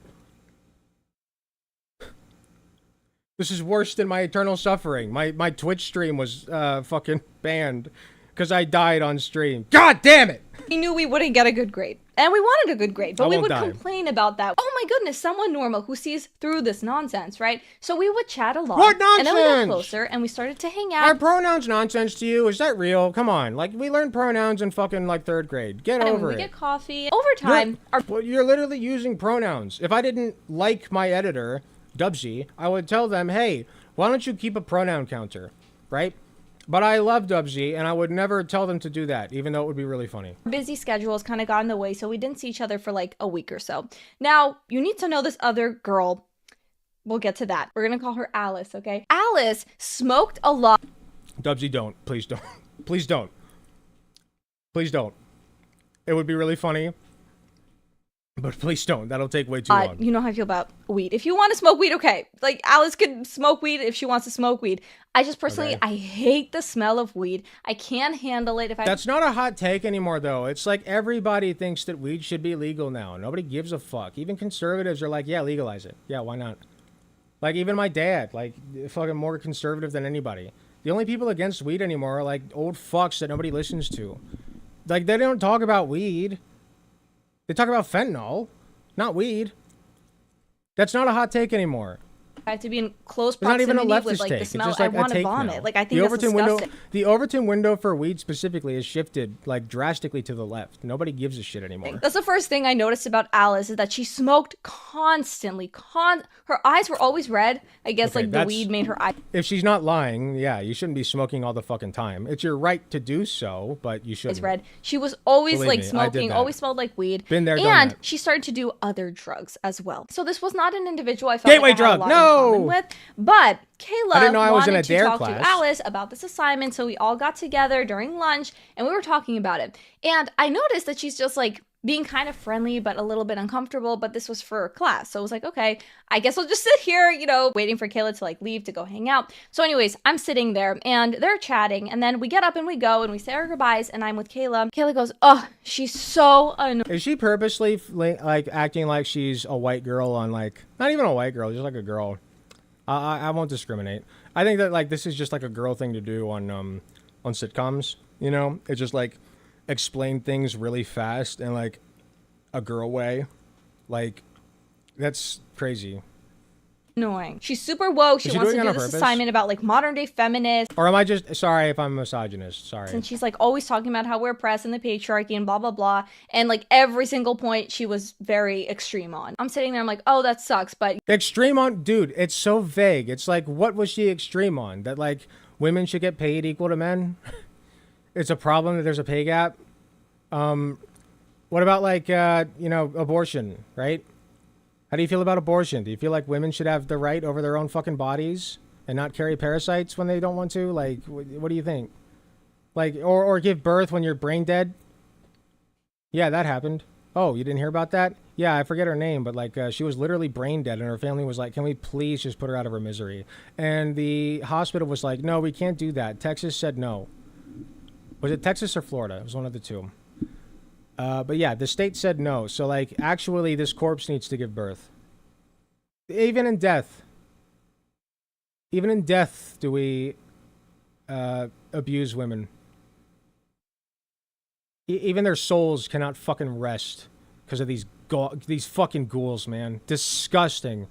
this is worse than my eternal suffering. My Twitch stream was fucking banned because I died on stream. God damn it!
We knew we wouldn't get a good grade. And we wanted a good grade, but we would
die.
complain about that. Oh my goodness, someone normal who sees through this nonsense, right? So we would chat a lot.
What nonsense?
And then we got closer and we started to hang out.
Are pronouns nonsense to you? Is that real? Come on. Like, we learned pronouns in fucking, like, 3rd grade. Get over
we
it.
get coffee. Over time,
You're literally using pronouns. If I didn't like my editor, Dubsy, I would tell them, hey, why don't you keep a pronoun counter, right? But I love Dubsy, and I would never tell them to do that, even though it would be really funny.
busy schedules kind of got in the way, so we didn't see each other for like a week or so. Now, you need to know this other girl. We'll get to that. We're going to call her Alice, okay? Alice smoked a lot.
Dubsy, don't. Please don't. Please don't. Please don't. It would be really funny. But please don't. That'll take way too long.
You know how I feel about weed. If you want to smoke weed, okay. Like, Alice could smoke weed if she wants to smoke weed. I just personally, I hate the smell of weed. I can't handle it.
That's not a hot take anymore, though. It's like everybody thinks that weed should be legal now. Nobody gives a fuck. Even conservatives are like, yeah, legalize it. Yeah, why not? Like, even my dad, like, fucking more conservative than anybody. The only people against weed anymore are, like, old fucks that nobody listens to. Like, they don't talk about weed. They talk about fentanyl, not weed. That's not a hot take anymore.
I have to be in close
proximity
proximity
not even a leftist
with, like,
take.
the
It's
smell.
just
I
like a
want to
take
vomit.
now.
Like, I think that's disgusting.
The Overton window for weed specifically is shifted, like, drastically to the left. Nobody gives a shit anymore.
That's the first thing I noticed about Alice is that she smoked constantly. Her eyes were always red. I guess,
Okay,
like, the weed made her eyes.
If she's not lying, yeah, you shouldn't be smoking all the fucking time. It's your right to do so, but you shouldn't.
Red. She was always
Believe
like
me, I did
smoking,
that.
always smelled like weed.
Been there, done
and
that.
she started to do other drugs as well. So this was not an individual I felt
Gateway
like I had
drug,
a lot in common
no!
with. But Kayla
I didn't know I was in
wanted
a
to
dare
talk
class.
to Alice about this assignment, so we all got together during lunch and we were talking about it. And I noticed that she's just like being kind of friendly but a little bit uncomfortable, but this was for class. So I was like, okay, I guess I'll just sit here, you know, waiting for Kayla to like leave to go hang out. So anyways, I'm sitting there and they're chatting and then we get up and we go and we say our goodbyes and I'm with Kayla. Kayla goes, oh, she's so annoying.
Is she purposely, like, acting like she's a white girl on, like, not even a white girl, just like a girl? I won't discriminate. I think that, like, this is just like a girl thing to do on sitcoms, you know? It's just like explain things really fast and like a girl way. Like, that's crazy.
Annoying. She's super woke. She
Is she
wants to
doing it
do
on
this
purpose?
assignment about like modern day feminists.
Or am I just sorry if I'm a misogynist? Sorry.
And she's like always talking about how we're oppressed and the patriarchy and blah blah blah. And like every single point she was very extreme on. I'm sitting there, I'm like, oh, that sucks. But
Extreme on, dude, it's so vague. It's like, what was she extreme on? That like women should get paid equal to men? It's a problem that there's a pay gap. What about like, you know, abortion, right? How do you feel about abortion? Do you feel like women should have the right over their own fucking bodies and not carry parasites when they don't want to? Like, what do you think? Like, or give birth when you're brain dead? Yeah, that happened. Oh, you didn't hear about that? Yeah, I forget her name, but like she was literally brain dead and her family was like, can we please just put her out of her misery? And the hospital was like, no, we can't do that. Texas said no. Was it Texas or Florida? It was one of the two. But yeah, the state said no. So like, actually this corpse needs to give birth. Even in death do we abuse women. Even their souls cannot fucking rest because of these fucking ghouls, man. Disgusting.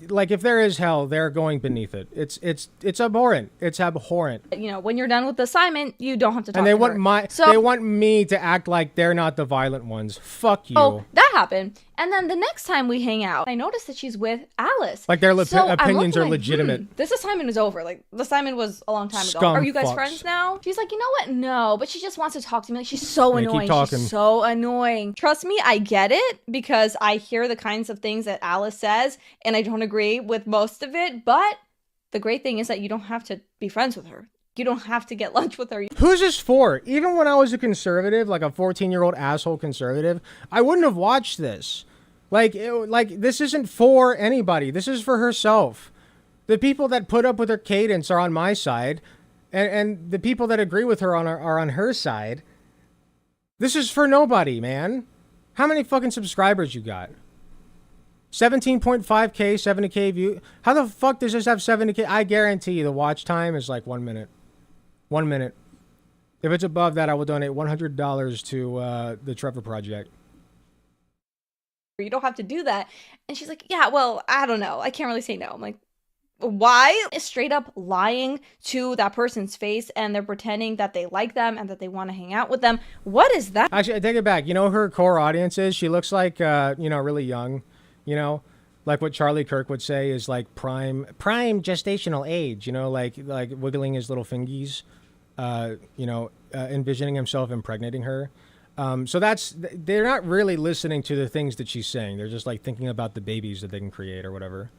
Like, if there is hell, they're going beneath it. It's abhorrent. It's abhorrent.
you know, when you're done with the assignment, you don't have to talk
And they
to
want
her.
they want me to act like they're not the violent ones. Fuck you.
Oh, that happened. And then the next time we hang out, I noticed that she's with Alice.
Like, their
So I'm
opinions
looking
are
like,
legitimate.
This assignment is over. Like, the assignment was a long time ago.
Scum
Are you guys
fucks.
friends now? She's like, you know what? No. But she just wants to talk to me. Like, she's so
Yeah, keep
annoying.
talking.
She's so annoying. Trust me, I get it because I hear the kinds of things that Alice says, and I don't agree with most of it. But the great thing is that you don't have to be friends with her. You don't have to get lunch with her.
Who's this for? Even when I was a conservative, like a 14-year-old asshole conservative, I wouldn't have watched this. Like, this isn't for anybody. This is for herself. The people that put up with her cadence are on my side, and the people that agree with her are on her side. This is for nobody, man. How many fucking subscribers you got? 17.5K, 70K view. How the fuck does this have 70K? I guarantee you the watch time is like 1 minute. 1 minute. If it's above that, I will donate $100 to the Trevor Project.
You don't have to do that. And she's like, yeah, well, I don't know. I can't really say no. I'm like, why? It's straight up lying to that person's face and they're pretending that they like them and that they want to hang out with them. What is that?
Actually, I take it back. You know who her core audience is? She looks like, you know, really young. You know, like what Charlie Kirk would say is like prime gestational age. You know, like wiggling his little fingies. You know, envisioning himself impregnating her. So they're not really listening to the things that she's saying. They're just like thinking about the babies that they can create or whatever.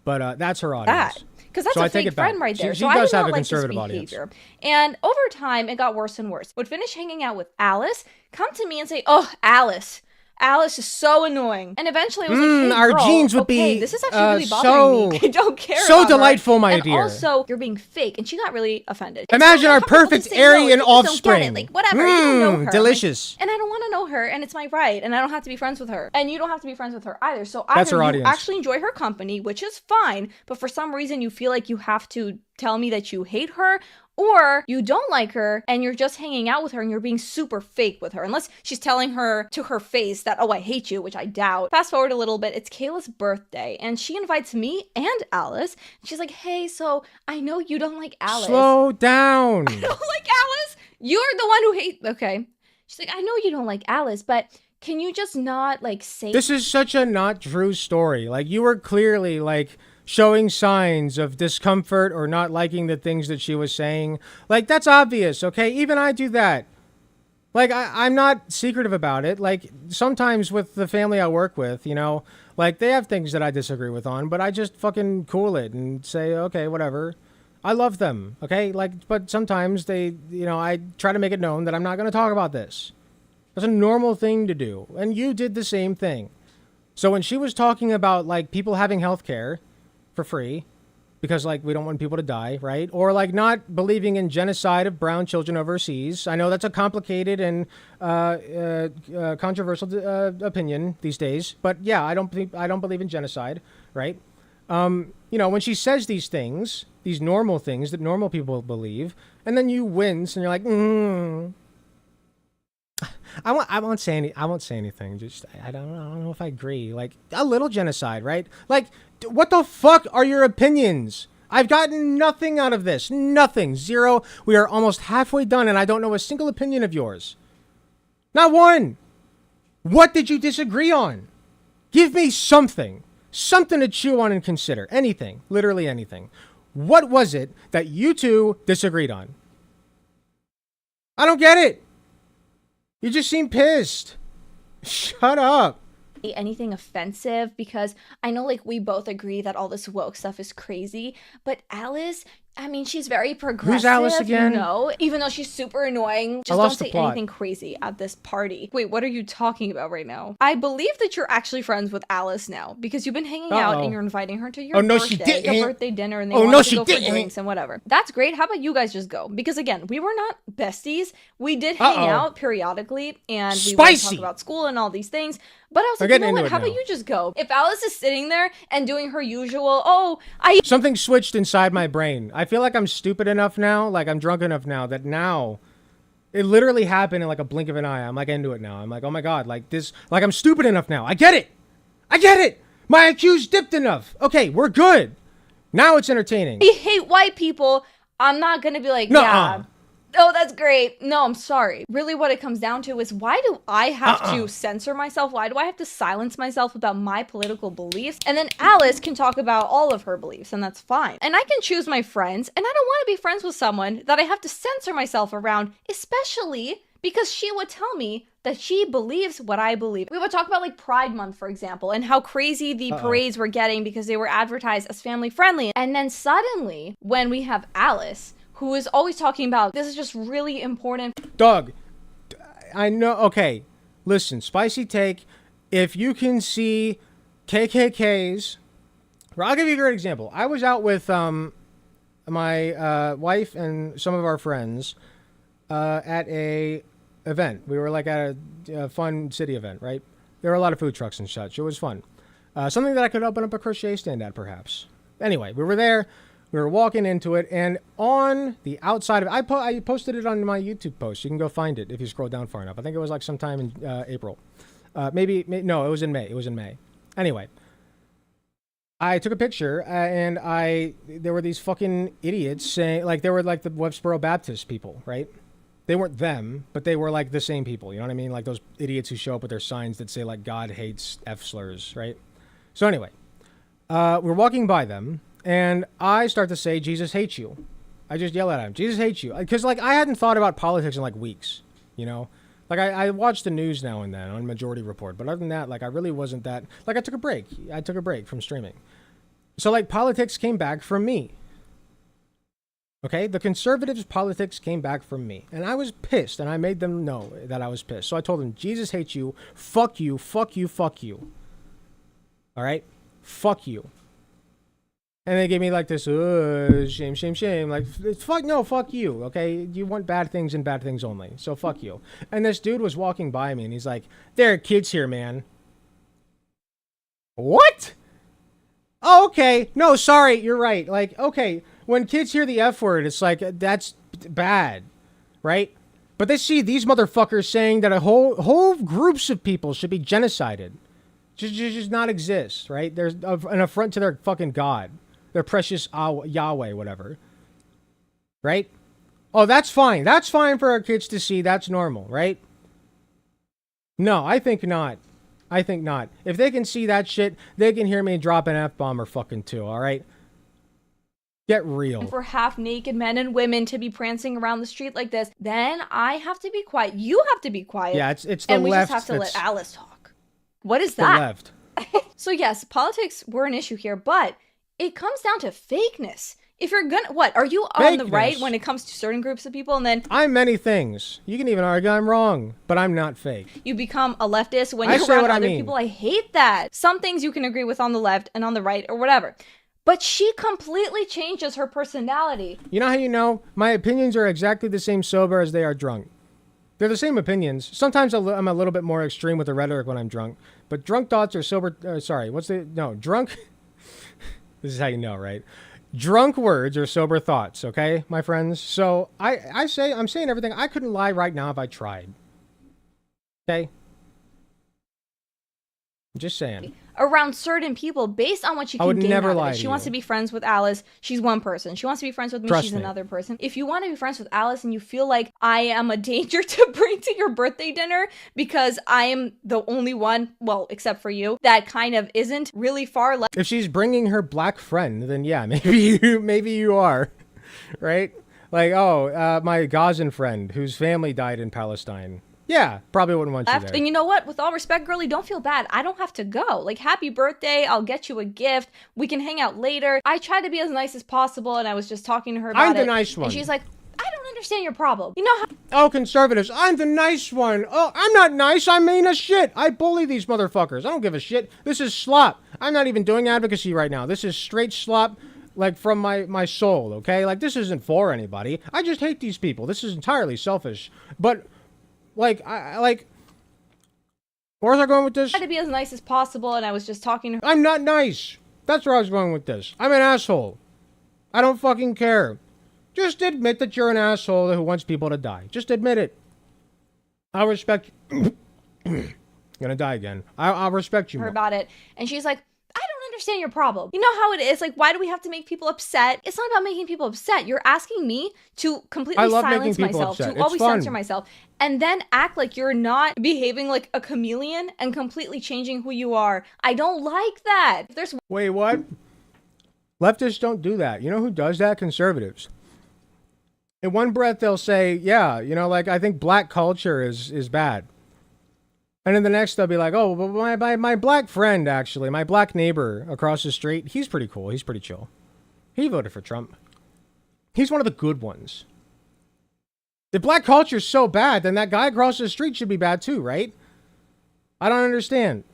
But that's her audience.
Because that's
So I
a
take
fake
it back.
friend right there.
She
so I
does
did
have
not
a
like this
conservative audience.
behavior. And over time, it got worse and worse. Would finish hanging out with Alice, come to me and say, oh, Alice, Alice is so annoying. And eventually I was like, hey,
our
girl,
jeans would
okay,
be
this is actually really bothering me. I don't care
so
about her.
delightful, my
and
dear.
Also, you're being fake. And she got really offended. It's
Imagine
really
our
uncomfortable to
perfect
say no if
Aryan
you just don't get
offspring.
it. Like, whatever, you don't know her.
Delicious.
Like, and I don't want to know her, and it's my right, and I don't have to be friends with her. And you don't have to be friends with her either. So
That's
either
her
you
audience.
actually enjoy her company, which is fine, but for some reason you feel like you have to tell me that you hate her, or you don't like her and you're just hanging out with her and you're being super fake with her. Unless she's telling her to her face that, oh, I hate you, which I doubt. Fast forward a little bit, it's Kayla's birthday and she invites me and Alice. She's like, hey, so I know you don't like Alice.
Slow down.
I don't like Alice. You're the one who hates. Okay. She's like, I know you don't like Alice, but can you just not like say.
This is such a not true story. Like, you were clearly like showing signs of discomfort or not liking the things that she was saying. Like, that's obvious, okay? Even I do that. Like, I'm not secretive about it. Like, sometimes with the family I work with, you know, like, they have things that I disagree with on, but I just fucking cool it and say, okay, whatever. I love them, okay? Like, but sometimes they, you know, I try to make it known that I'm not going to talk about this. That's a normal thing to do. And you did the same thing. So when she was talking about, like, people having health care for free because, like, we don't want people to die, right? Or, like, not believing in genocide of brown children overseas. I know that's a complicated and controversial opinion these days, but yeah, I don't believe in genocide, right? You know, when she says these things, these normal things that normal people believe, and then you wince and you're like, I won't say anything. Just I don't know if I agree. Like, a little genocide, right? Like, what the fuck are your opinions? I've gotten nothing out of this. Nothing. Zero. We are almost halfway done, and I don't know a single opinion of yours. Not one. What did you disagree on? Give me something. Something to chew on and consider. Anything. Literally anything. What was it that you two disagreed on? I don't get it. You just seem pissed. Shut up.
Anything offensive, because I know, like, we both agree that all this woke stuff is crazy, but Alice, I mean, she's very progressive.
Who's Alice again?
You know, even though she's super annoying. Just don't say anything crazy at this party. Wait, what are you talking about right now? I believe that you're actually friends with Alice now because you've been hanging out and you're inviting her to your birthday, your birthday dinner, and they want to go for drinks and whatever. That's great. How about you guys just go? Because again, we were not besties. We did hang out periodically and we would talk about school and all these things. But I was like, you know what? How about you just go? If Alice is sitting there and doing her usual,
something switched inside my brain. I feel like I'm stupid enough now, like I'm drunk enough now, that now it literally happened in like a blink of an eye. I'm like into it now. I'm like, oh my God, like this, like I'm stupid enough now. I get it. My IQ's dipped enough. Okay, we're good. Now it's entertaining.
I hate white people. I'm not going to be like, yeah. Oh, that's great. No, I'm sorry. Really what it comes down to is, why do I have to censor myself? Why do I have to silence myself about my political beliefs? And then Alice can talk about all of her beliefs, and that's fine. And I can choose my friends, and I don't want to be friends with someone that I have to censor myself around, especially because she would tell me that she believes what I believe. We would talk about, like, Pride Month, for example, and how crazy the parades were getting because they were advertised as family friendly. And then suddenly, when we have Alice, who is always talking about, this is just really important.
Doug, I know, okay, listen, spicy take. If you can see KKKs, I'll give you a great example. I was out with my wife and some of our friends at a event. We were like at a fun city event, right? There were a lot of food trucks and such. It was fun. Something that I could open up a crochet stand at, perhaps. Anyway, we were there. We were walking into it, and on the outside of it, I posted it on my YouTube post. You can go find it if you scroll down far enough. I think it was like sometime in April. No, it was in May. Anyway, I took a picture, and there were these fucking idiots saying, like, they were like the Websboro Baptist people, right? They weren't them, but they were like the same people, you know what I mean? Like those idiots who show up with their signs that say, like, God hates F slurs, right? So anyway, we're walking by them, and I start to say, Jesus hates you. I just yell at him, Jesus hates you. Because, like, I hadn't thought about politics in, like, weeks, you know? Like, I watch the news now and then on Majority Report, but other than that, like, I really wasn't that... Like, I took a break. From streaming. So, like, politics came back from me. Okay, the conservatives' politics came back from me, and I was pissed, and I made them know that I was pissed. So I told them, Jesus hates you, fuck you, fuck you, fuck you. All right? Fuck you. And they gave me like this, shame, shame, shame. Like, fuck, no, fuck you, okay? You want bad things and bad things only, so fuck you. And this dude was walking by me, and he's like, there are kids here, man. What? Oh, okay. No, sorry, you're right. Like, okay, when kids hear the F word, it's like, that's bad, right? But they see these motherfuckers saying that a whole groups of people should be genocided. Just not exist, right? There's an affront to their fucking God. Their precious Yahweh, whatever. Right? Oh, that's fine. That's fine for our kids to see. That's normal, right? No, I think not. I think not. If they can see that shit, they can hear me drop an F-bomb or fucking two, all right? Get real.
For half-naked men and women to be prancing around the street like this, then I have to be quiet. You have to be quiet.
Yeah, it's the left.
And we just have to let Alice talk. What is that?
The left.
So yes, politics were an issue here, but it comes down to fakeness. If you're gonna, what, are you on the right when it comes to certain groups of people, and then
I'm many things. You can even argue I'm wrong, but I'm not fake.
you become a leftist when you're around other people? I hate that. Some things you can agree with on the left and on the right or whatever. But she completely changes her personality.
You know how you know? My opinions are exactly the same sober as they are drunk. They're the same opinions. Sometimes I'm a little bit more extreme with the rhetoric when I'm drunk. But drunk thoughts are sober... drunk... This is how you know, right? Drunk words are sober thoughts, okay, my friends? So I'm saying everything. I couldn't lie right now if I tried. Okay? I'm just saying.
Around certain people based on what she can gain
never
out of
lie
it.
to
She wants
you.
to be friends with Alice. She's one person. She wants to be friends with me.
Trust
she's
me.
another person. If you want to be friends with Alice and you feel like I am a danger to bring to your birthday dinner because I am the only one, well, except for you, that kind of isn't really far left.
If she's bringing her black friend, then yeah, maybe you are, right? Like, my Gazan friend whose family died in Palestine. Yeah, probably wouldn't want you there.
And you know what? With all respect, girlie, don't feel bad. I don't have to go. Like, happy birthday. I'll get you a gift. We can hang out later. I try to be as nice as possible, and I was just talking to her about it.
I'm the nice one.
And she's like, I don't understand your problem. You know how...
Oh, conservatives, I'm the nice one. Oh, I'm not nice. I'm mean as shit. I bully these motherfuckers. I don't give a shit. This is slop. I'm not even doing advocacy right now. This is straight slop, like, from my soul, okay? Like, this isn't for anybody. I just hate these people. This is entirely selfish. But... Where was I going with this?
I tried to be as nice as possible, and I was just talking to her.
I'm not nice. That's where I was going with this. I'm an asshole. I don't fucking care. Just admit that you're an asshole who wants people to die. Just admit it. I'll respect you. Gonna die again. I'll respect you
her
more.
About it, and she's like, I don't understand your problem. You know how it is? Like, why do we have to make people upset? It's not about making people upset. You're asking me to completely silence myself, to always censor myself, and then act like you're not behaving like a chameleon and completely changing who you are. I don't like that.
Wait, what? Leftists don't do that. You know who does that? Conservatives. In one breath, they'll say, yeah, I think black culture is bad. And in the next, they'll be like, oh, but my black friend, actually, my black neighbor across the street, he's pretty cool. He's pretty chill. He voted for Trump. He's one of the good ones. If black culture's so bad, then that guy across the street should be bad too, right? I don't understand.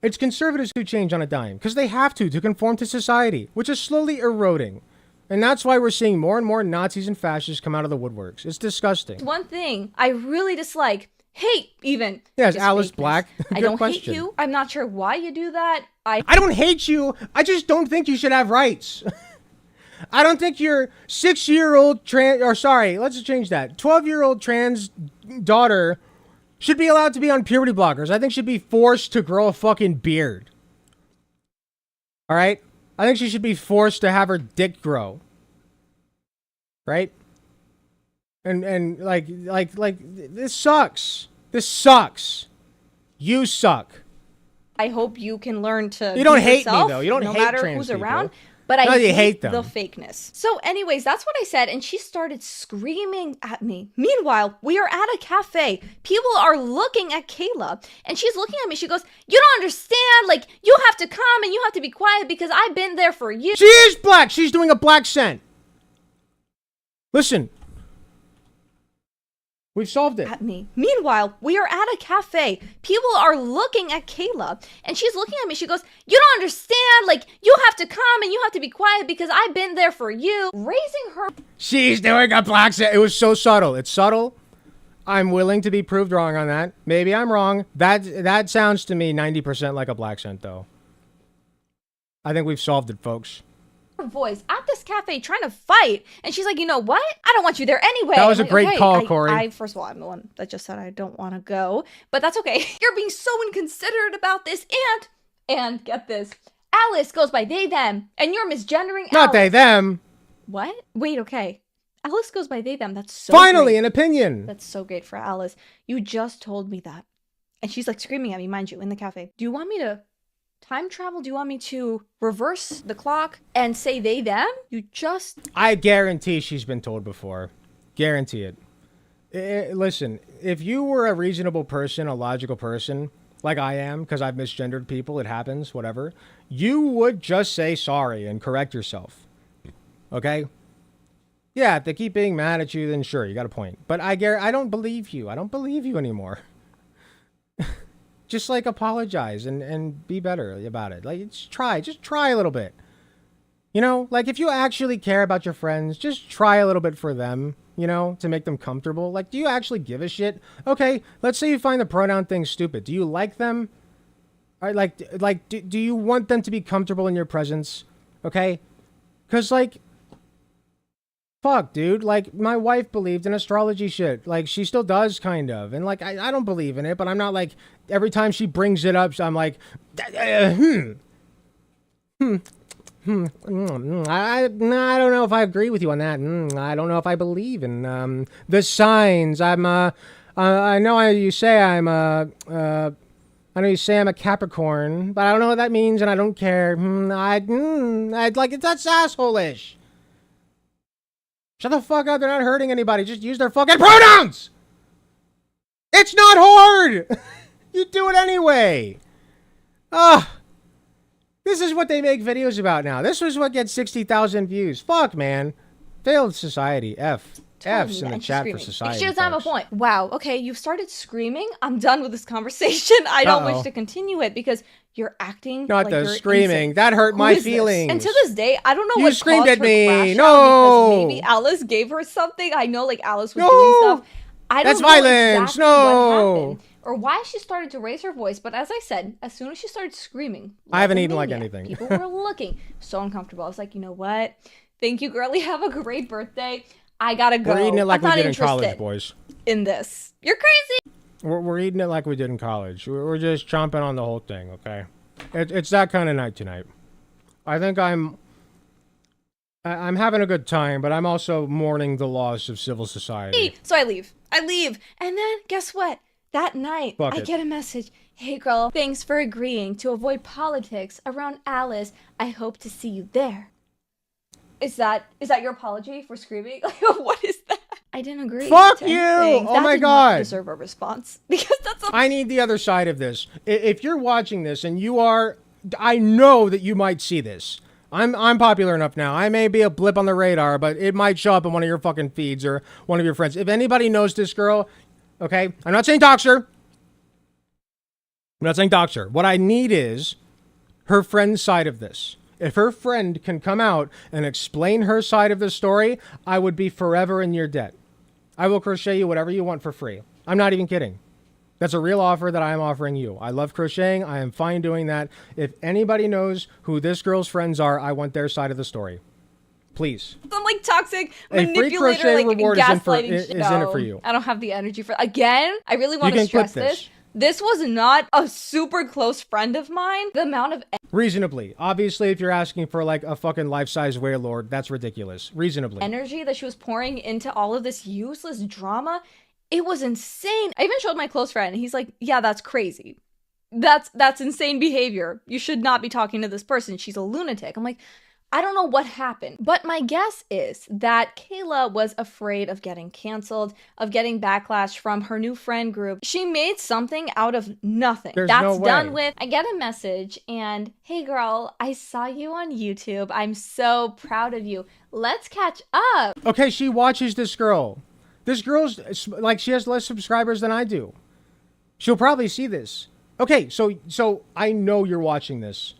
It's conservatives who change on a dime, because they have to conform to society, which is slowly eroding. And that's why we're seeing more and more Nazis and fascists come out of the woodworks. It's disgusting.
One thing I really dislike, hate even.
Yes, Alice Black.
I don't hate you. I'm not sure why you do that.
I don't hate you. I just don't think you should have rights. I don't think your 6-year-old let's change that. 12-year-old trans daughter should be allowed to be on puberty blockers. I think she'd be forced to grow a fucking beard. All right? I think she should be forced to have her dick grow. Right? And like this sucks. This sucks. You suck.
I hope you can learn to.
You don't
be
hate
yourself,
me though. You don't
no
hate
matter
trans
who's
people.
around. But
no,
I
you hate
the
them.
fakeness. So anyways, that's what I said, and she started screaming at me. Meanwhile, we are at a cafe. People are looking at Kayla, and she's looking at me. She goes, you don't understand. Like, you have to come and you have to be quiet because I've been there for years.
She is black. She's doing a black scent. Listen. We've solved it.
At me. Meanwhile, we are at a cafe. People are looking at Kayla, and she's looking at me. She goes, "You don't understand. Like, you have to come and you have to be quiet because I've been there for you." Raising her.
She's doing a black accent. It was so subtle. It's subtle. I'm willing to be proved wrong on that. Maybe I'm wrong. That sounds to me 90% like a black accent, though. I think we've solved it, folks.
Voice at this cafe trying to fight, and she's like, "You know what? I don't want you there anyway."
That was a
like,
great
okay,
call, Corey.
First of all, I'm the one that just said I don't want to go, but that's okay. You're being so inconsiderate about this, and get this, Alice goes by they them, and you're misgendering.
Not
Alice.
they them.
What? Wait, okay. Alice goes by they them. That's so
finally
great.
An opinion.
That's so great for Alice. You just told me that, and she's like screaming at me, mind you, in the cafe. Do you want me to time travel? Do you want me to reverse the clock and say they them? You just...
I guarantee she's been told before. Guarantee it. Listen, if you were a reasonable person, a logical person, like I am, because I've misgendered people, it happens, whatever, you would just say sorry and correct yourself. Okay? Yeah, if they keep being mad at you, then sure, you got a point. But I don't believe you. I don't believe you anymore. Just like apologize and be better about it. Like just try a little bit. You know, like if you actually care about your friends, just try a little bit for them, you know, to make them comfortable. Like, do you actually give a shit? Okay, let's say you find the pronoun thing stupid. Do you like them? Or do you want them to be comfortable in your presence? Okay? Because like, fuck, dude. Like, my wife believed in astrology shit. Like, she still does, kind of. And, like, I don't believe in it, but I'm not, like, every time she brings it up, I'm like, I don't know if I agree with you on that. I don't know if I believe in the signs. I know you say I'm a Capricorn, but I don't know what that means, and I don't care. That's asshole-ish. Shut the fuck up, they're not hurting anybody. Just use their fucking pronouns! It's not hard! You do it anyway! This is what they make videos about now. This was what gets 60,000 views. Fuck, man. Failed society. F's in the chat for society.
She doesn't have a point. Wow, okay, you've started screaming. I'm done with this conversation. I don't wish to continue it because you're acting
not
like
the
you're
screaming.
insane.
That hurt my
This?
feelings.
And to this day, I don't know
You
what
screamed
caused
at
her
me.
crash
No.
out because maybe Alice gave her something. I know, like, Alice was doing stuff. I don't
That's
know
violence.
exactly what happened or why she started to raise her voice, but as I said, as soon as she started screaming,
I haven't eaten like anything.
People were looking so uncomfortable. I was like, you know what? Thank you, girlie. Have a great birthday. I gotta go.
We're eating it like
I'm
we
not
did in college,
interested
boys.
in this. You're crazy.
We're eating it like we did in college. We're just chomping on the whole thing, okay? It's that kind of night tonight. I think I'm having a good time, but I'm also mourning the loss of civil society.
So I leave. And then guess what? That night,
Fuck
I
it.
get a message. Hey girl, thanks for agreeing to avoid politics around Alice. I hope to see you there. Is that your apology for screaming? Like, what is that? I didn't agree.
Fuck
to
you!
anything.
Oh
That
my
did not
God.
deserve a response because that's
I need the other side of this. If you're watching this and you are, I know that you might see this. I'm popular enough now. I may be a blip on the radar, but it might show up in one of your fucking feeds or one of your friends. If anybody knows this girl, okay, I'm not saying dox her. What I need is her friend's side of this. If her friend can come out and explain her side of the story, I would be forever in your debt. I will crochet you whatever you want for free. I'm not even kidding. That's a real offer that I am offering you. I love crocheting. I am fine doing that. If anybody knows who this girl's friends are, I want their side of the story. Please.
some like toxic
A free
manipulator,
crochet
like
reward is in
gaslighting shit.
it for you.
I don't have the energy for again. I really want
You
to
can clip
stress
this.
This was not a super close friend of mine. The amount of
Reasonably. Obviously, if you're asking for like a fucking life-size warlord, that's ridiculous. Reasonably.
energy that she was pouring into all of this useless drama, it was insane. I even showed my close friend, and he's like, yeah, that's crazy. That's insane behavior. You should not be talking to this person. She's a lunatic. I'm like, I don't know what happened, but my guess is that Kayla was afraid of getting canceled, of getting backlash from her new friend group. She made something out of nothing. That's done with. I get a message and, hey girl, I saw you on YouTube. I'm so proud of you. Let's catch up.
Okay, she watches this girl. This girl's like, she has less subscribers than I do. She'll probably see this. Okay, so I know you're watching this.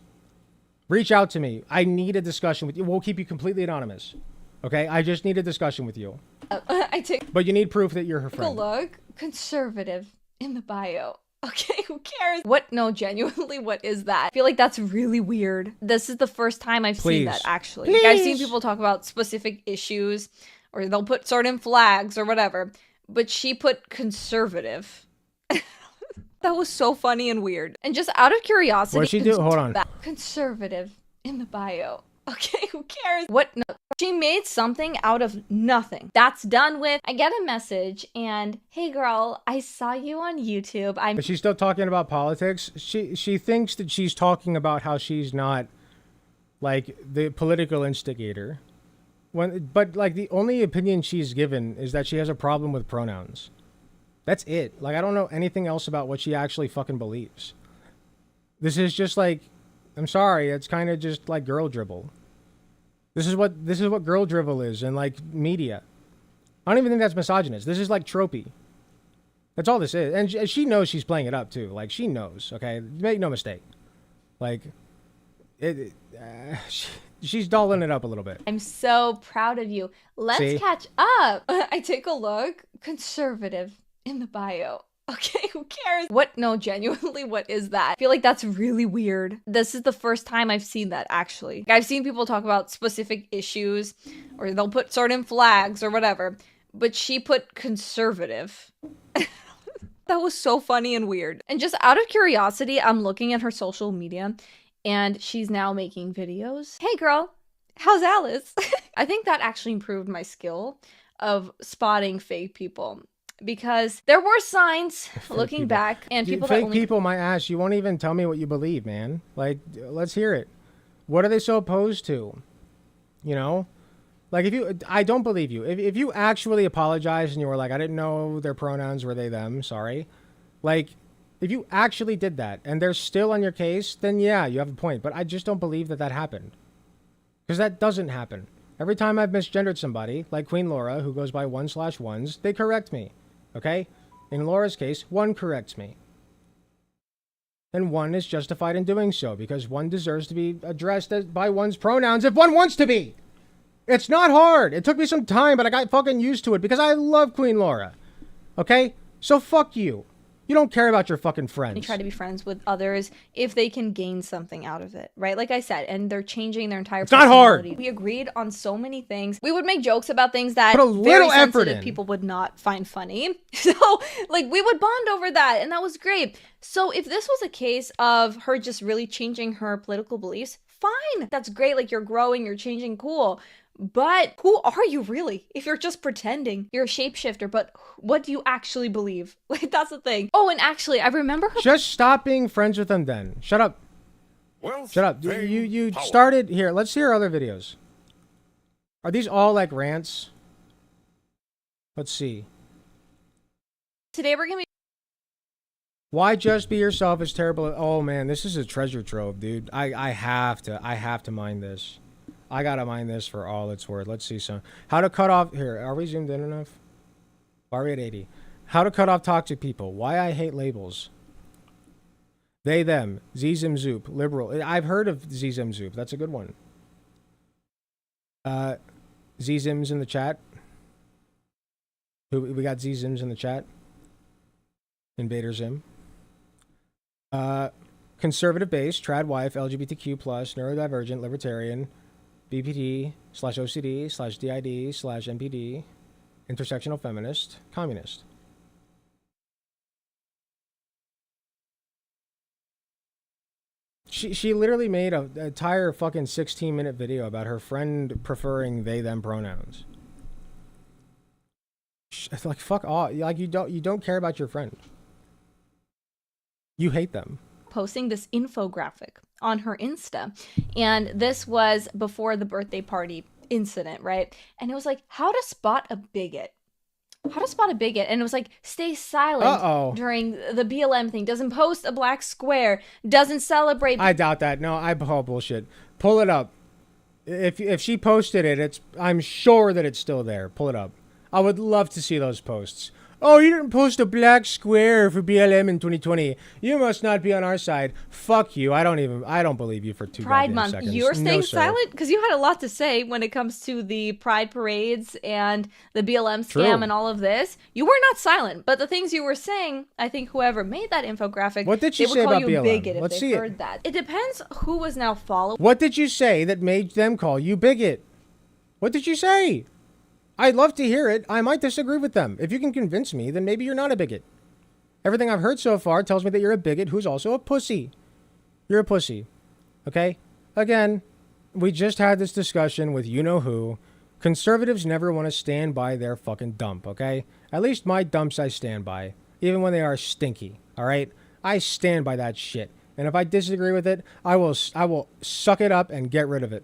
Reach out to me. I need a discussion with you. We'll keep you completely anonymous. Okay? I just need a discussion with you. But you need proof that you're her friend.
Look, conservative in the bio. Okay, who cares? What? No, genuinely, what is that? I feel like that's really weird. This is the first time I've seen that, actually. Like, I've seen people talk about specific issues, or they'll put certain flags or whatever, but she put conservative. That was so funny and weird. And just out of curiosity.
What'd she do? Hold on.
Conservative in the bio. Okay, who cares? What? No. She made something out of nothing. That's done with. I get a message and, hey girl, I saw you on YouTube.
But she's still talking about politics. She thinks that she's talking about how she's not like the political instigator. But like the only opinion she's given is that she has a problem with pronouns. That's it. Like, I don't know anything else about what she actually fucking believes. This is just like, I'm sorry, it's kind of just like girl dribble. This is what girl dribble is in like media. I don't even think that's misogynist. This is like tropey. That's all this is. And she knows she's playing it up too. Like, she knows, okay? Make no mistake. Like, she's dolling it up a little bit.
I'm so proud of you. Let's catch up. I take a look. Conservative in the bio. Okay, who cares? What? No, genuinely, what is that? I feel like that's really weird. This is the first time I've seen that, actually. I've seen people talk about specific issues, or they'll put certain flags or whatever, but she put conservative. That was so funny and weird. And just out of curiosity, I'm looking at her social media, and she's now making videos. Hey girl, how's Alice? I think that actually improved my skill of spotting fake people. Because there were signs looking back, and people
fake people, my ass, you won't even tell me what you believe, man. Like, let's hear it. What are they so opposed to? You know? Like, I don't believe you. If you actually apologize and you were like, I didn't know their pronouns were they, them, sorry. Like, if you actually did that and they're still on your case, then yeah, you have a point. But I just don't believe that happened. Because that doesn't happen. Every time I've misgendered somebody, like Queen Laura, who goes by 1/1s, they correct me. Okay? In Laura's case, 1 corrects me. And 1 is justified in doing so because 1 deserves to be addressed by 1's pronouns if 1 wants to be. It's not hard. It took me some time, but I got fucking used to it because I love Queen Laura. Okay? So fuck you. You don't care about your fucking friends.
They try to be friends with others if they can gain something out of it, right? Like I said, and they're changing their entire
personality. It's not hard.
We agreed on so many things. We would make jokes about things that
put a little
very
effort
sensitive
in.
People would not find funny. So, like, we would bond over that, and that was great. So if this was a case of her just really changing her political beliefs, fine. That's great. Like, you're growing, you're changing, cool. But who are you really? If you're just pretending, you're a shapeshifter, but what do you actually believe? Like, that's the thing. Oh, and actually, I remember her.
Just stop being friends with them then. Shut up. Shut up. You started here. Let's hear other videos. Are these all like rants? Let's see.
Today we're gonna be.
Why just be yourself is terrible. Oh man, this is a treasure trove, dude. I have to mine this. I gotta mine this for all it's worth. Let's see some. How to cut off. Here, are we zoomed in enough? Are we at 80? How to cut off toxic people. Why I hate labels. They, them. Zim Zoop. Liberal. I've heard of Zim Zoop. That's a good one. Zim's in the chat. We got Zim's in the chat. Invader Zim. Conservative base. Trad wife. LGBTQ+. Neurodivergent. Libertarian. BPD/OCD/DID/MPD, intersectional feminist, communist. She literally made an entire fucking 16-minute video about her friend preferring they them pronouns. Like, fuck off. Like, you don't care about your friend. You hate them.
Posting this infographic on her Insta. And this was before the birthday party incident, right? And it was like, how to spot a bigot. How to spot a bigot. And it was like, stay silent during the BLM thing. Doesn't post a black square. Doesn't celebrate.
I doubt that. No, I call bullshit. Pull it up. If she posted it, I'm sure that it's still there. Pull it up. I would love to see those posts. Oh, you didn't post a black square for BLM in 2020. You must not be on our side. Fuck you. I don't believe you for two
Pride
goddamn
Month.
seconds.
You're staying
No, sir.
silent because you had a lot to say when it comes to the pride parades and the BLM scam
True.
and all of this. You were not silent, but the things you were saying, I think whoever made that infographic,
What did you
they
say
would call
about
you
BLM?
bigot if
Let's
they
see it.
heard that. It depends who was now following.
What did you say that made them call you bigot? What did you say? I'd love to hear it. I might disagree with them. If you can convince me, then maybe you're not a bigot. Everything I've heard so far tells me that you're a bigot who's also a pussy. You're a pussy. Okay? Again, we just had this discussion with you-know-who. Conservatives never want to stand by their fucking dump, okay? At least my dumps I stand by, even when they are stinky, all right? I stand by that shit. And if I disagree with it, I will suck it up and get rid of it.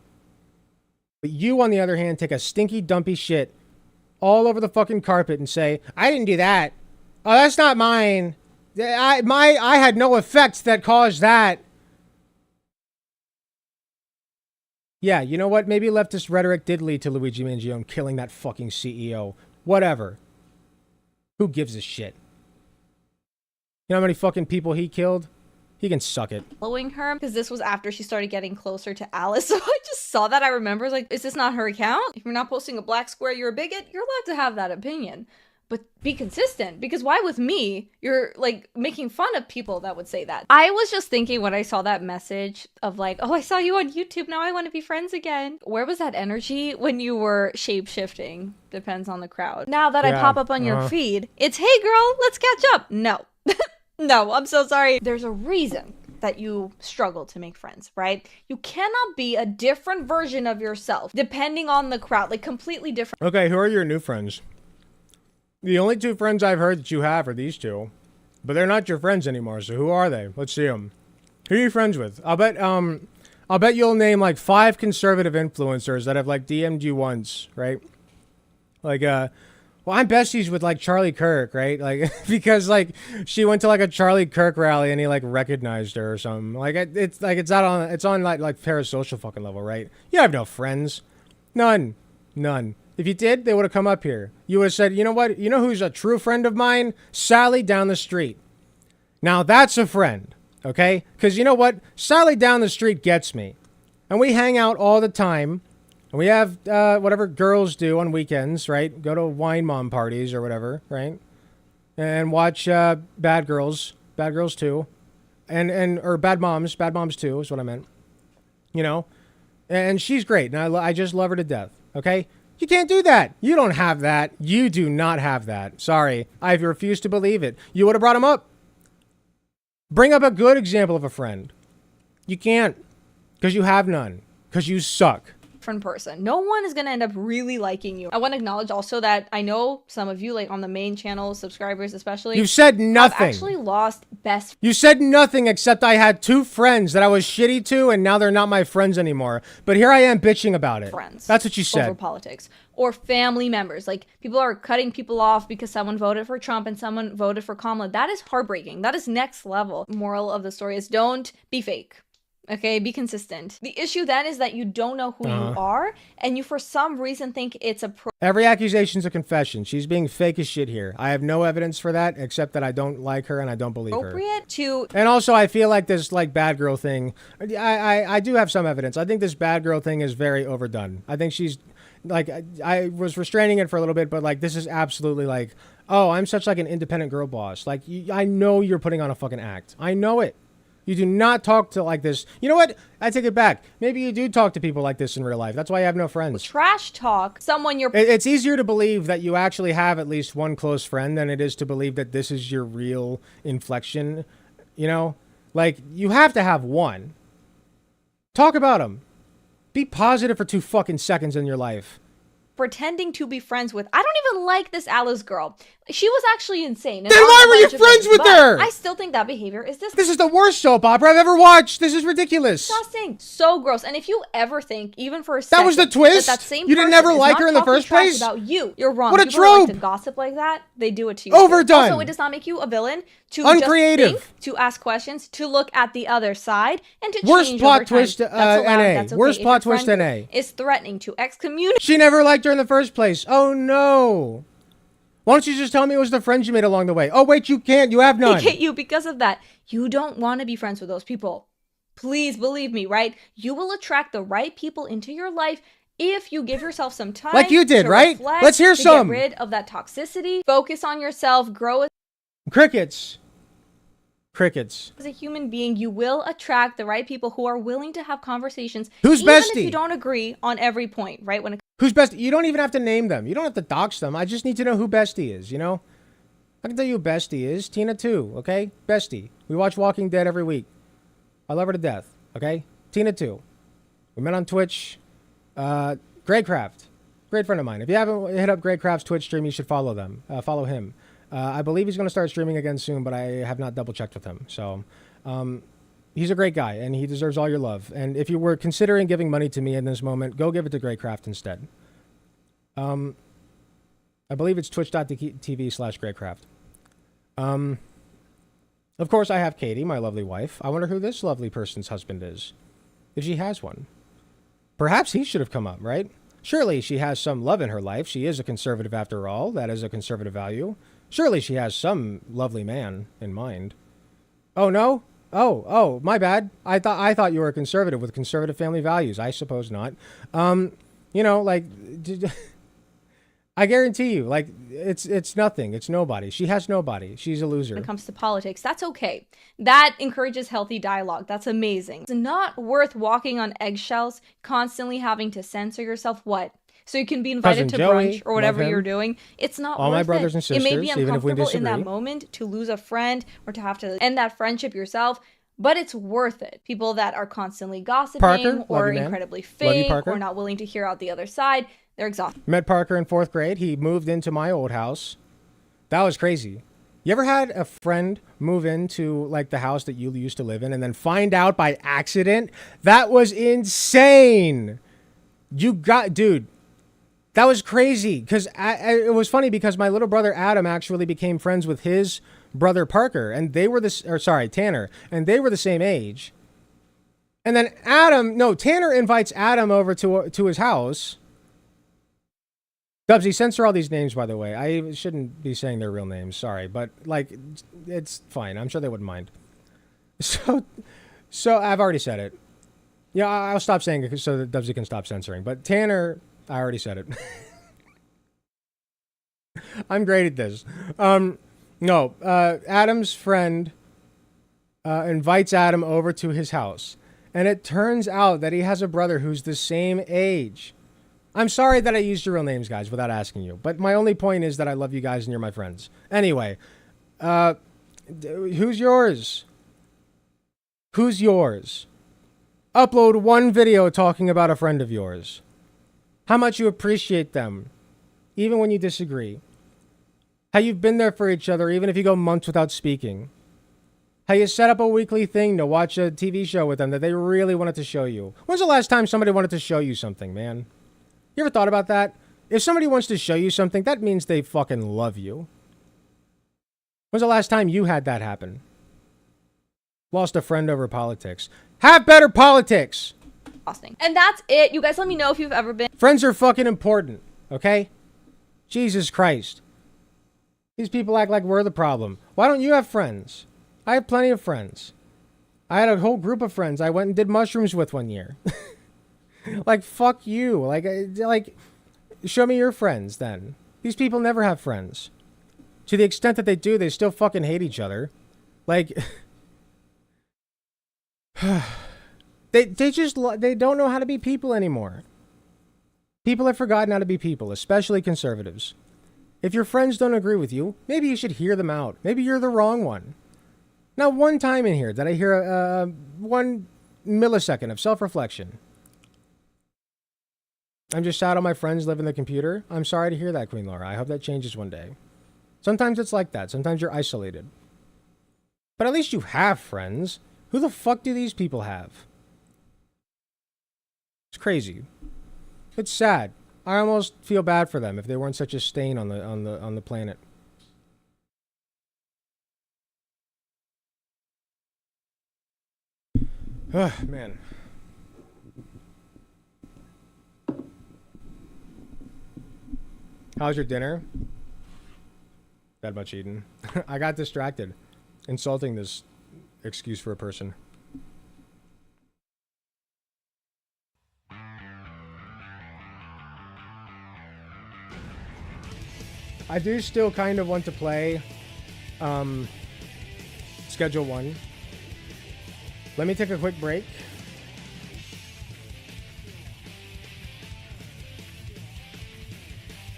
But you, on the other hand, take a stinky, dumpy shit all over the fucking carpet and say, I didn't do that. Oh, that's not mine. I had no effects that caused that. Yeah, you know what? Maybe leftist rhetoric did lead to Luigi Mangione killing that fucking CEO. Whatever. Who gives a shit? You know how many fucking people he killed? He can suck it.
Following her because this was after she started getting closer to Alice. So I just saw that. I remember, I was like, is this not her account? If you're not posting a black square, you're a bigot. You're allowed to have that opinion, but be consistent, because why with me you're like making fun of people that would say that? I was just thinking when I saw that message of like, oh, I saw you on YouTube, now I want to be friends again. Where was that energy when you were shape-shifting? Depends on the crowd. Now that I pop up on your feed, it's, hey girl, let's catch up. No. No, I'm so sorry. There's a reason that you struggle to make friends, right? You cannot be a different version of yourself depending on the crowd, like completely different.
Okay, who are your new friends? The only two friends I've heard that you have are these two, but they're not your friends anymore. So who are they? Let's see them. Who are you friends with? I'll bet you'll name like 5 conservative influencers that have like DM'd you once, right? Like, well, I'm besties with like Charlie Kirk, right? Like, because like she went to like a Charlie Kirk rally and he like recognized her or something. Like it's on like parasocial fucking level, right? You have no friends, none. If you did, they would have come up here. You would have said, you know what? You know who's a true friend of mine? Sally down the street. Now that's a friend, okay? Because you know what? Sally down the street gets me, and we hang out all the time. And we have whatever girls do on weekends, right? Go to wine mom parties or whatever, right? And watch Bad Girls 2, or Bad Moms 2 is what I meant. You know, and she's great, and I just love her to death. Okay, you can't do that. You don't have that. You do not have that. Sorry, I refuse to believe it. You would have brought him up. Bring up a good example of a friend. You can't, because you have none. Because you suck.
Person. No one is going to end up really liking you. I want to acknowledge also that I know some of you, like on the main channel, subscribers especially,
you said nothing.
I've actually lost best.
You said nothing except I had 2 friends that I was shitty to, and now they're not my friends anymore. But here I am bitching about it.
Friends.
That's what you said.
Over politics. Or family members. Like, people are cutting people off because someone voted for Trump and someone voted for Kamala. That is heartbreaking. That is next level. Moral of the story is don't be fake. Okay, be consistent. The issue then is that you don't know who you are, and you for some reason think it's a
Every accusation's a confession. She's being fake as shit here. I have no evidence for that, except that I don't like her and I don't believe her. And also, I feel like this like bad girl thing, I do have some evidence. I think this bad girl thing is very overdone. I think she's, like, I was restraining it for a little bit, but like this is absolutely like, oh, I'm such like an independent girl boss. Like, I know you're putting on a fucking act. I know it. You do not talk to like this. You know what? I take it back. Maybe you do talk to people like this in real life. That's why you have no friends.
Trash talk. Someone you're...
It's easier to believe that you actually have at least one close friend than it is to believe that this is your real inflection. You know? Like, you have to have one. Talk about them. Be positive for 2 fucking seconds in your life.
pretending to be friends with. I don't even like this Alice girl. She was actually insane.
Then why were you friends with her?
I still think that behavior is disgusting.
This is the worst soap opera I've ever watched. This is ridiculous.
Disgusting. So gross. And if you ever think, even for a second,
that was the twist.
That same
you didn't
person
ever
is
like
not
her in the
talking
first
trash
place.
About you, you're wrong.
What a
People that
trope.
like to gossip like that. They do it to you.
Overdone.
Also, it does not make you a villain. To
Uncreative.
Just think, to ask questions, to look at the other side, and to
Worst
change
plot
over time.
twist,
That's allowed.
NA.
That's okay.
Worst
If
plot
your
twist,
friend
NA.
Is threatening to excommunicate.
She never liked her in the first place. Oh no. Why don't you just tell me it was the friends you made along the way? Oh wait, you can't. You have none.
They hate you because of that. You don't want to be friends with those people. Please believe me, right? You will attract the right people into your life if you give yourself some time.
Like you did,
to
right?
reflect,
Let's hear
to
some.
Get rid of that toxicity. Focus on yourself. Grow
Crickets. Crickets.
as a human being. You will attract the right people who are willing to have conversations.
Who's
even
bestie?
if you don't agree on every point, right? When it
Who's bestie? You don't even have to name them. You don't have to dox them. I just need to know who bestie is, you know? I can tell you who bestie is. Tina too, okay? Bestie. We watch Walking Dead every week. I love her to death, okay? Tina too. We met on Twitch. Graycraft. Great friend of mine. If you haven't hit up Graycraft's Twitch stream, you should follow them. Follow him. I believe he's going to start streaming again soon, but I have not double checked with him. So, he's a great guy, and he deserves all your love. And if you were considering giving money to me in this moment, go give it to Graycraft instead. I believe it's twitch.tv/Graycraft. Of course, I have Katie, my lovely wife. I wonder who this lovely person's husband is, if she has one. Perhaps he should have come up, right? Surely she has some love in her life. She is a conservative after all. That is a conservative value. Surely she has some lovely man in mind. Oh, no? Oh, my bad. I thought you were a conservative with conservative family values. I suppose not. You know, like, I guarantee you, like, it's nothing. It's nobody. She has nobody. She's a loser.
When it comes to politics, that's okay. That encourages healthy dialogue. That's amazing. It's not worth walking on eggshells, constantly having to censor yourself. What? So you can be invited to brunch or whatever you're doing. It's not
all
worth
my brothers
it.
and sisters,
It may be
even if we
uncomfortable
disagree.
in that moment to lose a friend or to have to end that friendship yourself, but it's worth it. People that are constantly gossiping
Parker,
or
love you, man.
incredibly
Love you,
fake
Parker.
or not willing to hear out the other side, they're exhausted.
Met Parker in 4th grade. He moved into my old house. That was crazy. You ever had a friend move into like the house that you used to live in and then find out by accident? That was insane. Dude, that was crazy. Because it was funny because my little brother Adam actually became friends with his brother Parker, and they were Tanner, and they were the same age. And then Tanner invites Adam over to his house. Dubsy, censor all these names, by the way. I shouldn't be saying their real names. Sorry, but like, it's fine. I'm sure they wouldn't mind. So I've already said it. Yeah, I'll stop saying it so that Dubsy can stop censoring. But Tanner, I already said it. I'm great at this. Adam's friend invites Adam over to his house, and it turns out that he has a brother who's the same age. I'm sorry that I used your real names, guys, without asking you. But my only point is that I love you guys and you're my friends. Anyway, who's yours? Who's yours? Upload one video talking about a friend of yours. How much you appreciate them, even when you disagree. How you've been there for each other, even if you go months without speaking. How you set up a weekly thing to watch a TV show with them that they really wanted to show you. When's the last time somebody wanted to show you something, man? You ever thought about that? If somebody wants to show you something, that means they fucking love you. When's the last time you had that happen? Lost a friend over politics. Have better politics!
And that's it. You guys let me know if you've ever been.
Friends are fucking important, okay? Jesus Christ. These people act like we're the problem. Why don't you have friends? I have plenty of friends. I had a whole group of friends I went and did mushrooms with one year. Like, fuck you. Like, show me your friends, then. These people never have friends. To the extent that they do, they still fucking hate each other. Like, they don't know how to be people anymore. People have forgotten how to be people, especially conservatives. If your friends don't agree with you, maybe you should hear them out. Maybe you're the wrong one. Now, one time in here did I hear 1 millisecond of self-reflection. I'm just sad all my friends live in the computer. I'm sorry to hear that, Queen Laura. I hope that changes one day. Sometimes it's like that. Sometimes you're isolated. But at least you have friends. Who the fuck do these people have? It's crazy. It's sad. I almost feel bad for them if they weren't such a stain on the planet. Ugh, man. How's your dinner? That much eaten. I got distracted. Insulting this excuse for a person. I do still kind of want to play Schedule 1. Let me take a quick break.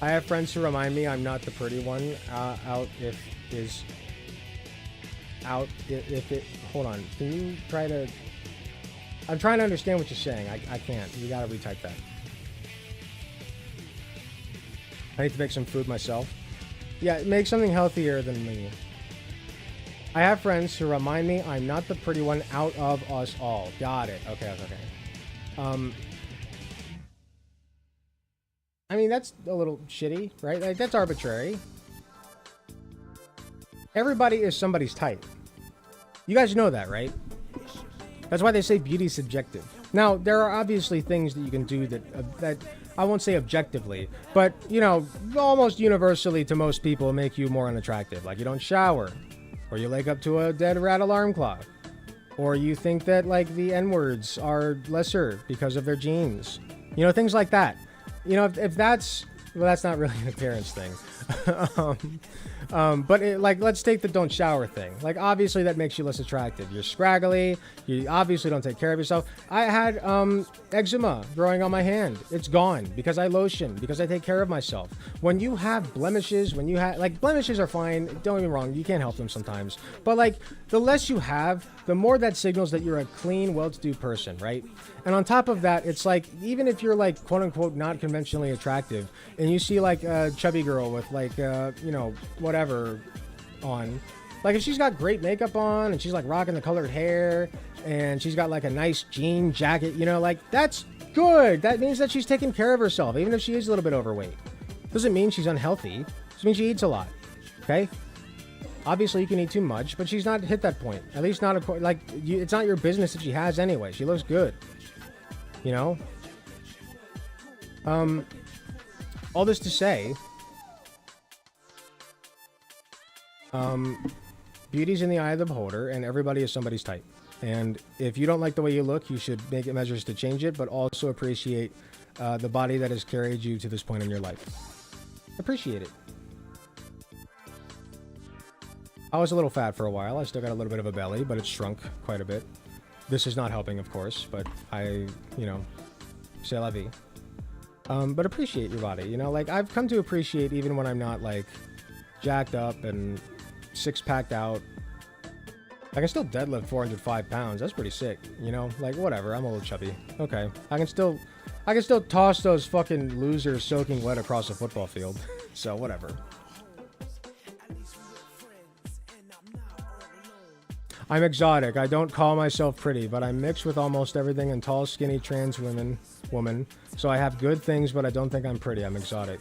I have friends who remind me I'm not the pretty one. Hold on. Can you try to... I'm trying to understand what you're saying. I can't. You gotta retype that. I need to make some food myself. Yeah, make something healthier than me. I have friends who remind me I'm not the pretty one out of us all. Got it. Okay. I mean, that's a little shitty, right? Like, that's arbitrary. Everybody is somebody's type. You guys know that, right? That's why they say beauty's subjective. Now, there are obviously things that you can do that I won't say objectively, but, you know, almost universally to most people make you more unattractive. Like, you don't shower, or you wake up to a dead rat alarm clock, or you think that, like, the N-words are lesser because of their genes. You know, things like that. You know, if that's... Well, that's not really an appearance thing. But like, let's take the don't shower thing. Like, obviously that makes you less attractive. You're scraggly. You obviously don't take care of yourself. I had eczema growing on my hand. It's gone because I lotion, because I take care of myself. When you have blemishes, like, blemishes are fine. Don't get me wrong. You can't help them sometimes. But, like, the less you have, the more that signals that you're a clean, well-to-do person, right? And on top of that, it's like, even if you're, like, quote-unquote not conventionally attractive, and you see, like, a chubby girl with, like, you know, whatever on, like, if she's got great makeup on, and she's, like, rocking the colored hair, and she's got, like, a nice jean jacket, you know, like, that's good. That means that she's taking care of herself, even if she is a little bit overweight. Doesn't mean she's unhealthy. Just means she eats a lot, okay? Obviously, you can eat too much, but she's not hit that point. At least not, like, it's not your business if she has anyway. She looks good, you know? All this to say, beauty's in the eye of the beholder, and everybody is somebody's type. And if you don't like the way you look, you should make measures to change it, but also appreciate the body that has carried you to this point in your life. Appreciate it. I was a little fat for a while. I still got a little bit of a belly, but it's shrunk quite a bit. This is not helping, of course, but I, you know, c'est la vie. But appreciate your body, you know? Like, I've come to appreciate even when I'm not, like, jacked up and six-packed out. I can still deadlift 405 pounds. That's pretty sick, you know? Like, whatever. I'm a little chubby. Okay. I can still toss those fucking losers soaking wet across a football field. So, whatever. I'm exotic. I don't call myself pretty, but I'm mixed with almost everything in tall, skinny, trans woman. So I have good things, but I don't think I'm pretty. I'm exotic.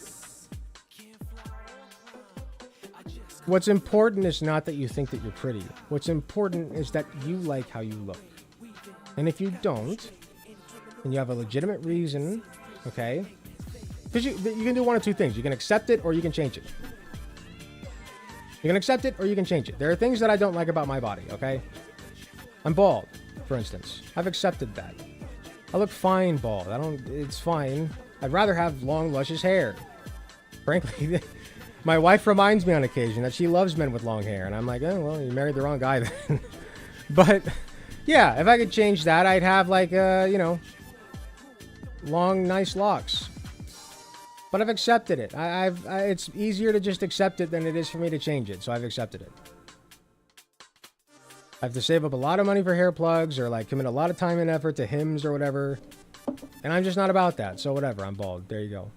What's important is not that you think that you're pretty. What's important is that you like how you look. And if you don't, and you have a legitimate reason, okay? Because you can do one of two things. You can accept it or you can change it. You can accept it or you can change it. There are things that I don't like about my body, okay? I'm bald, for instance. I've accepted that. I look fine bald. It's fine. I'd rather have long, luscious hair. Frankly, my wife reminds me on occasion that she loves men with long hair. And I'm like, oh, well, you married the wrong guy then. But, yeah, if I could change that, I'd have, like, you know, long, nice locks. But I've accepted it. It's easier to just accept it than it is for me to change it, so I've accepted it. I have to save up a lot of money for hair plugs, or like commit a lot of time and effort to Hims or whatever. And And I'm just not about that. So whatever, I'm bald. There you go.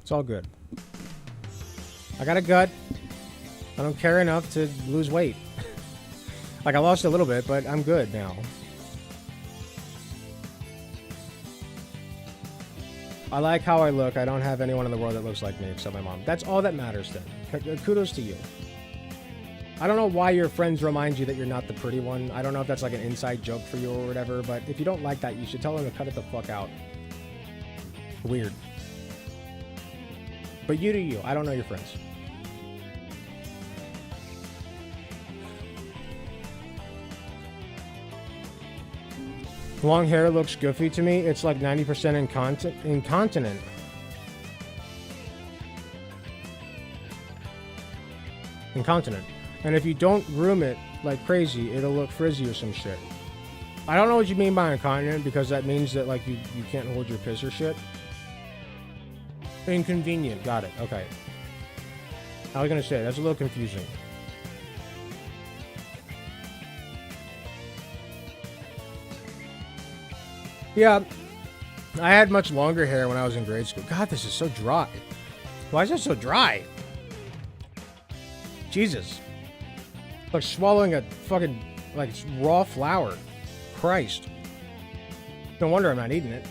It's all good. I got a gut. I don't care enough to lose weight. Like, I lost a little bit, but I'm good now. I like how I look. I don't have anyone in the world that looks like me except my mom. That's all that matters then. Kudos to you. I don't know why your friends remind you that you're not the pretty one. I don't know if that's like an inside joke for you or whatever, but if you don't like that, you should tell them to cut it the fuck out. Weird. But you do you. I don't know your friends. Long hair looks goofy to me. It's like 90% incontinent. Incontinent. And if you don't groom it like crazy, it'll look frizzy or some shit. I don't know what you mean by incontinent, because that means that like you can't hold your piss or shit. Inconvenient. Got it. Okay. I was gonna say, that's a little confusing. Yeah, I had much longer hair when I was in grade school. God, this is so dry. Why is it so dry? Jesus. Like swallowing a fucking, like, it's raw flour. Christ. No wonder I'm not eating it.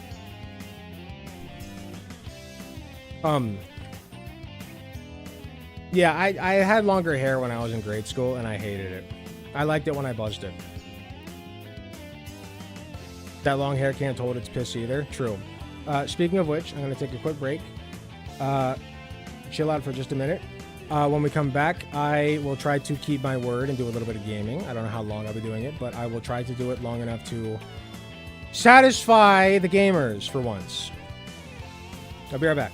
Yeah, I had longer hair when I was in grade school, and I hated it. I liked it when I buzzed it. That long hair can't hold its piss either. True. Speaking of which, I'm going to take a quick break. Chill out for just a minute. When we come back, I will try to keep my word and do a little bit of gaming. I don't know how long I'll be doing it, but I will try to do it long enough to satisfy the gamers for once. I'll be right back.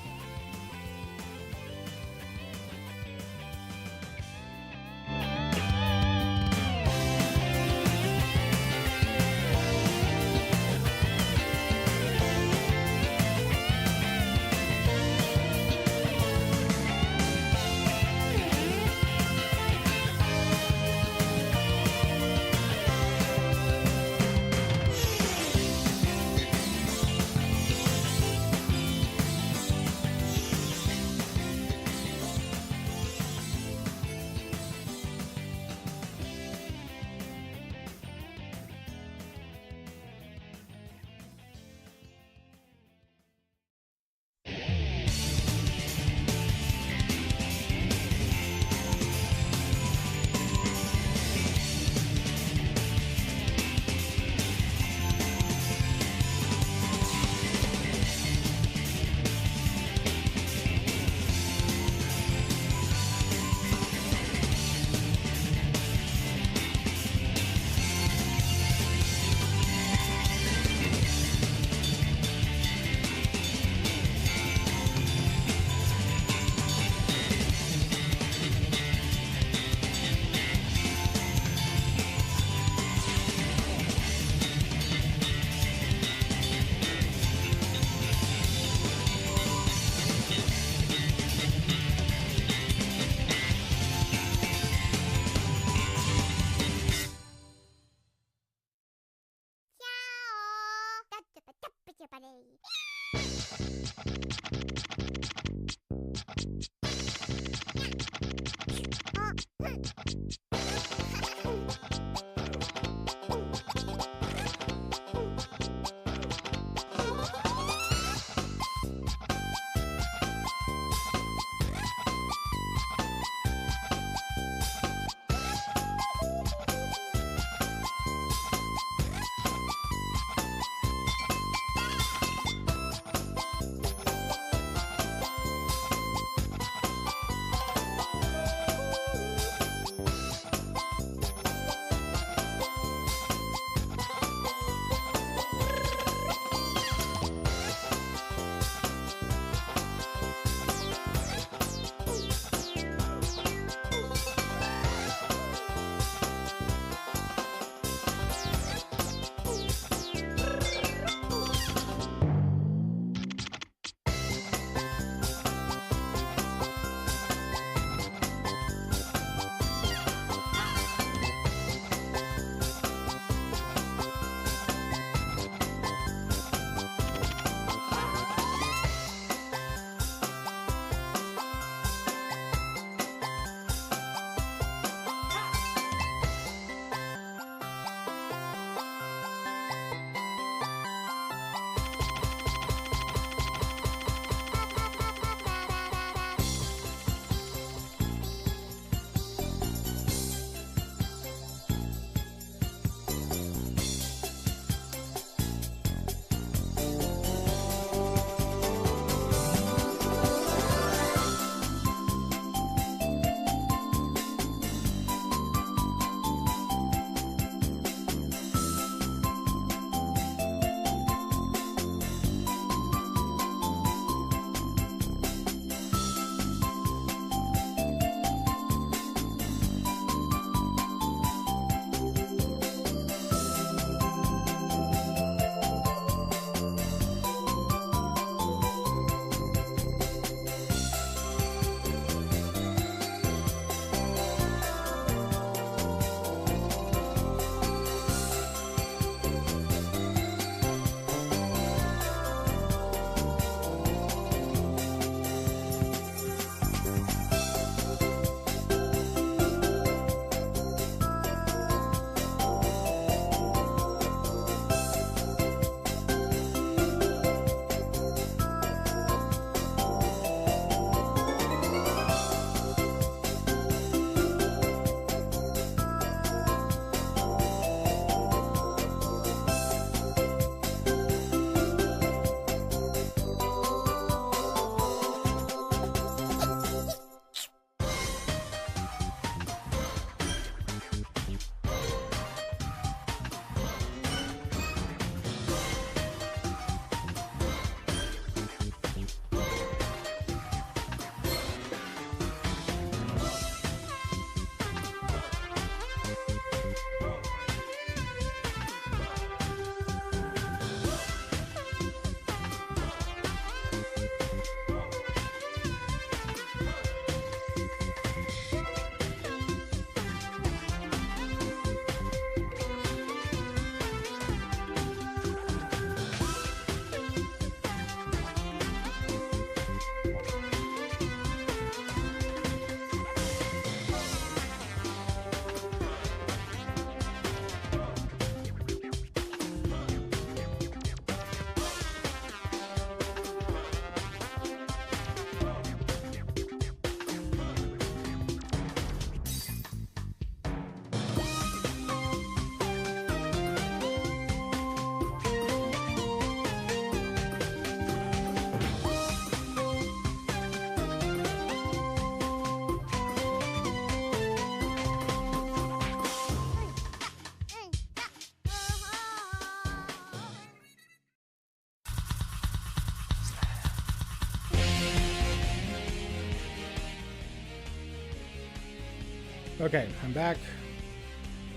Okay, I'm back.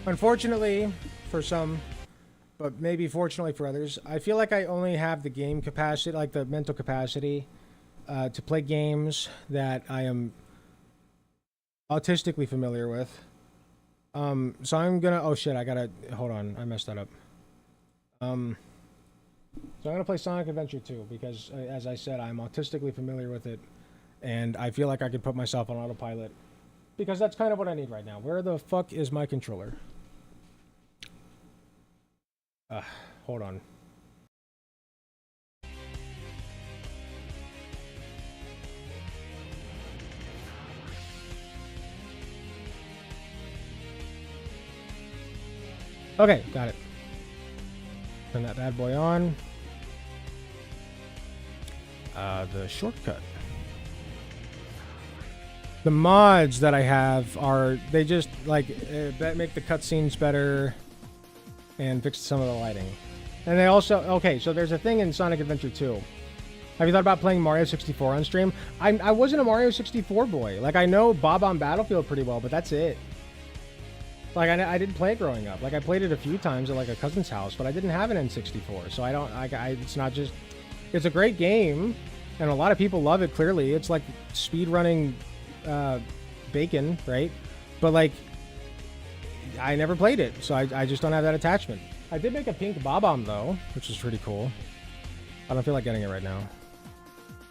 Unfortunately, for some, but maybe fortunately for others, I feel like I only have the game capacity, like the mental capacity, to play games that I am autistically familiar with. So I'm gonna, oh shit, I gotta, hold on, I messed that up. So I'm gonna play Sonic Adventure 2 because, as I said, I'm autistically familiar with it, and I feel like I could put myself on autopilot. Because that's kind of what I need right now. Where the fuck is my controller? Hold on. Okay, got it. Turn that bad boy on. The shortcut. The mods that I have are, they just, like, make the cutscenes better and fix some of the lighting. And they also, okay, so there's a thing in Sonic Adventure 2. Have you thought about playing Mario 64 on stream? I wasn't a Mario 64 boy. Like, I know Bob on Battlefield pretty well, but that's it. Like, I didn't play it growing up. Like, I played it a few times at, like, a cousin's house, but I didn't have an N64. So I don't, it's not just, it's a great game, and a lot of people love it, clearly. It's like speedrunning bacon, right? But like, I never played it, so I just don't have that attachment. I did make a pink Bob-omb though, which is pretty cool. I don't feel like getting it right now.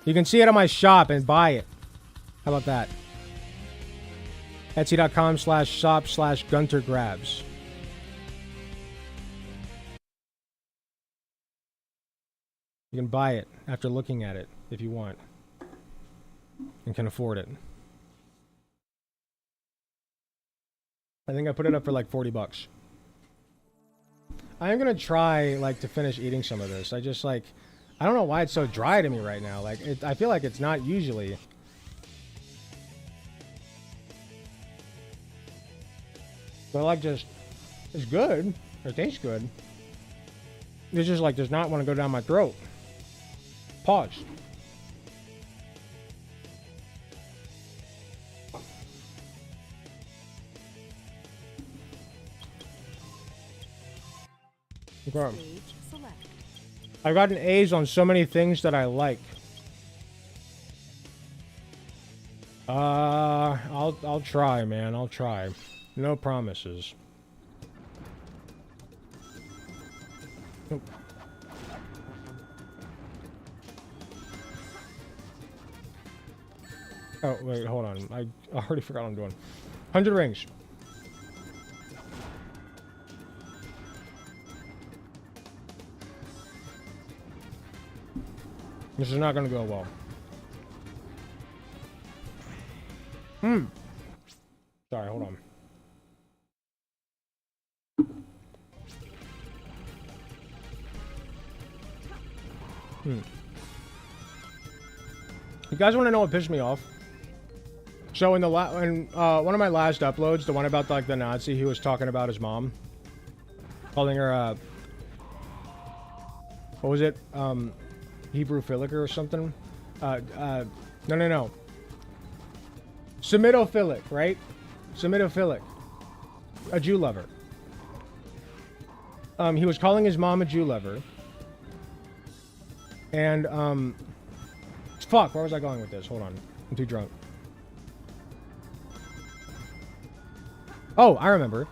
You can see it on my shop and buy it. How about that? Etsy.com/shop/GunterGrabs. You can buy it after looking at it if you want and can afford it. I think I put it up for like 40 bucks. I am gonna try, like, to finish eating some of this. I just, like, I don't know why it's so dry to me right now. Like, I feel like it's not usually. But, like, just, it's good. It tastes good. It's just, like, does not want to go down my throat. Pause. Okay. I've gotten A's on so many things that I like. I'll try, man. I'll try. No promises. Nope. Oh, wait, hold on. I already forgot what I'm doing. 100 rings. This is not going to go well. Sorry, hold on. You guys want to know what pissed me off? So in the one of my last uploads, the one about like the Nazi who was talking about his mom, calling her what was it? Hebrew-philic or something? No. Semitophilic, right? Semitophilic. A Jew lover. He was calling his mom a Jew lover. And, fuck, where was I going with this? Hold on. I'm too drunk. Oh, I remember.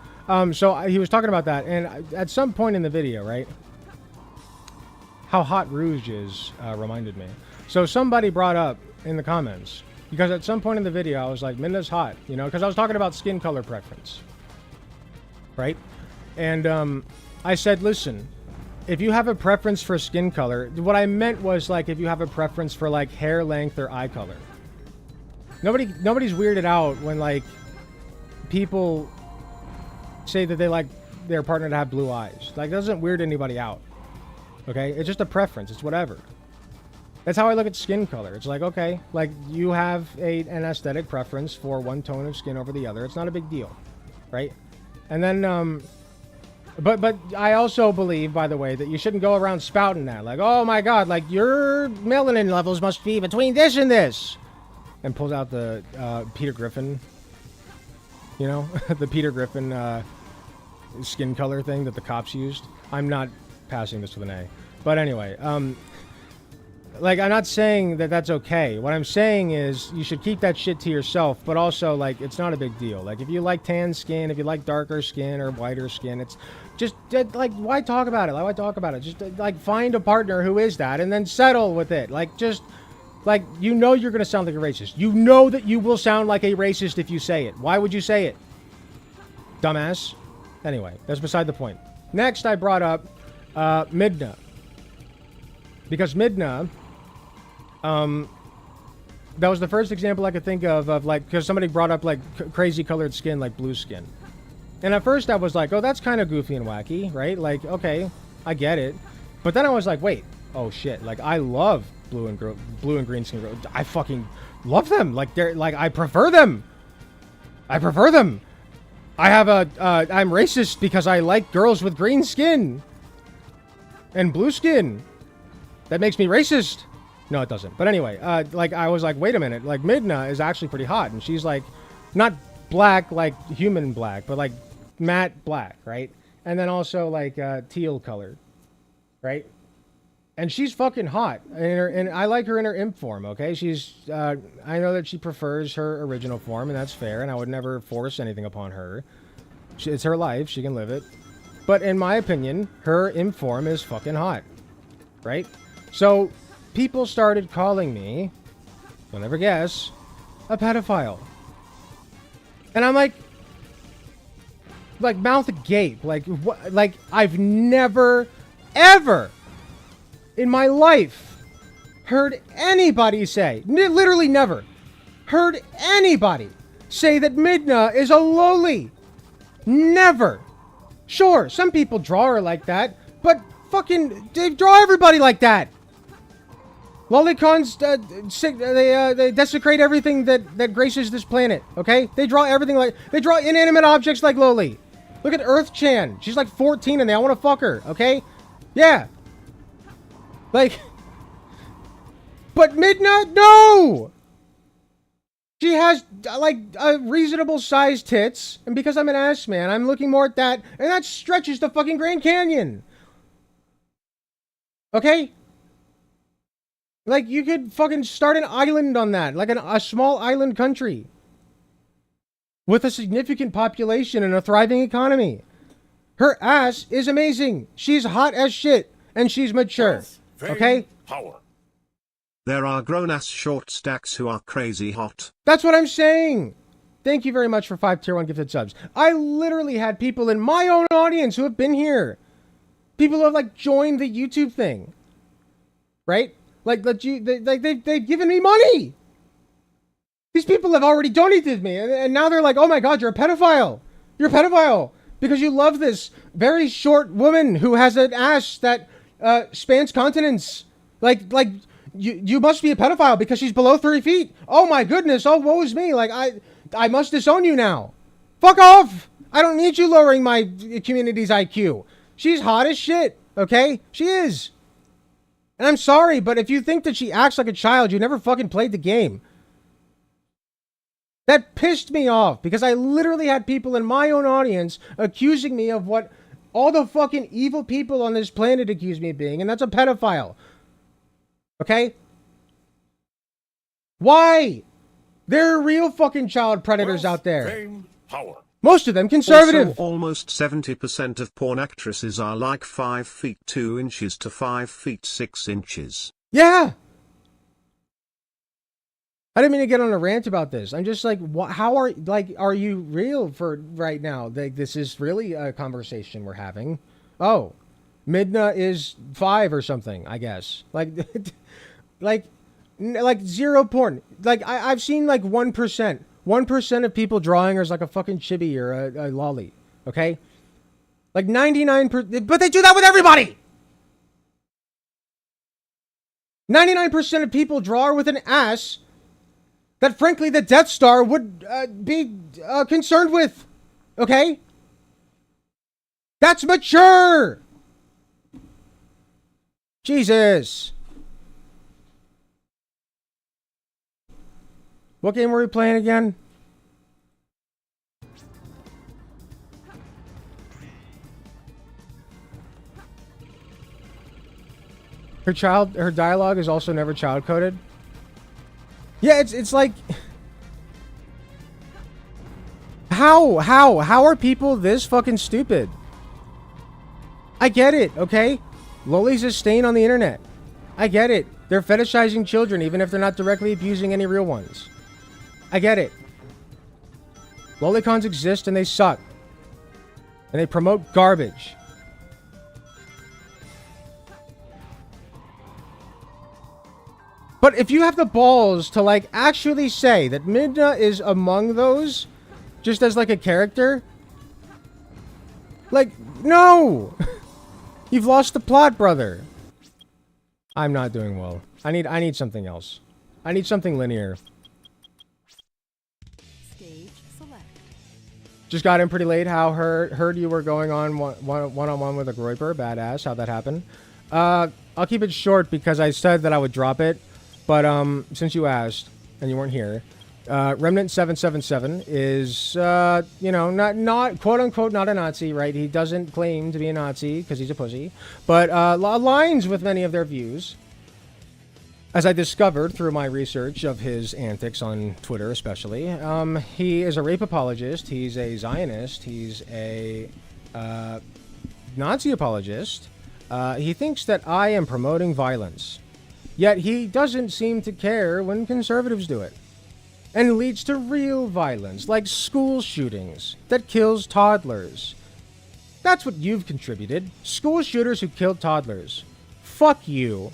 So he was talking about that, and at some point in the video, right? How hot Rouge is reminded me. So somebody brought up in the comments, because at some point in the video I was like, Minda's hot, you know, because I was talking about skin color preference, right? And I said, listen, if you have a preference for skin color, what I meant was like if you have a preference for like hair length or eye color. Nobody's weirded out when like people say that they like their partner to have blue eyes. Like, that doesn't weird anybody out. Okay? It's just a preference. It's whatever. That's how I look at skin color. It's like, okay, like you have an aesthetic preference for one tone of skin over the other. It's not a big deal, right? And then, but I also believe, by the way, that you shouldn't go around spouting that. Like, oh my God, like your melanin levels must be between this and this. And pulls out the Peter Griffin You know, the Peter Griffin skin color thing that the cops used. I'm not passing this with an A. But anyway, like, I'm not saying that that's okay. What I'm saying is you should keep that shit to yourself, but also, like, it's not a big deal. Like, if you like tan skin, if you like darker skin or whiter skin, it's just, like, why talk about it? Like, why talk about it? Just, like, find a partner who is that and then settle with it. Like, just, like, you know you're going to sound like a racist. You know that you will sound like a racist if you say it. Why would you say it? Dumbass. Anyway, that's beside the point. Next, I brought up Midna. Because Midna... that was the first example I could think of like, because somebody brought up, like, crazy colored skin, like blue skin. And at first I was like, oh, that's kind of goofy and wacky, right? Like, okay, I get it. But then I was like, wait, oh shit, like, I love blue and green skin girls. I fucking love them. Like, they're, like, I prefer them. I prefer them. I have I'm racist because I like girls with green skin and blue skin. That makes me racist. No, it doesn't. But anyway, like, I was like, wait a minute. Like, Midna is actually pretty hot. And she's, like, not black, like human black, but, like, matte black, right? And then also, like, teal colored, right? And she's fucking hot. And I like her in her imp form, okay? She's, I know that she prefers her original form, and that's fair. And I would never force anything upon her. It's her life. She can live it. But in my opinion, her imp form is fucking hot, right? So... people started calling me, you'll never guess, a pedophile. And I'm like mouth agape. Like, what? Like, I've never, ever in my life heard anybody say, literally never, heard anybody say that Midna is a loli. Never. Sure, some people draw her like that, but fucking, they draw everybody like that. Lolicons, they desecrate everything that graces this planet, okay? They draw everything like... they draw inanimate objects like Loli. Look at Earth-chan. She's like 14 and they all want to fuck her, okay? Yeah. Like... but Midna, no! She has, like, a reasonable-sized tits. And because I'm an ass man, I'm looking more at that. And that stretches the fucking Grand Canyon. Okay? Like, you could fucking start an island on that. Like a small island country. With a significant population and a thriving economy. Her ass is amazing. She's hot as shit. And she's mature. Okay?
Power. There are grown-ass short stacks who are crazy hot.
That's what I'm saying. Thank you very much for 5 tier 1 gifted subs. I literally had people in my own audience who have been here. People who have, like, joined the YouTube thing. Right? Like, they've given me money. These people have already donated me. And now they're like, oh my god, you're a pedophile. You're a pedophile. Because you love this very short woman who has an ass that spans continents. Like, you must be a pedophile because she's below 30 feet. Oh my goodness. Oh, woe is me. Like, I must disown you now. Fuck off. I don't need you lowering my community's IQ. She's hot as shit. Okay? She is. And I'm sorry, but if you think that she acts like a child, you never fucking played the game. That pissed me off because I literally had people in my own audience accusing me of what all the fucking evil people on this planet accuse me of being, and that's a pedophile. Okay? Why? There are real fucking child predators out there.
Fame, power.
Most of them conservative.
Also, almost 70% of porn actresses are like 5 feet 2 inches to 5 feet 6 inches.
Yeah. I didn't mean to get on a rant about this. I'm just like, how are you real for right now? Like, this is really a conversation we're having. Oh, Midna is 5 or something, I guess. Like, like zero porn. Like, I've seen like 1%. 1% of people drawing her as like a fucking chibi or a lolly. Okay? Like 99%, but they do that with everybody! 99% of people draw her with an ass that frankly the Death Star would be concerned with. Okay? That's mature! Jesus. What game were we playing again? Her dialogue is also never child coded. Yeah, it's like, how are people this fucking stupid? I get it, okay? Loli's a stain on the internet. I get it. They're fetishizing children even if they're not directly abusing any real ones. I get it. Lolicons exist and they suck. And they promote garbage. But if you have the balls to, like, actually say that Midna is among those, just as, like, a character, like, no! You've lost the plot, brother. I'm not doing well. I need something else. I need something linear.
Stage select.
Just got in pretty late. How heard you were going on one-on-one with a Groiper. Badass. How'd that happen? I'll keep it short because I said that I would drop it. But since you asked and you weren't here, Remnant 777 is you know, not quote unquote not a Nazi, right? He doesn't claim to be a Nazi because he's a pussy, but aligns with many of their views, as I discovered through my research of his antics on Twitter, especially. He is a rape apologist. He's a Zionist. He's a Nazi apologist. He thinks that I am promoting violence. Yet he doesn't seem to care when conservatives do it. And it leads to real violence, like school shootings that kills toddlers. That's what you've contributed. School shooters who killed toddlers. Fuck you.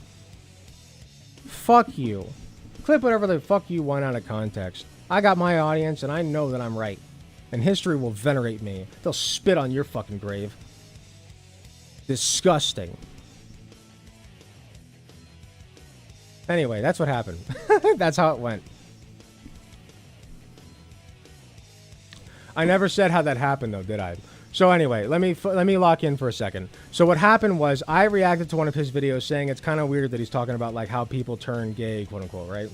Fuck you. Clip whatever the fuck you want out of context. I got my audience and I know that I'm right. And history will venerate me. They'll spit on your fucking grave. Disgusting. Anyway, that's what happened. That's how it went. I never said how that happened, though, did I? So anyway, let me lock in for a second. So what happened was I reacted to one of his videos saying it's kind of weird that he's talking about like how people turn gay, quote unquote, right?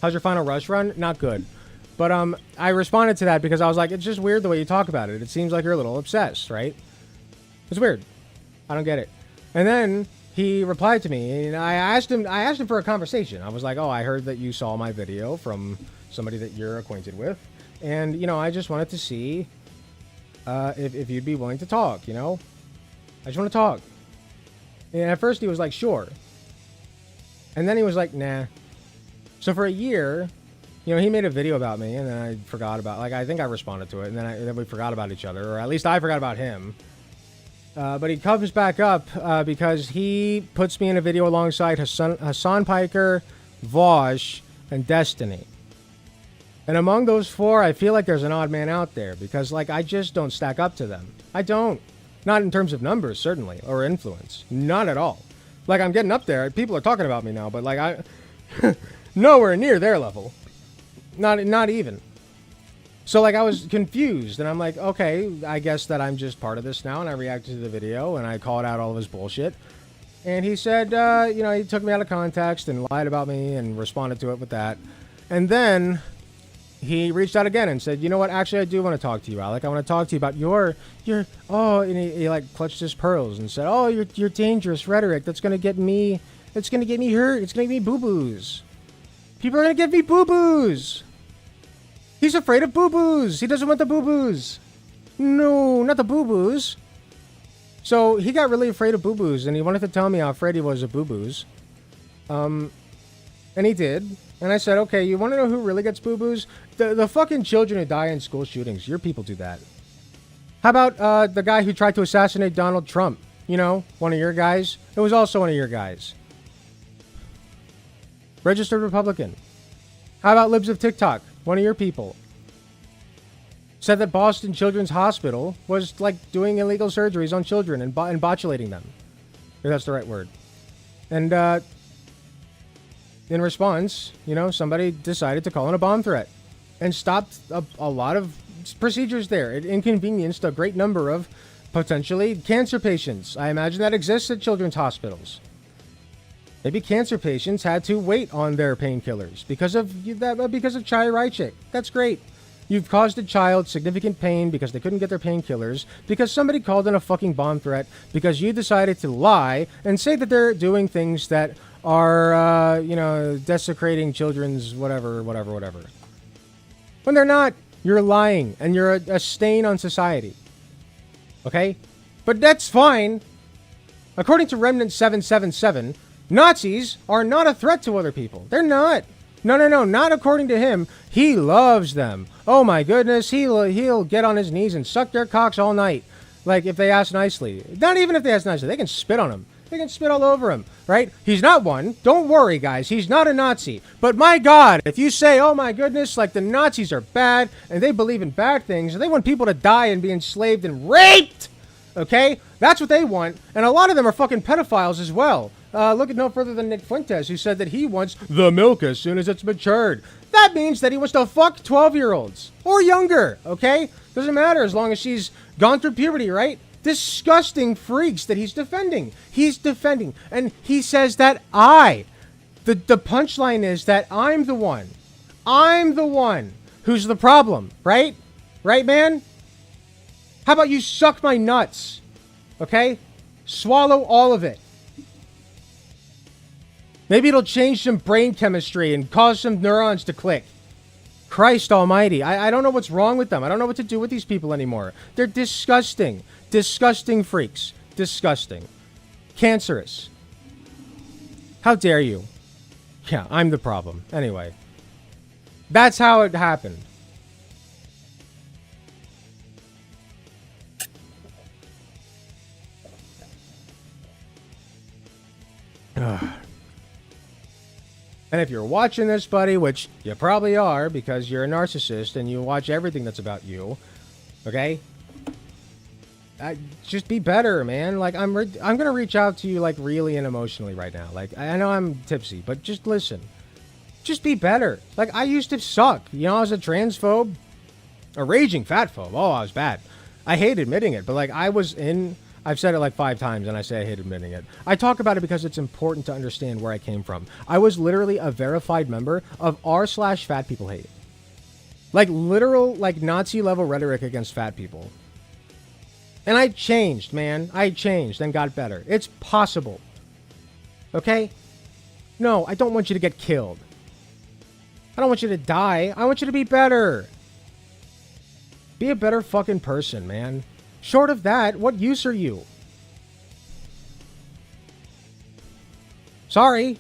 How's your final rush run? Not good. But I responded to that because I was like, it's just weird the way you talk about it. It seems like you're a little obsessed, right? It's weird. I don't get it. And then he replied to me, and I asked him for a conversation. I was like, oh, I heard that you saw my video from somebody that you're acquainted with. And, you know, I just wanted to see if you'd be willing to talk, you know? I just want to talk. And at first he was like, sure. And then he was like, nah. So for a year, you know, he made a video about me, and then I forgot about, like, I think I responded to it, and then we forgot about each other, or at least I forgot about him. But he comes back up because he puts me in a video alongside Hassan Piker, Vosh, and Destiny. And among those four, I feel like there's an odd man out there because, like, I just don't stack up to them. I don't. Not in terms of numbers, certainly, or influence. Not at all. Like, I'm getting up there. People are talking about me now, but, like, I... nowhere near their level. Not even. So, like, I was confused, and I'm like, okay, I guess that I'm just part of this now, and I reacted to the video, and I called out all of his bullshit. And he said, you know, he took me out of context and lied about me and responded to it with that. And then he reached out again and said, you know what, actually, I do want to talk to you, Alec. I want to talk to you about your, and he like, clutched his pearls and said, oh, your dangerous rhetoric, that's going to get me, it's going to get me hurt, it's going to get me boo-boos. People are going to give me boo-boos. He's afraid of boo-boos. He doesn't want the boo-boos. No, not the boo-boos. So he got really afraid of boo-boos, and he wanted to tell me how afraid he was of boo-boos. And he did. And I said, okay, you want to know who really gets boo-boos? The fucking children who die in school shootings. Your people do that. How about the guy who tried to assassinate Donald Trump? You know, one of your guys? It was also one of your guys. Registered Republican. How about Libs of TikTok? One of your people. Said that Boston Children's Hospital was, like, doing illegal surgeries on children and botulating them. If that's the right word. And, in response, you know, somebody decided to call in a bomb threat and stopped a lot of procedures there. It inconvenienced a great number of potentially cancer patients. I imagine that exists at children's hospitals. Maybe cancer patients had to wait on their painkillers because of Chai Raichik. That's great. You've caused a child significant pain because they couldn't get their painkillers, because somebody called in a fucking bomb threat, because you decided to lie and say that they're doing things that are, desecrating children's whatever. When they're not. You're lying, and you're a stain on society. Okay? But that's fine. According to Remnant 777, Nazis are not a threat to other people. They're not. No, not according to him. He loves them. Oh my goodness, he'll get on his knees and suck their cocks all night. Like, if they ask nicely. Not even if they ask nicely. They can spit on him. They can spit all over him, right? He's not one. Don't worry, guys. He's not a Nazi. But my God, if you say, oh my goodness, like the Nazis are bad and they believe in bad things and they want people to die and be enslaved and raped, okay? That's what they want. And a lot of them are fucking pedophiles as well. Look at no further than Nick Fuentes, who said that he wants the milk as soon as it's matured. That means that he wants to fuck 12-year-olds or younger, okay? Doesn't matter as long as she's gone through puberty, right? Disgusting freaks that he's defending. He's defending. And he says that the punchline is that I'm the one who's the problem, right? Right, man? How about you suck my nuts? Okay? Swallow all of it. Maybe it'll change some brain chemistry and cause some neurons to click. Christ almighty. I don't know what's wrong with them. I don't know what to do with these people anymore. They're disgusting. Disgusting freaks. Disgusting. Cancerous. How dare you? Yeah, I'm the problem. Anyway. That's how it happened. And if you're watching this, buddy, which you probably are because you're a narcissist and you watch everything that's about you, okay? Just be better, man. Like, I'm gonna reach out to you, like, really and emotionally right now. Like, I know I'm tipsy, but just listen. Just be better. Like, I used to suck. You know, I was a transphobe. A raging fatphobe. Oh, I was bad. I hate admitting it, but, like, I've said it like 5 times, and I say I hate admitting it. I talk about it because it's important to understand where I came from. I was literally a verified member of r/fat people hate. Like, literal, like, Nazi-level rhetoric against fat people. And I changed, man. I changed and got better. It's possible. Okay? No, I don't want you to get killed. I don't want you to die. I want you to be better. Be a better fucking person, man. Short of that, what use are you? Sorry.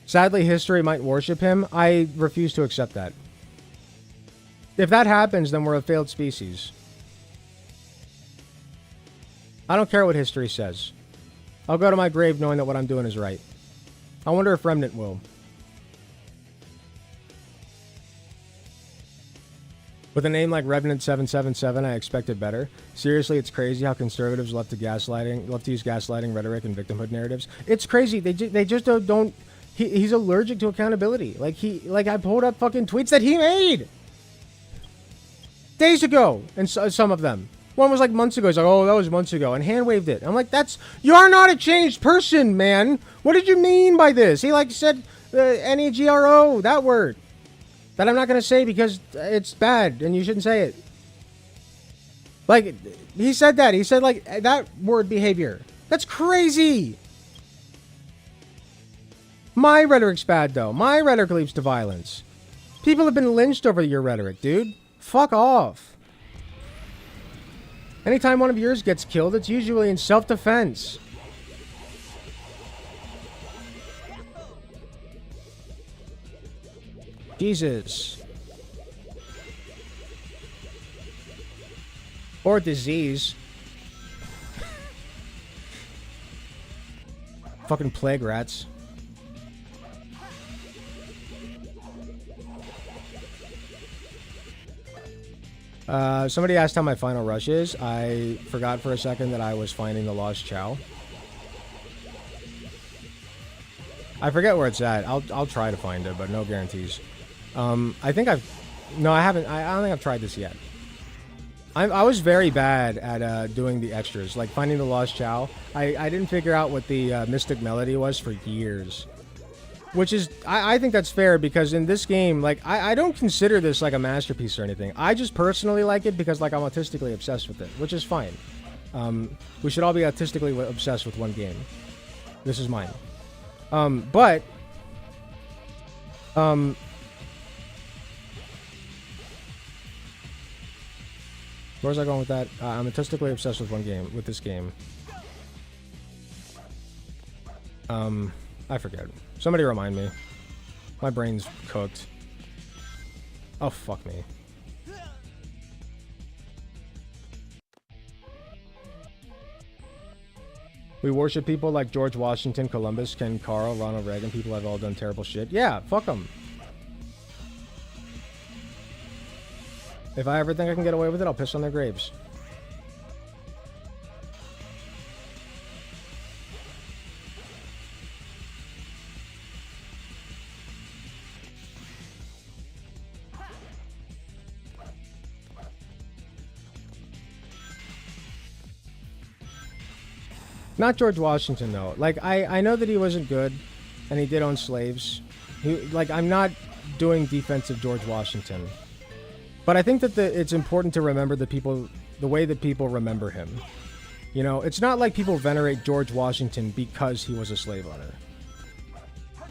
Sadly, history might worship him. I refuse to accept that. If that happens, then we're a failed species. I don't care what history says. I'll go to my grave knowing that what I'm doing is right. I wonder if Remnant will. With a name like Revenant 777, I expected better. Seriously, it's crazy how conservatives love to use gaslighting rhetoric and victimhood narratives. It's crazy. They just don't. He's allergic to accountability. Like I pulled up fucking tweets that he made days ago, and some of them. One was like months ago. He's like, oh, that was months ago, and hand waved it. I'm like, you're not a changed person, man. What did you mean by this? He like said NEGRO, that word. That I'm not going to say because it's bad and you shouldn't say it. Like, he said that. He said, like, that word behavior. That's crazy. My rhetoric's bad, though. My rhetoric leads to violence. People have been lynched over your rhetoric, dude. Fuck off. Anytime one of yours gets killed, it's usually in self-defense. Jesus. Or disease. Fucking plague rats. Somebody asked how my final rush is. I forgot for a second that I was finding the lost Chow. I forget where it's at. I'll try to find it, but no guarantees. I think no, I haven't. I don't think I've tried this yet. I was very bad at doing the extras, like finding the lost Chow. I didn't figure out what the Mystic Melody was for years. Which is, I think that's fair because in this game, like, I don't consider this like a masterpiece or anything. I just personally like it because, like, I'm autistically obsessed with it, which is fine. We should all be autistically obsessed with one game. This is mine. But where was I going with that? I'm autistically obsessed with one game, with this game. I forget. Somebody remind me. My brain's cooked. Oh, fuck me. We worship people like George Washington, Columbus, Ken Carl, Ronald Reagan. People have all done terrible shit. Yeah, fuck them. If I ever think I can get away with it, I'll piss on their graves. Not George Washington, though. Like, I know that he wasn't good, and he did own slaves. Like, I'm not doing defensive George Washington. But I think that it's important to remember the way that people remember him. You know, it's not like people venerate George Washington because he was a slave owner.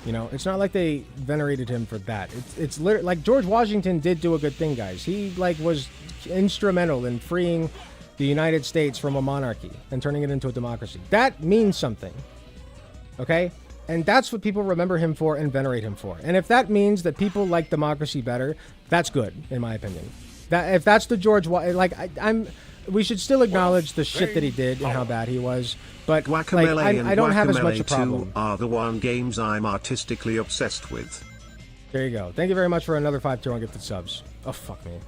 You know, it's not like they venerated him for that. It's literally, like, George Washington did do a good thing, guys. He, like, was instrumental in freeing the United States from a monarchy and turning it into a democracy. That means something. Okay? And that's what people remember him for and venerate him for. And if that means that people like democracy better, that's good, in my opinion. That if that's the George, we should still acknowledge the shit that he did and how bad he was. But like, I don't have as much a problem.
Are the one games I'm artistically obsessed with.
There you go. Thank you very much for another 5 tier 1 gifted subs. Oh, fuck me.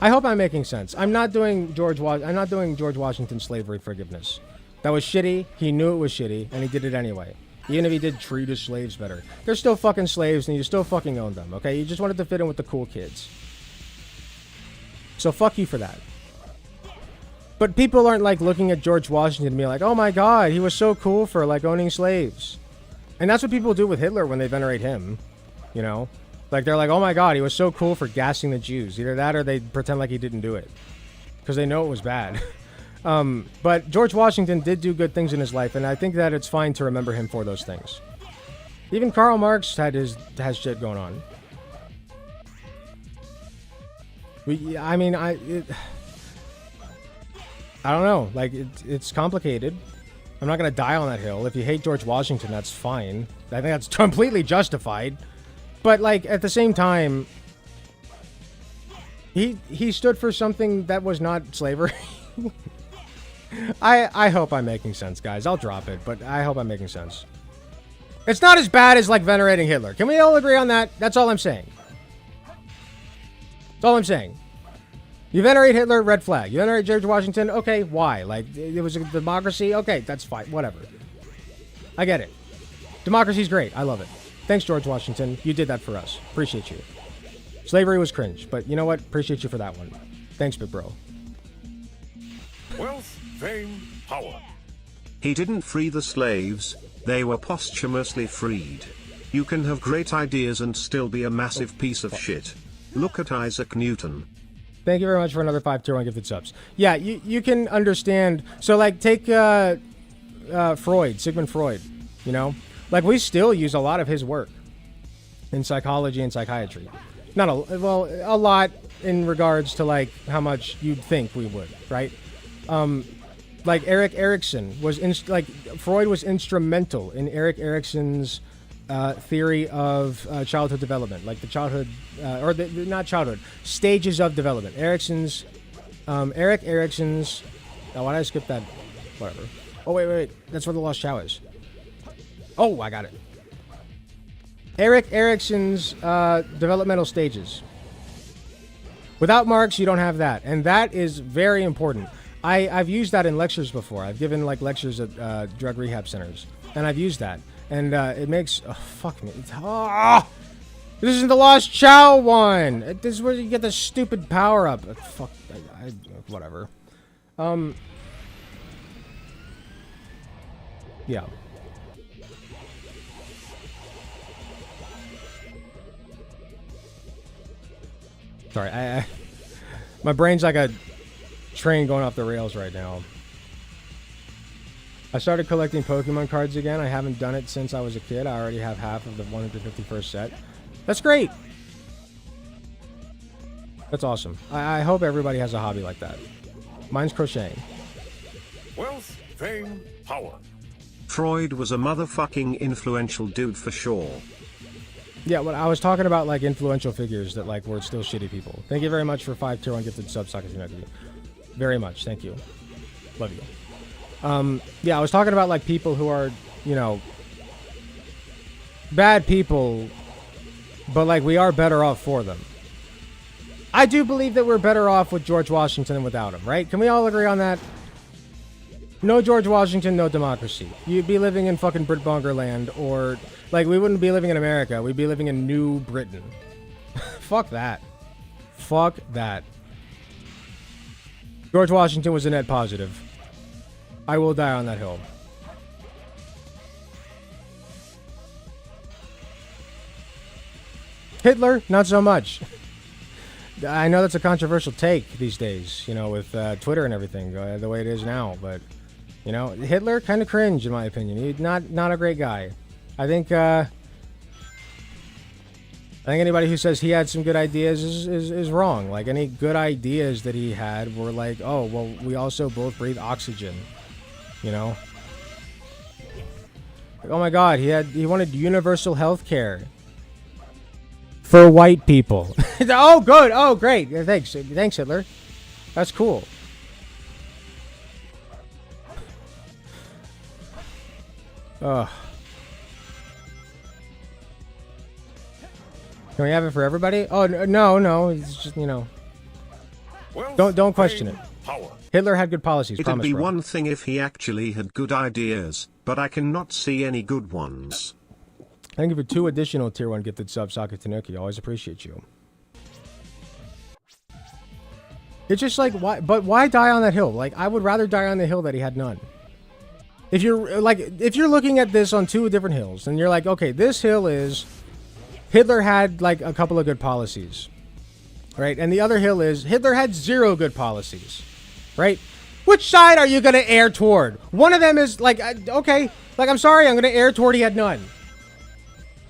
I hope I'm making sense. I'm not doing George Washington slavery forgiveness. That was shitty. He knew it was shitty, and he did it anyway. Even if he did treat his slaves better. They're still fucking slaves, and you still fucking own them, okay? You just wanted to fit in with the cool kids. So fuck you for that. But people aren't, like, looking at George Washington and being like, oh my god, he was so cool for, like, owning slaves. And that's what people do with Hitler when they venerate him. You know? Like, they're like, oh my god, he was so cool for gassing the Jews. Either that or they pretend like he didn't do it. Because they know it was bad. But George Washington did do good things in his life, and I think that it's fine to remember him for those things. Even Karl Marx has shit going on. I don't know. Like, it's complicated. I'm not going to die on that hill. If you hate George Washington, that's fine. I think that's completely justified. But, like, at the same time, he stood for something that was not slavery. I hope I'm making sense, guys. I'll drop it, but I hope I'm making sense. It's not as bad as, like, venerating Hitler. Can we all agree on that? That's all I'm saying. That's all I'm saying. You venerate Hitler, red flag. You venerate George Washington, okay, why? Like, it was a democracy? Okay, that's fine. Whatever. I get it. Democracy's great. I love it. Thanks, George Washington. You did that for us. Appreciate you. Slavery was cringe, but you know what? Appreciate you for that one. Thanks, big bro.
Wealth, fame, power.
He didn't free the slaves, they were posthumously freed. You can have great ideas and still be a massive piece of shit. Look at Isaac Newton.
Thank you very much for another 5 tier 1 gifted subs. Yeah, you can understand. So, like, take Freud, Sigmund Freud, you know? Like, we still use a lot of his work in psychology and psychiatry. Not a lot in regards to, like, how much you'd think we would, right? Like, Erik Erikson was, Freud was instrumental in Erik Erikson's theory of childhood development, like the childhood, not childhood, stages of development. Erik Erikson's, oh, why did I skip that? Whatever. Oh, wait, that's where the Lost Chow is. Oh, I got it. Erik Erikson's developmental stages. Without Marx, you don't have that, and that is very important. I've used that in lectures before. I've given, like, lectures at drug rehab centers, and I've used that. And it makes... Oh, fuck me. This isn't the Lost Chow one! This is where you get the stupid power-up. Fuck. Whatever. Yeah. Sorry, my brain's like a train going off the rails right now. I started collecting Pokemon cards again. I haven't done it since I was a kid. I already have half of the 151st set. That's great. That's awesome. I hope everybody has a hobby like that. Mine's crocheting.
Wealth, fame, power.
Freud was a motherfucking influential dude for sure.
Yeah, well, I was talking about like influential figures that like were still shitty people. Thank you very much for 5 tier 1 gifted subs, Sakazunagi. Very much, thank you. Love you. Yeah, I was talking about like people who are, you know, bad people, but like we are better off for them. I do believe that we're better off with George Washington than without him, right? Can we all agree on that? No George Washington, no democracy. You'd be living in fucking Britbonger land, or like we wouldn't be living in America. We'd be living in New Britain. Fuck that. Fuck that. George Washington was a net positive. I will die on that hill. Hitler, not so much. I know that's a controversial take these days, you know, with Twitter and everything, the way it is now. But, you know, Hitler, kind of cringe, in my opinion. He's not a great guy. I think anybody who says he had some good ideas is wrong. Like, any good ideas that he had were like, oh, well, we also both breathe oxygen. You know? Like, oh my god, he wanted universal health care. For white people. Oh, good. Oh, great. Thanks. Thanks, Hitler. That's cool. Ugh. Can we have it for everybody? Oh, no. It's just, you know. Don't question it.
Power.
Hitler had good policies.
It'd be one thing if he actually had good ideas, but I cannot see any good ones.
Thank you for 2 additional tier 1 gifted subs, Saka Tanuki. Always appreciate you. It's just like, why die on that hill? Like, I would rather die on the hill that he had none. If you're looking at this on 2 different hills, and you're like, okay, this hill is Hitler had like a couple of good policies, right? And the other hill is Hitler had 0 good policies, right? Which side are you going to err toward? One of them is like, okay, like, I'm sorry, I'm going to err toward he had none.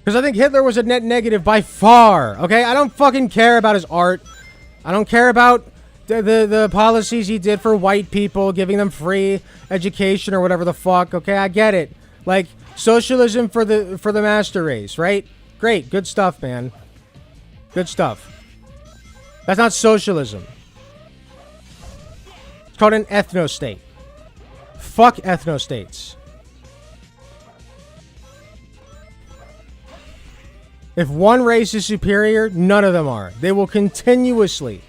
Because I think Hitler was a net negative by far, okay? I don't fucking care about his art. I don't care about the policies he did for white people, giving them free education or whatever the fuck, okay? I get it. Like, socialism for the master race, right? Great, good stuff, man. Good stuff. That's not socialism. It's called an ethno-state. Fuck ethno-states. If one race is superior, none of them are. They will continuously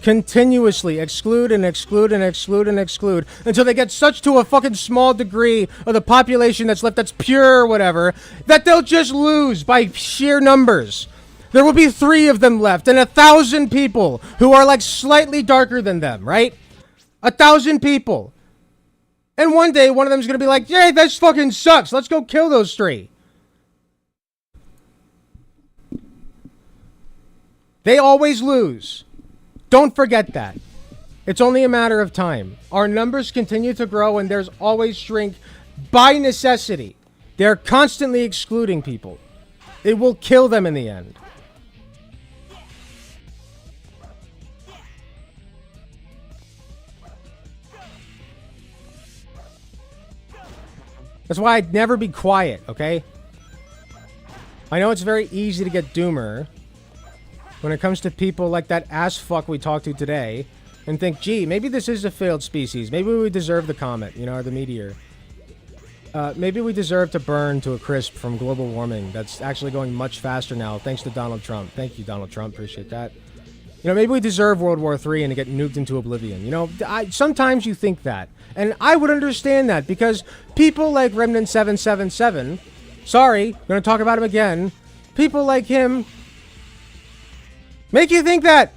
exclude and exclude and exclude and exclude until they get such to a fucking small degree of the population that's left that's pure or whatever, that they'll just lose by sheer numbers. There will be 3 of them left and 1,000 people who are like slightly darker than them, right? 1,000 people. And one day one of them is going to be like, "Yay, this fucking sucks. Let's go kill those 3. They always lose. Don't forget that. It's only a matter of time. Our numbers continue to grow and there's always shrink by necessity. They're constantly excluding people. It will kill them in the end. That's why I'd never be quiet, okay? I know it's very easy to get doomer when it comes to people like that ass fuck we talked to today and think, gee, maybe this is a failed species. Maybe we deserve the comet, you know, or the meteor. Maybe we deserve to burn to a crisp from global warming. That's actually going much faster now, thanks to Donald Trump. Thank you, Donald Trump. Appreciate that. You know, maybe we deserve World War III and to get nuked into oblivion. You know, sometimes you think that. And I would understand that because people like Remnant777, sorry, I'm going to talk about him again. People like him make you think that.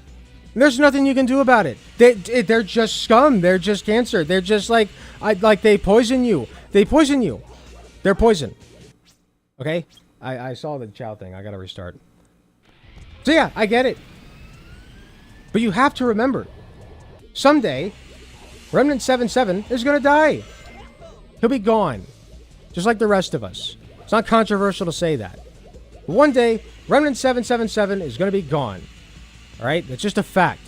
There's nothing you can do about it. They're just scum. They're just cancer. They're just like they poison you. They poison you. They're poison. Okay? I saw the Chow thing. I gotta restart. So yeah, I get it. But you have to remember, someday, Remnant 77 is going to die. He'll be gone. Just like the rest of us. It's not controversial to say that. But one day, Remnant 777 is going to be gone. Alright? That's just a fact.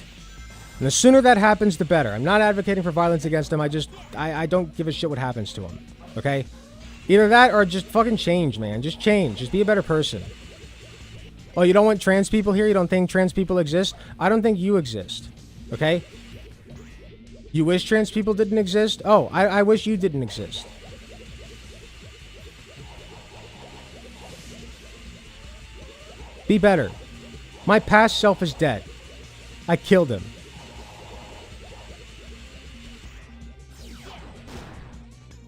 And the sooner that happens, the better. I'm not advocating for violence against him. I don't give a shit what happens to him. Okay? Either that or just fucking change, man. Just change. Just be a better person. Oh, you don't want trans people here? You don't think trans people exist? I don't think you exist. Okay? You wish trans people didn't exist? Oh, I wish you didn't exist. Be better. My past self is dead. I killed him.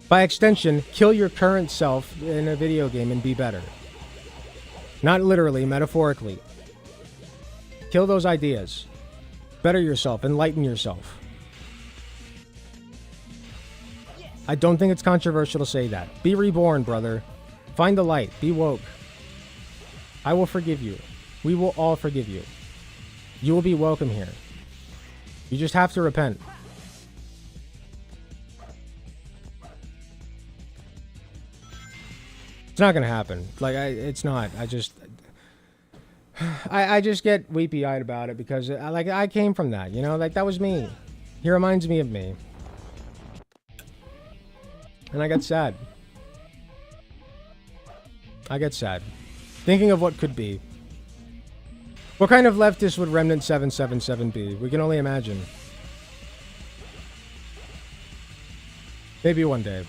By extension, kill your current self in a video game and be better. Not literally, metaphorically. Kill those ideas. Better yourself. Enlighten yourself. I don't think it's controversial to say that. Be reborn, brother. Find the light. Be woke. I will forgive you. We will all forgive you. You will be welcome here. You just have to repent. It's not gonna happen. Like, it's not. I just get weepy-eyed about it because, I came from that, you know? Like, that was me. He reminds me of me. And I get sad. I get sad. Thinking of what could be. What kind of leftist would Remnant 777 be? We can only imagine. Maybe one day.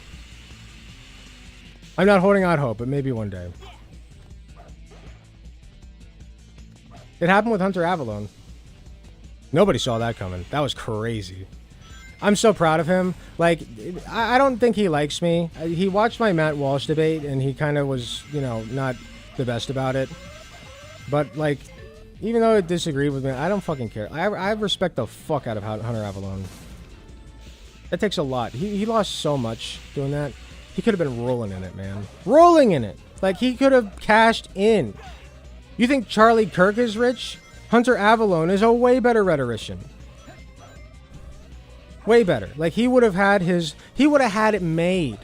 I'm not holding out hope, but maybe one day. It happened with Hunter Avalon. Nobody saw that coming. That was crazy. I'm so proud of him. Like, I don't think he likes me. He watched my Matt Walsh debate, and he kind of was, you know, not the best about it. But, like, even though he disagreed with me, I don't fucking care. I respect the fuck out of Hunter Avalon. That takes a lot. He lost so much doing that. He could have been rolling in it, man. Rolling in it. Like, he could have cashed in. You think Charlie Kirk is rich? Hunter Avalon is a way better rhetorician. Way better. Like, he would have had it made.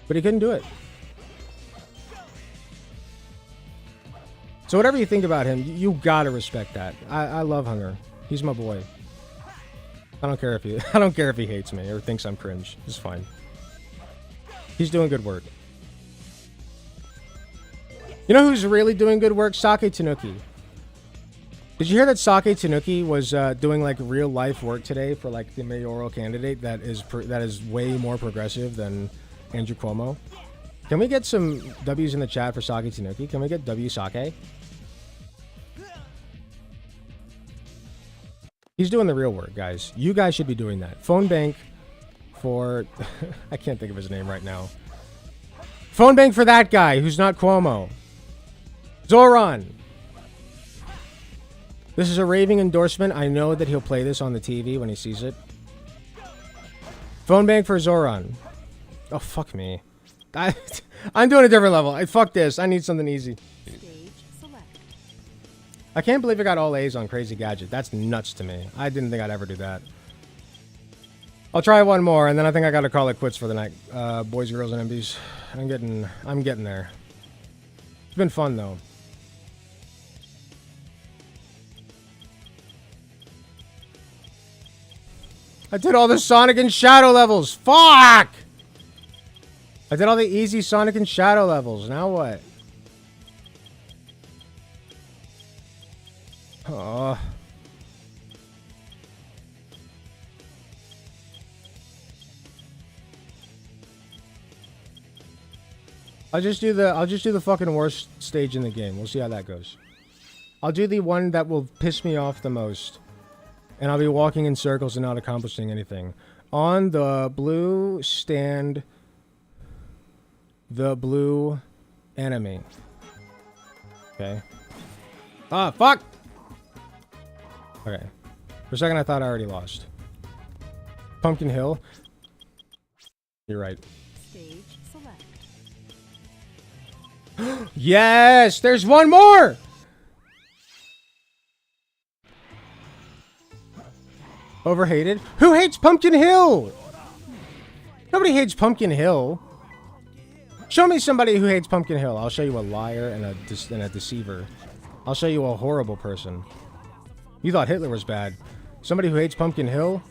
But he couldn't do it. So whatever you think about him, you gotta respect that. I love Hunter. He's my boy. I don't care if he hates me or thinks I'm cringe. It's fine. He's doing good work. You know who's really doing good work? Sake Tanuki. Did you hear that Sake Tanuki was doing like real life work today for like the mayoral candidate that is way more progressive than Andrew Cuomo? Can we get some W's in the chat for Sake Tanuki? Can we get W Sake? He's doing the real work, guys. You guys should be doing that. Phone bank for... I can't think of his name right now. Phone bank for that guy who's not Cuomo. Zoran. This is a raving endorsement. I know that he'll play this on the TV when he sees it. Phone bank for Zoran. Oh, fuck me. I'm doing a different level. Fuck this. I need something easy. I can't believe I got all A's on Crazy Gadget. That's nuts to me. I didn't think I'd ever do that. I'll try one more, and then I think I gotta call it quits for the night. Boys, girls, and MBs. I'm getting there. It's been fun, though. I did all the Sonic and Shadow levels. Fuck! I did all the easy Sonic and Shadow levels. Now what? Oh. I'll just do the fucking worst stage in the game. We'll see how that goes. I'll do the one that will piss me off the most. And I'll be walking in circles and not accomplishing anything. On the blue stand the blue enemy. Okay. Ah, fuck! Okay. For a second, I thought I already lost. Pumpkin Hill. You're right.
Stage select.
Yes! There's one more! Overhated? Who hates Pumpkin Hill? Nobody hates Pumpkin Hill. Show me somebody who hates Pumpkin Hill. I'll show you a liar and a deceiver. I'll show you a horrible person. You thought Hitler was bad. Somebody who hates Pumpkin Hill?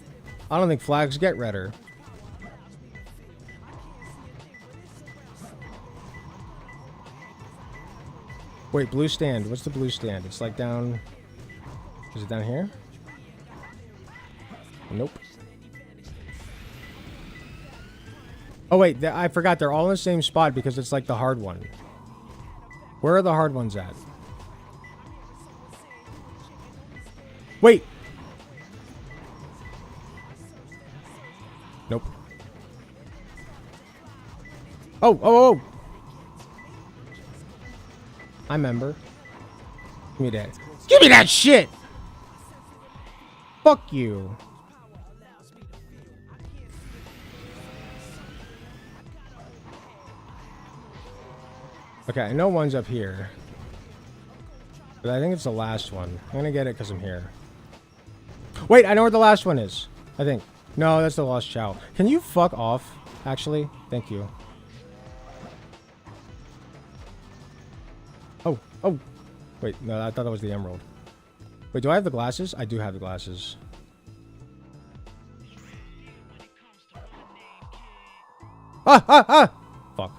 I don't think flags get redder. Wait, blue stand. What's the blue stand? It's like down... Is it down here? Nope. Oh wait, I forgot. They're all in the same spot because it's like the hard one. Where are the hard ones at? Wait! Nope. Oh, oh, oh! I remember. Give me that. Give me that shit! Fuck you. Okay, I know one's up here. But I think it's the last one. I'm gonna get it because I'm here. Wait, I know where the last one is. I think. No, that's the Lost Chow. Can you fuck off, actually? Thank you. Oh, oh. Wait, no, I thought that was the emerald. Wait, do I have the glasses? I do have the glasses. Ah, ah, ah! Fuck.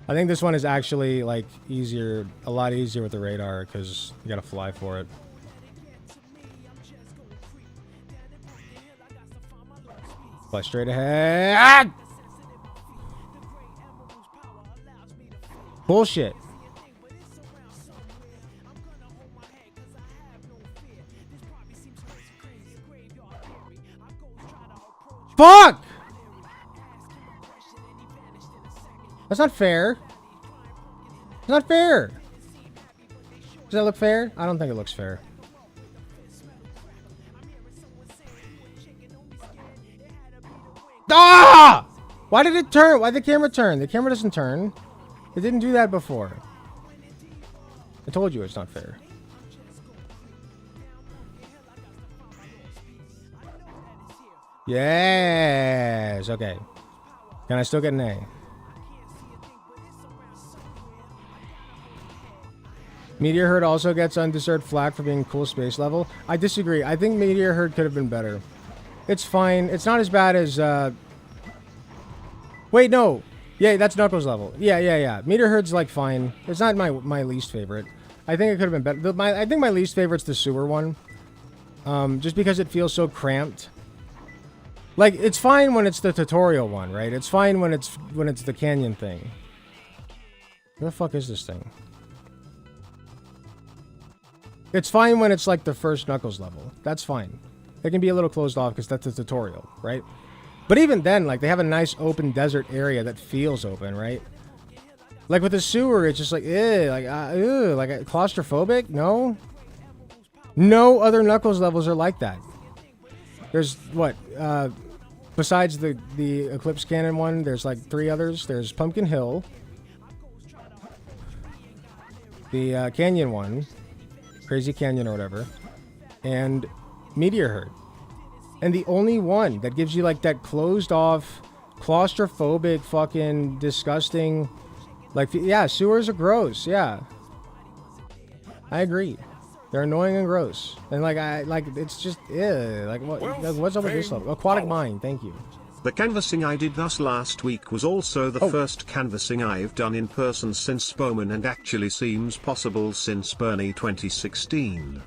I think this one is actually, like, easier, a lot easier with the radar, because you gotta fly for it. Fly straight ahead. Ah! Bullshit. Fuck! That's not fair. It's not fair. Does that look fair? I don't think it looks fair. Ah! Why did it turn? Why did the camera turn? The camera doesn't turn. It didn't do that before. I told you it's not fair. Yes. Okay. Can I still get an A? Meteor Herd also gets undeserved flack for being cool space level. I disagree. I think Meteor Herd could have been better. It's fine. It's not as bad as... Wait, no. Yeah, that's Knuckles level. Yeah. Meteor Herd's like fine. It's not my least favorite. I think it could have been better. I think my least favorite's the sewer one. Just because it feels so cramped. Like, it's fine when it's the tutorial one, right? It's fine when it's the canyon thing. Where the fuck is this thing? It's fine when it's like the first Knuckles level. That's fine. It can be a little closed off because that's a tutorial, right? But even then, like, they have a nice open desert area that feels open, right? Like with the sewer, it's just like, like claustrophobic? No. No other Knuckles levels are like that. There's what? Besides the Eclipse Cannon one, there's like 3 others. There's Pumpkin Hill, the Canyon one, Crazy Canyon or whatever, and Meteor Herd. And the only one that gives you like that closed off, claustrophobic, fucking disgusting, like, yeah, sewers are gross. Yeah, I agree. They're annoying and gross. And like, it's just, like, what's up with this level? Aquatic Mine, thank you.
The canvassing I did thus last week was also the first canvassing I've done in person since Bowman, and actually seems possible since Bernie 2016.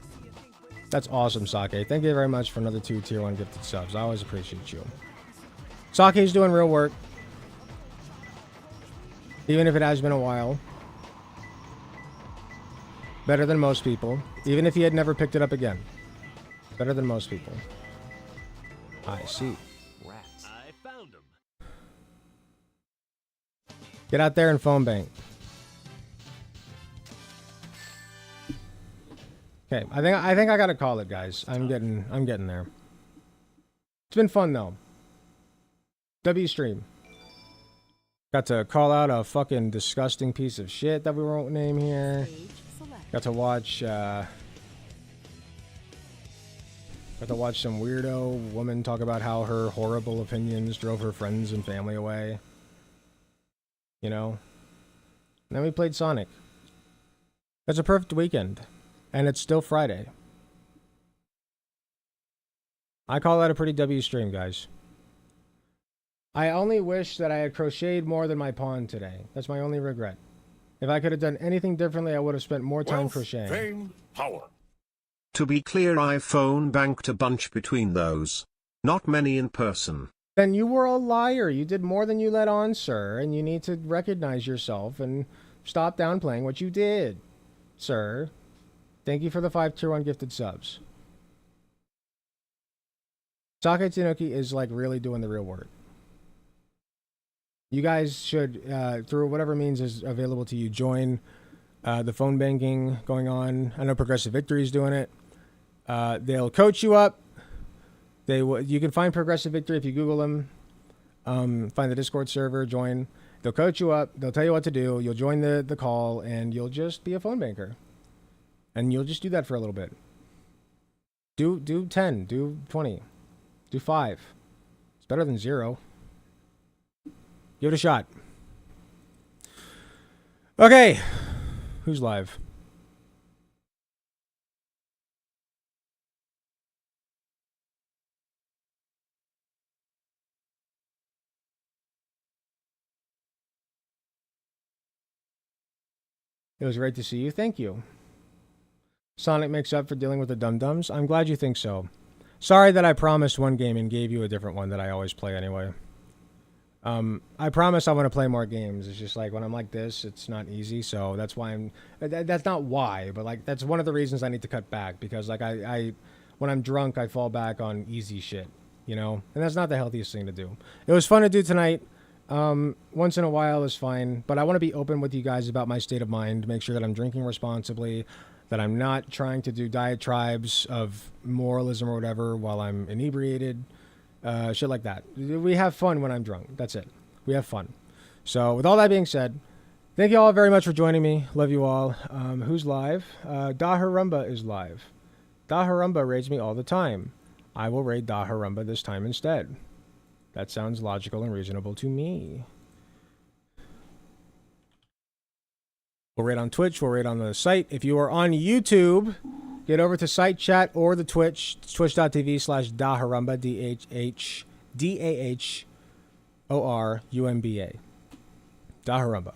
That's awesome, Sake. Thank you very much for another 2 tier 1 gifted subs. I always appreciate you. Sake's doing real work. Even if it has been a while. Better than most people. Even if he had never picked it up again. Better than most people. I see.
Rats. I found them.
Get out there and phone bank. Okay, I think I gotta call it, guys. I'm getting there. It's been fun though. W stream. Got to call out a fucking disgusting piece of shit that we won't name here. Got to watch Got to watch some weirdo woman talk about how her horrible opinions drove her friends and family away. You know? And then we played Sonic. It's a perfect weekend. And it's still Friday. I call that a pretty W stream, guys. I only wish that I had crocheted more than my pawn today. That's my only regret. If I could have done anything differently, I would have spent more time crocheting.
Fame, power.
To be clear, I phone banked a bunch between those. Not many in person.
Then you were a liar. You did more than you let on, sir, and you need to recognize yourself and stop downplaying what you did, sir. Thank you for the 5 tier 1 gifted subs. Sake Tanuki is like really doing the real work. You guys should, through whatever means is available to you, join the phone banking going on. I know Progressive Victory is doing it. They'll coach you up. You can find Progressive Victory if you Google them. Find the Discord server, join. They'll coach you up. They'll tell you what to do. You'll join the call, and you'll just be a phone banker. And you'll just do that for a little bit. Do 10. Do 20. Do 5. It's better than 0. Give it a shot. Okay. Who's live? It was great to see you. Thank you. Sonic makes up for dealing with the dum-dums. I'm glad you think so. Sorry that I promised one game and gave you a different one that I always play anyway. I promise I want to play more games. It's just like when I'm like this, it's not easy. So that's why that's not why, but like that's one of the reasons I need to cut back, because like I when I'm drunk, I fall back on easy shit, you know, and that's not the healthiest thing to do. It was fun to do tonight. Once in a while is fine, but I want to be open with you guys about my state of mind, make sure that I'm drinking responsibly, that I'm not trying to do diatribes of moralism or whatever while I'm inebriated. Shit like that. We have fun when I'm drunk. That's it. We have fun. So with all that being said, thank you all very much for joining me. Love you all. Who's live? Daharumba is live. Daharumba raids me all the time. I will raid Daharumba this time instead. That sounds logical and reasonable to me. We'll raid on Twitch. We'll raid on the site. If you are on YouTube, get over to site chat or the Twitch, twitch.tv/Daharumba, DAHORUMBA. Daharumba.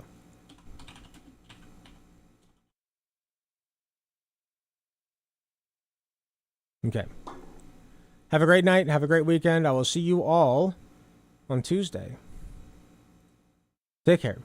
Okay. Have a great night. Have a great weekend. I will see you all on Tuesday. Take care.